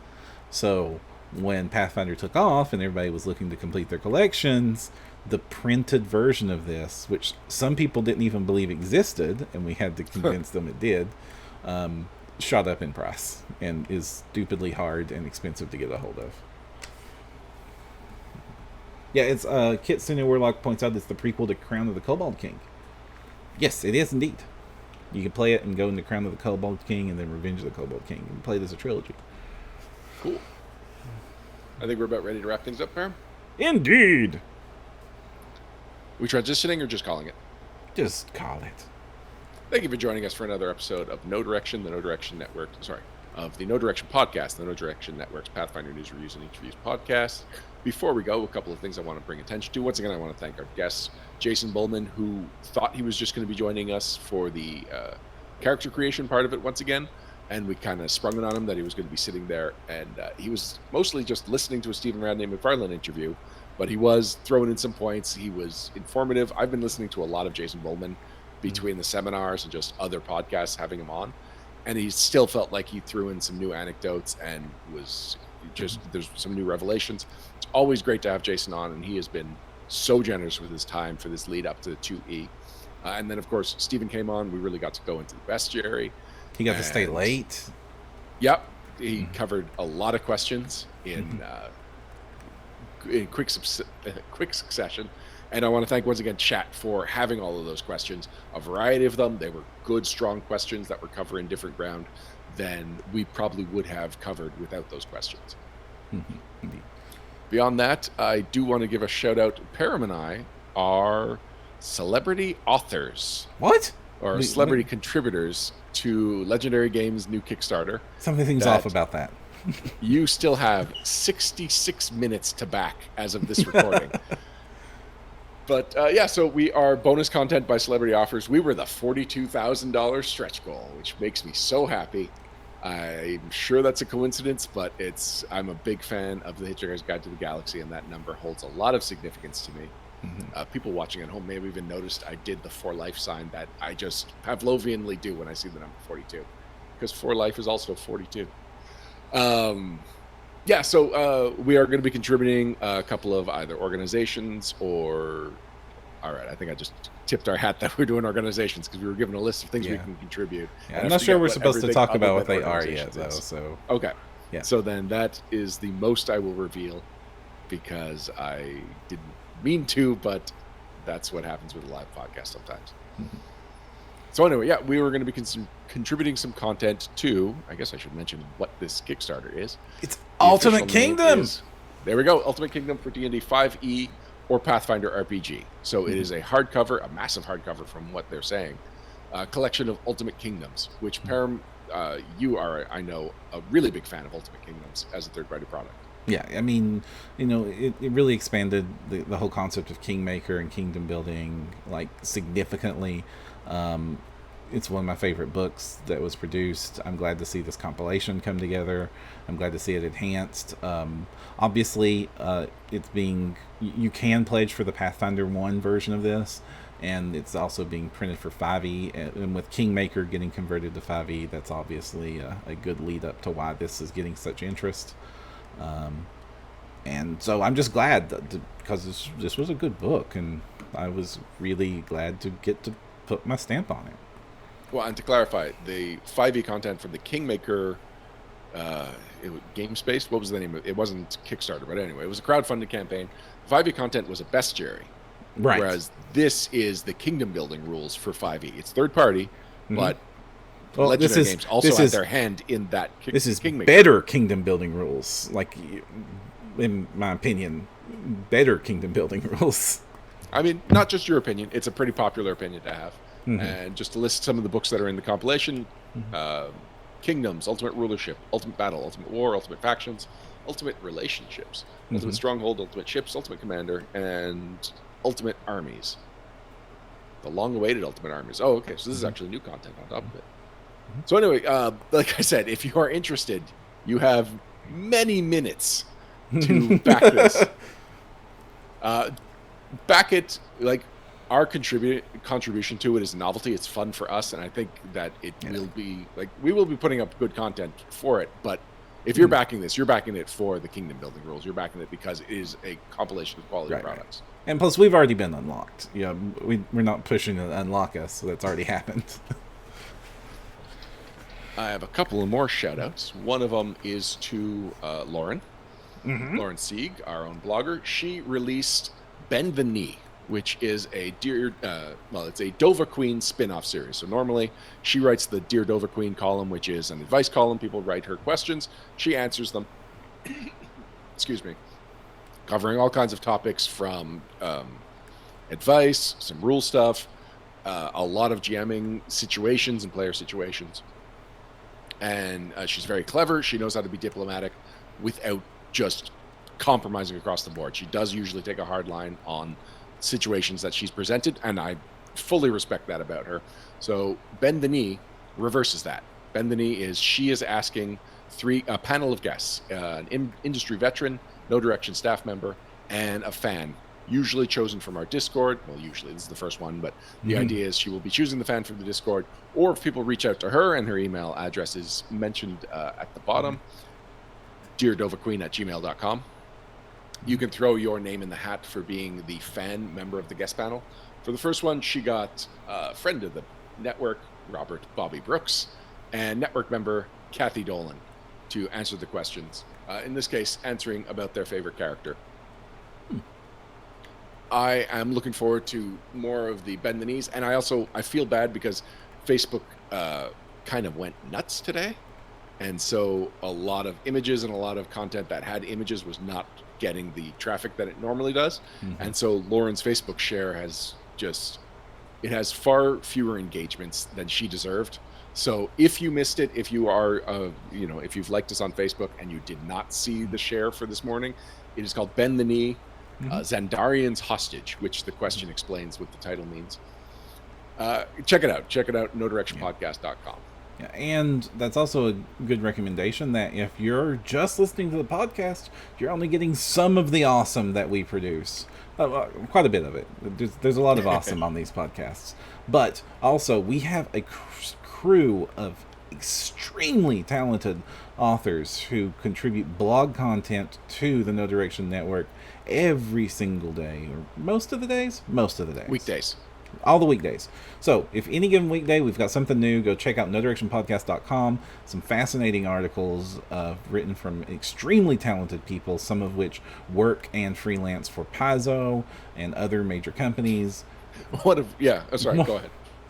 So when Pathfinder took off and everybody was looking to complete their collections, the printed version of this, which some people didn't even believe existed, and we had to convince them it did, shot up in price and is stupidly hard and expensive to get a hold of. Yeah, it's Kitsune Warlock points out it's the prequel to Crown of the Kobold King. Yes, it is indeed. You can play it and go into Crown of the Kobold King and then Revenge of the Kobold King. You can play it as a trilogy. Cool. I think we're about ready to wrap things up, Pam. Indeed. We transitioning or just calling it? Just call it. Thank you for joining us for another episode of No Direction, the No Direction Network. Of the No Direction podcast, the No Direction Network's Pathfinder News, Reviews, and Interviews podcast. Before we go, a couple of things I want to bring attention to. Once again, I want to thank our guest, Jason Bulmahn, who thought he was just going to be joining us for the character creation part of it once again, and we kind of sprung it on him that he was going to be sitting there, and he was mostly just listening to a Stephen Radney-MacFarland interview, but he was throwing in some points. He was informative. I've been listening to a lot of Jason Bulmahn between the seminars and just other podcasts having him on, and he still felt like he threw in some new anecdotes and was just there's some new revelations. It's always great to have Jason on, and he has been so generous with his time for this lead up to the 2E. And then, of course, Stephen came on. We really got to go into the bestiary. He got to stay late. Yep. He covered a lot of questions in quick succession. And I want to thank once again chat for having all of those questions, a variety of them. They were good, strong questions that were covering different ground than we probably would have covered without those questions. Indeed. Beyond that, I do want to give a shout out. Param and I are celebrity authors. What? Or celebrity contributors to Legendary Games' new Kickstarter. Something's off about that. You still have 66 minutes to back as of this recording. But yeah, so we are bonus content by celebrity offers. We were the $42,000 stretch goal, which makes me so happy. I'm sure that's a coincidence, but I'm a big fan of the Hitchhiker's Guide to the Galaxy, and that number holds a lot of significance to me. People watching at home may have even noticed I did the For Life sign that I just Pavlovianly do when I see the number 42, because For Life is also 42. Yeah, so we are going to be contributing a couple of either organizations or... All right, I think I just tipped our hat that we're doing organizations because we were given a list of things we can contribute. Yeah, I'm not sure we're supposed to talk about what they are yet, though. So okay, yeah. So then that is the most I will reveal because I didn't mean to, but that's what happens with a live podcast sometimes. So anyway, yeah, we were going to be contributing some content to. I guess I should mention what this Kickstarter is. It's Ultimate Kingdom. There we go, Ultimate Kingdom for D&D 5e. Or Pathfinder RPG. So it is a hardcover, a massive hardcover from what they're saying, a collection of Ultimate Kingdoms, which Param, you are, I know, a really big fan of Ultimate Kingdoms as a third-party product. Yeah, I mean, it really expanded the whole concept of Kingmaker and kingdom building, like, significantly. It's one of my favorite books that was produced. I'm glad to see this compilation come together. I'm glad to see it enhanced. Obviously, it's being... You can pledge for the Pathfinder 1 version of this, and it's also being printed for 5e. And with Kingmaker getting converted to 5e, that's obviously a good lead up to why this is getting such interest. And so I'm just glad because this was a good book, and I was really glad to get to put my stamp on it. Well, and to clarify, the 5e content from the Kingmaker game space, what was the name of it? It wasn't Kickstarter, but anyway, it was a crowdfunded campaign. 5e content was a bestiary. Right. Whereas this is the kingdom building rules for 5e. It's third party, but Legendary Games also had their hand in that This is Kingmaker. better kingdom building rules. Like, in my opinion, better kingdom building rules. I mean, not just your opinion. It's a pretty popular opinion to have. And just to list some of the books that are in the compilation, Kingdoms, Ultimate Rulership, Ultimate Battle, Ultimate War, Ultimate Factions, Ultimate Relationships, Ultimate Stronghold, Ultimate Ships, Ultimate Commander, and Ultimate Armies. The long-awaited Ultimate Armies. Oh, okay, so this is actually new content on top of it. So anyway, like I said, if you are interested, you have many minutes to back this. Back it, like, our contribution to it is novelty. It's fun for us, and I think that it will be, like, we will be putting up good content for it, but if you're backing this, you're backing it for the kingdom building rules. You're backing it because it is a compilation of quality products. Right. And plus, we've already been unlocked. Yeah, we're not pushing to unlock us, so that's already happened. I have a couple of more shout-outs. One of them is to Lauren. Lauren Sieg, our own blogger. She released Bend the Knee, which is a it's a Dova Queen spin-off series. So normally she writes the Dear Dova Queen column, which is an advice column. People write her questions. She answers them. Excuse me. Covering all kinds of topics from advice, some rule stuff, a lot of GMing situations and player situations. And she's very clever. She knows how to be diplomatic without just compromising across the board. She does usually take a hard line on situations that she's presented, and I fully respect that about her. So Bend the Knee reverses that. Bend the Knee is she is asking a panel of guests, an industry veteran, No Direction staff member, and a fan, usually chosen from our Discord. Well, usually this is the first one, but the idea is she will be choosing the fan from the Discord, or if people reach out to her, and her email address is mentioned at the bottom, deardovaqueen@gmail.com. You can throw your name in the hat for being the fan member of the guest panel. For the first one, she got a friend of the network, Robert Bobby Brooks, and network member Kathy Dolan to answer the questions. In this case, answering about their favorite character. I am looking forward to more of the bend the knees, and I feel bad because Facebook kind of went nuts today, and so a lot of images and a lot of content that had images was not getting the traffic that it normally does, and so Lauren's Facebook share has far fewer engagements than she deserved. So if you missed it, if you are if you've liked us on Facebook and you did not see the share for this morning, it is called Bend the Knee, Xandarian's Hostage, which the question explains what the title means. Check it out, nodirectionpodcast.com. Yeah, and that's also a good recommendation that if you're just listening to the podcast, you're only getting some of the awesome that we produce. Quite a bit of it. There's a lot of awesome on these podcasts. But also, we have a crew of extremely talented authors who contribute blog content to the No Direction Network every single day, or most of the days. Weekdays. All the weekdays. So if any given weekday we've got something new, go check out nodirectionpodcast.com. Some fascinating articles written from extremely talented people, some of which work and freelance for Paizo and other major companies. Go ahead.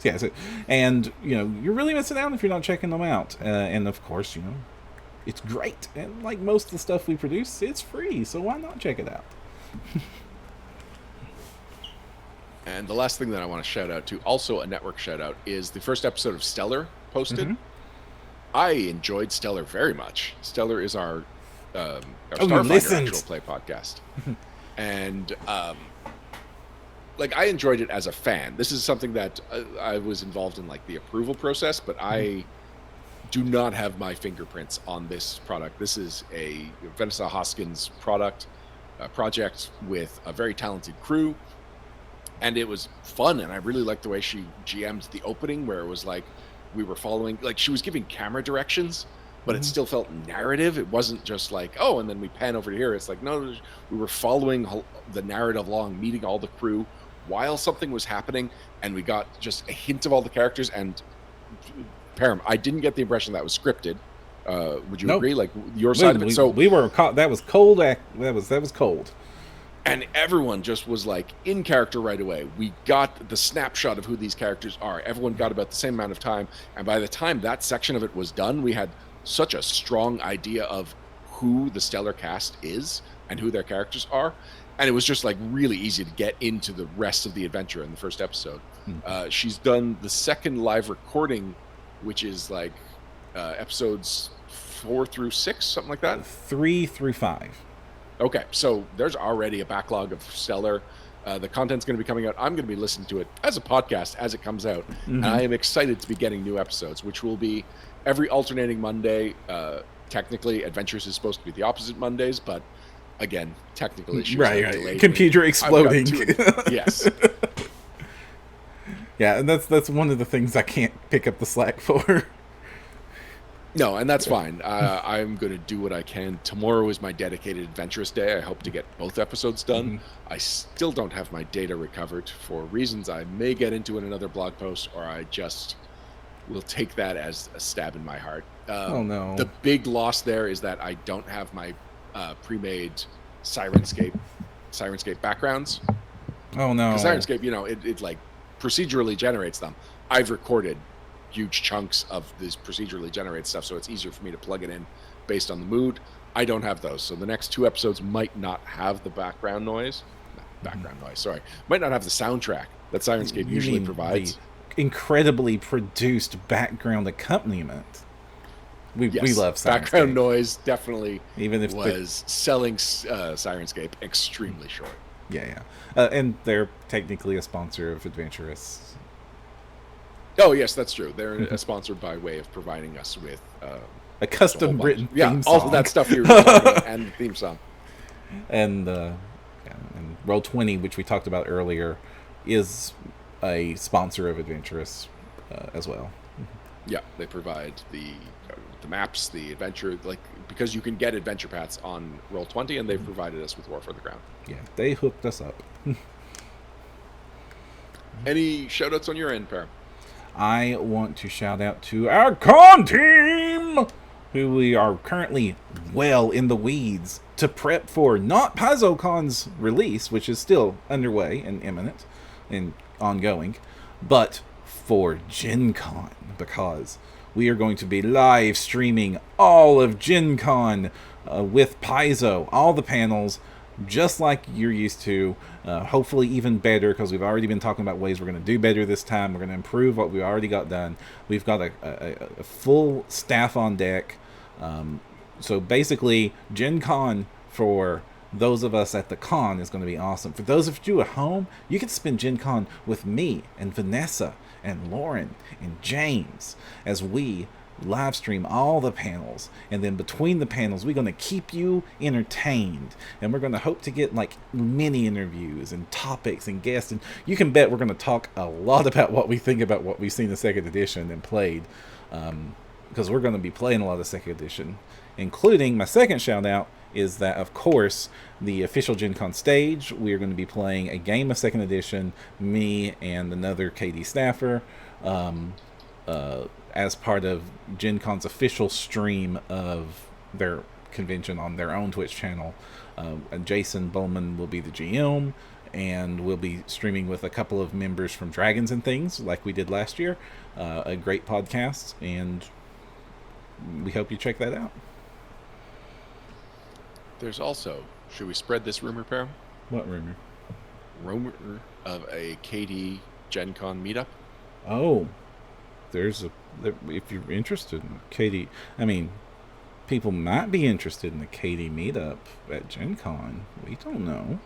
Yeah, and you're really missing out if you're not checking them out. And of course, it's great. And like most of the stuff we produce, it's free, so why not check it out? And the last thing that I want to shout out to, also a network shout out, is the first episode of Stellar posted. I enjoyed Stellar very much. Stellar is our Starfighter actual play podcast. And I enjoyed it as a fan. This is something that I was involved in, the approval process, but I do not have my fingerprints on this product. This is a Vanessa Hoskins project with a very talented crew. And it was fun, and I really liked the way she GM'd the opening, where it was we were following, she was giving camera directions, but it still felt narrative. It wasn't just and then we pan over to here. It's no, we were following the narrative along, meeting all the crew while something was happening, and we got just a hint of all the characters. And Param, I didn't get the impression that was scripted. Would you agree? Your side of it? So we were caught. That was cold. That was cold. And everyone just was in character right away. We got the snapshot of who these characters are. Everyone got about the same amount of time. And by the time that section of it was done, we had such a strong idea of who the Stellar cast is and who their characters are. And it was just really easy to get into the rest of the adventure in the first episode. She's done the second live recording, which is episodes 4 through 6, something like that. 3 through 5. Okay, so there's already a backlog of Stellar. The content's going to be coming out. I'm going to be listening to it as a podcast as it comes out. And I am excited to be getting new episodes, which will be every alternating Monday. Technically, Adventures is supposed to be the opposite Mondays, but again, technical issues. Right. Computer exploding. Yes. Yeah, and that's one of the things I can't pick up the slack for. No, and that's fine. I'm going to do what I can. Tomorrow is my dedicated adventurous day. I hope to get both episodes done. I still don't have my data recovered for reasons I may get into in another blog post, or I just will take that as a stab in my heart. Oh, no. The big loss there is that I don't have my pre-made Sirenscape backgrounds. Oh, no. Because Sirenscape, it procedurally generates them. I've recorded huge chunks of this procedurally generated stuff, so it's easier for me to plug it in based on the mood. I don't have those, so the next 2 episodes might not have the might not have the soundtrack that Sirenscape usually provides. The incredibly produced background accompaniment. We love Sirenscape. Background noise definitely even if was selling Sirenscape extremely short. Yeah. And they're technically a sponsor of Adventurous. Oh, yes, that's true. They're sponsored by way of providing us with a custom written theme song. All of that stuff you were talking about, and the theme song. And Roll20, which we talked about earlier, is a sponsor of Adventurous as well. Yeah, they provide the maps, the adventure, like, because you can get adventure paths on Roll20, and they've provided us with War for the Crown. Yeah, they hooked us up. Any shout-outs on your end, Per? I want to shout out to our con team, who we are currently well in the weeds to prep for not PaizoCon's release, which is still underway and imminent and ongoing, but for GenCon, because we are going to be live streaming all of GenCon with Paizo, all the panels, just like you're used to, hopefully even better, because we've already been talking about ways we're going to do better this time. We're going to improve what we already got done. We've got a full staff on deck. So basically, Gen Con for those of us at the con is going to be awesome. For those of you at home, you can spend Gen Con with me and Vanessa and Lauren and James as we live stream all the panels, and then between the panels we're going to keep you entertained, and we're going to hope to get like mini interviews and topics and guests, and you can bet we're going to talk a lot about what we think about what we've seen in second edition and played, because we're going to be playing a lot of second edition, including my second shout out is that, of course, the official Gen Con stage, we're going to be playing a game of second edition, me and another KD staffer, as part of Gen Con's official stream of their convention on their own Twitch channel. And Jason Bulmahn will be the GM, and we'll be streaming with a couple of members from Dragons and Things, like we did last year. A great podcast, and we hope you check that out. There's also, should we spread this rumor, Per? What rumor? Rumor of a KD Gen Con meetup? Oh, if you're interested in KD, I mean, people might be interested in the KD meetup at Gen Con. We don't know.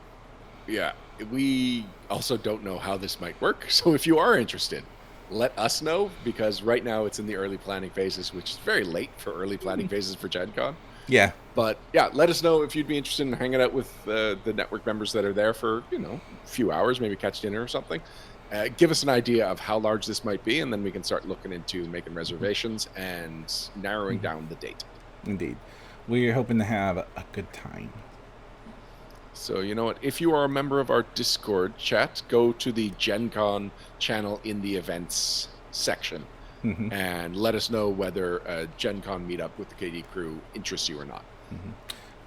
Yeah, we also don't know how this might work. So if you are interested, let us know, because right now it's in the early planning phases, which is very late for early planning phases for Gen Con. Yeah. But yeah, let us know if you'd be interested in hanging out with the network members that are there for, a few hours, maybe catch dinner or something. Give us an idea of how large this might be, and then we can start looking into making reservations and narrowing down the date. Indeed. We're hoping to have a good time. So, you know what? If you are a member of our Discord chat, go to the Gen Con channel in the events section. Mm-hmm. And let us know whether a Gen Con meetup with the KD crew interests you or not. Mm-hmm.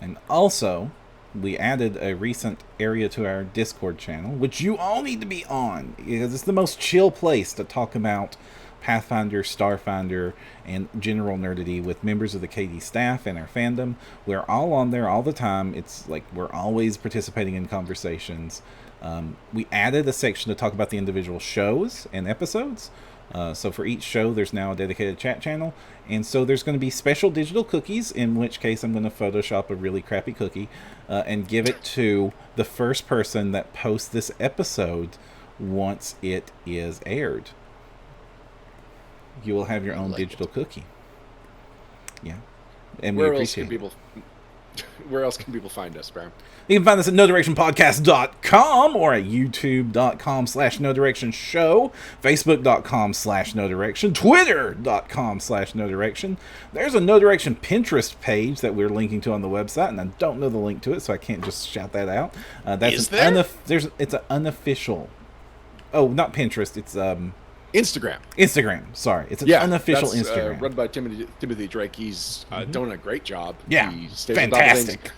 And also, we added a recent area to our Discord channel, which you all need to be on, because it's the most chill place to talk about Pathfinder, Starfinder, and general nerdity with members of the KD staff and our fandom. We're all on there all the time. It's like we're always participating in conversations. We added a section to talk about the individual shows and episodes. So for each show, there's now a dedicated chat channel. And so there's going to be special digital cookies, in which case I'm going to Photoshop a really crappy cookie and give it to the first person that posts this episode once it is aired. You will have your own digital cookie. Yeah. And we appreciate it. Where else can people find us, Baron? You can find us at NoDirectionPodcast.com or at YouTube.com/NoDirectionShow, Facebook.com/NoDirection, Twitter.com/NoDirection. There's a No Direction Pinterest page that we're linking to on the website, and I don't know the link to it, so I can't just shout that out. It's an unofficial. Oh, not Pinterest. It's Instagram. Sorry, it's an unofficial Instagram run by Timothy Drake. He's doing a great job. Yeah, He's fantastic.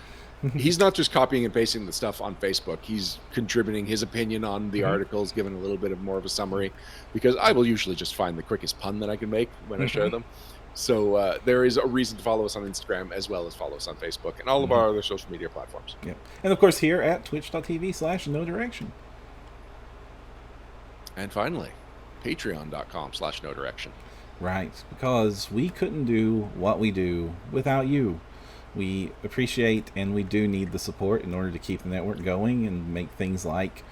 He's not just copying and pasting the stuff on Facebook. He's contributing his opinion on the articles, giving a little bit more of a summary, because I will usually just find the quickest pun that I can make when I share them. So there is a reason to follow us on Instagram as well as follow us on Facebook and all of our other social media platforms. Yep. And of course here at twitch.tv/NoDirection. And finally, patreon.com/NoDirection. Right, because we couldn't do what we do without you. We appreciate and we do need the support in order to keep the network going and make things like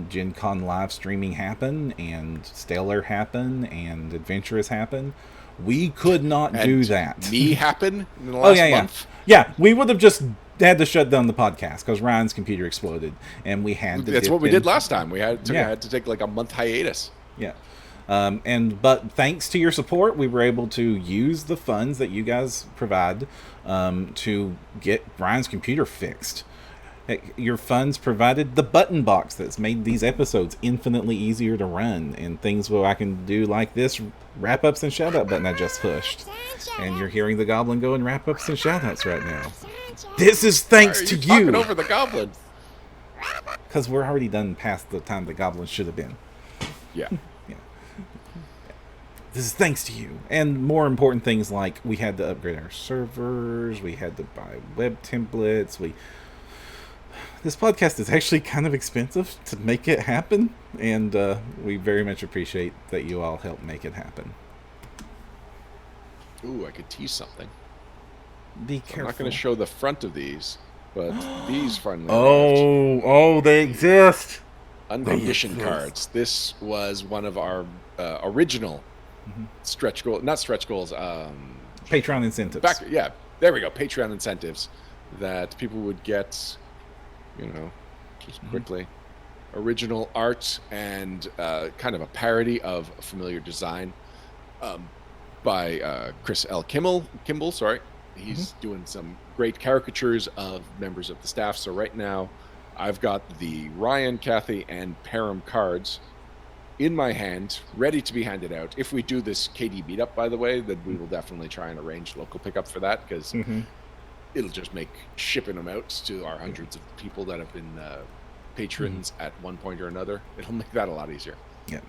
Gen Con live streaming happen and Stellar happen and Adventurous happen. We could not do that. Me happen in the last month? Yeah, we would have just had to shut down the podcast because Ryan's computer exploded, and we had to. That's what we did last time. We had to, Yeah. had to take like a month hiatus. Yeah. But thanks to your support, we were able to use the funds that you guys provide to get Ryan's computer fixed. Your funds provided the button box that's made these episodes infinitely easier to run, and things where I can do like this wrap-ups and shout-out button I just pushed. And you're hearing the goblin go in wrap-ups and shout-outs right now. This is thanks to Talking you! over the goblin. Because we're already done past the time the goblin should have been. Yeah. This is thanks to you. And more important things like we had to upgrade our servers, we had to buy web templates, this podcast is actually kind of expensive to make it happen, and we very much appreciate that you all help make it happen. Ooh, I could tease something. Be careful. I'm not going to show the front of these, but these finally. They exist. Unconditioned They exist. cards. This was one of our original stretch goals, not stretch goals. Patreon incentives. There we go. Patreon incentives that people would get. Just quickly, original art and kind of a parody of a familiar design by Chris L. Kimball. Sorry, he's doing some great caricatures of members of the staff. So right now, I've got the Ryan, Kathy, and Param cards in my hand, ready to be handed out. If we do this KD meetup, by the way, then we will definitely try and arrange local pickup for that, because it'll just make shipping them out to our hundreds of people that have been patrons at one point or another. It'll make that a lot easier. Yeah.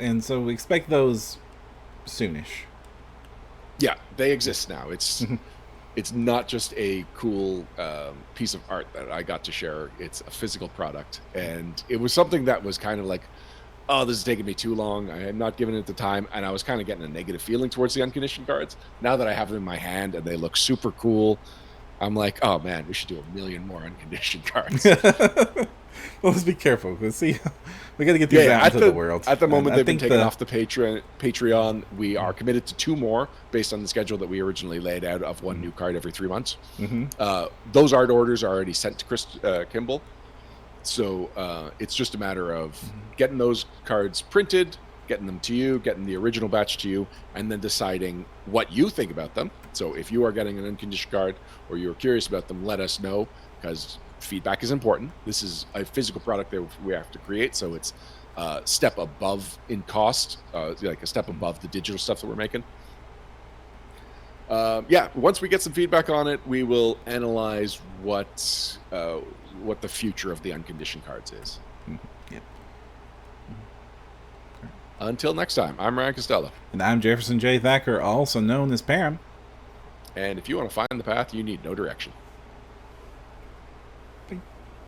And so we expect those soonish. Yeah, they exist now. It's not just a cool piece of art that I got to share. It's a physical product. And it was something that was kind of like, oh, this is taking me too long. I am not giving it the time. And I was kind of getting a negative feeling towards the unconditioned cards. Now that I have them in my hand and they look super cool, I'm like, oh man, we should do 1 million more unconditioned cards. Well, let's be careful. Because see, we got to get these out into the world. At the moment, they've been taken off the Patreon. We are committed to 2 more based on the schedule that we originally laid out of 1 new card every 3 months. Those art orders are already sent to Chris Kimball. So it's just a matter of getting those cards printed, getting them to you, getting the original batch to you, and then deciding what you think about them. So if you are getting an unconditioned card or you're curious about them, let us know, because feedback is important. This is a physical product that we have to create, so it's a step above in cost, like a step above the digital stuff that we're making. Once we get some feedback on it, we will analyze what the future of the unconditioned cards is. Until next time, I'm Ryan Costello. And I'm Jefferson J. Thacker, also known as Param. And if you want to find the path, you need no direction.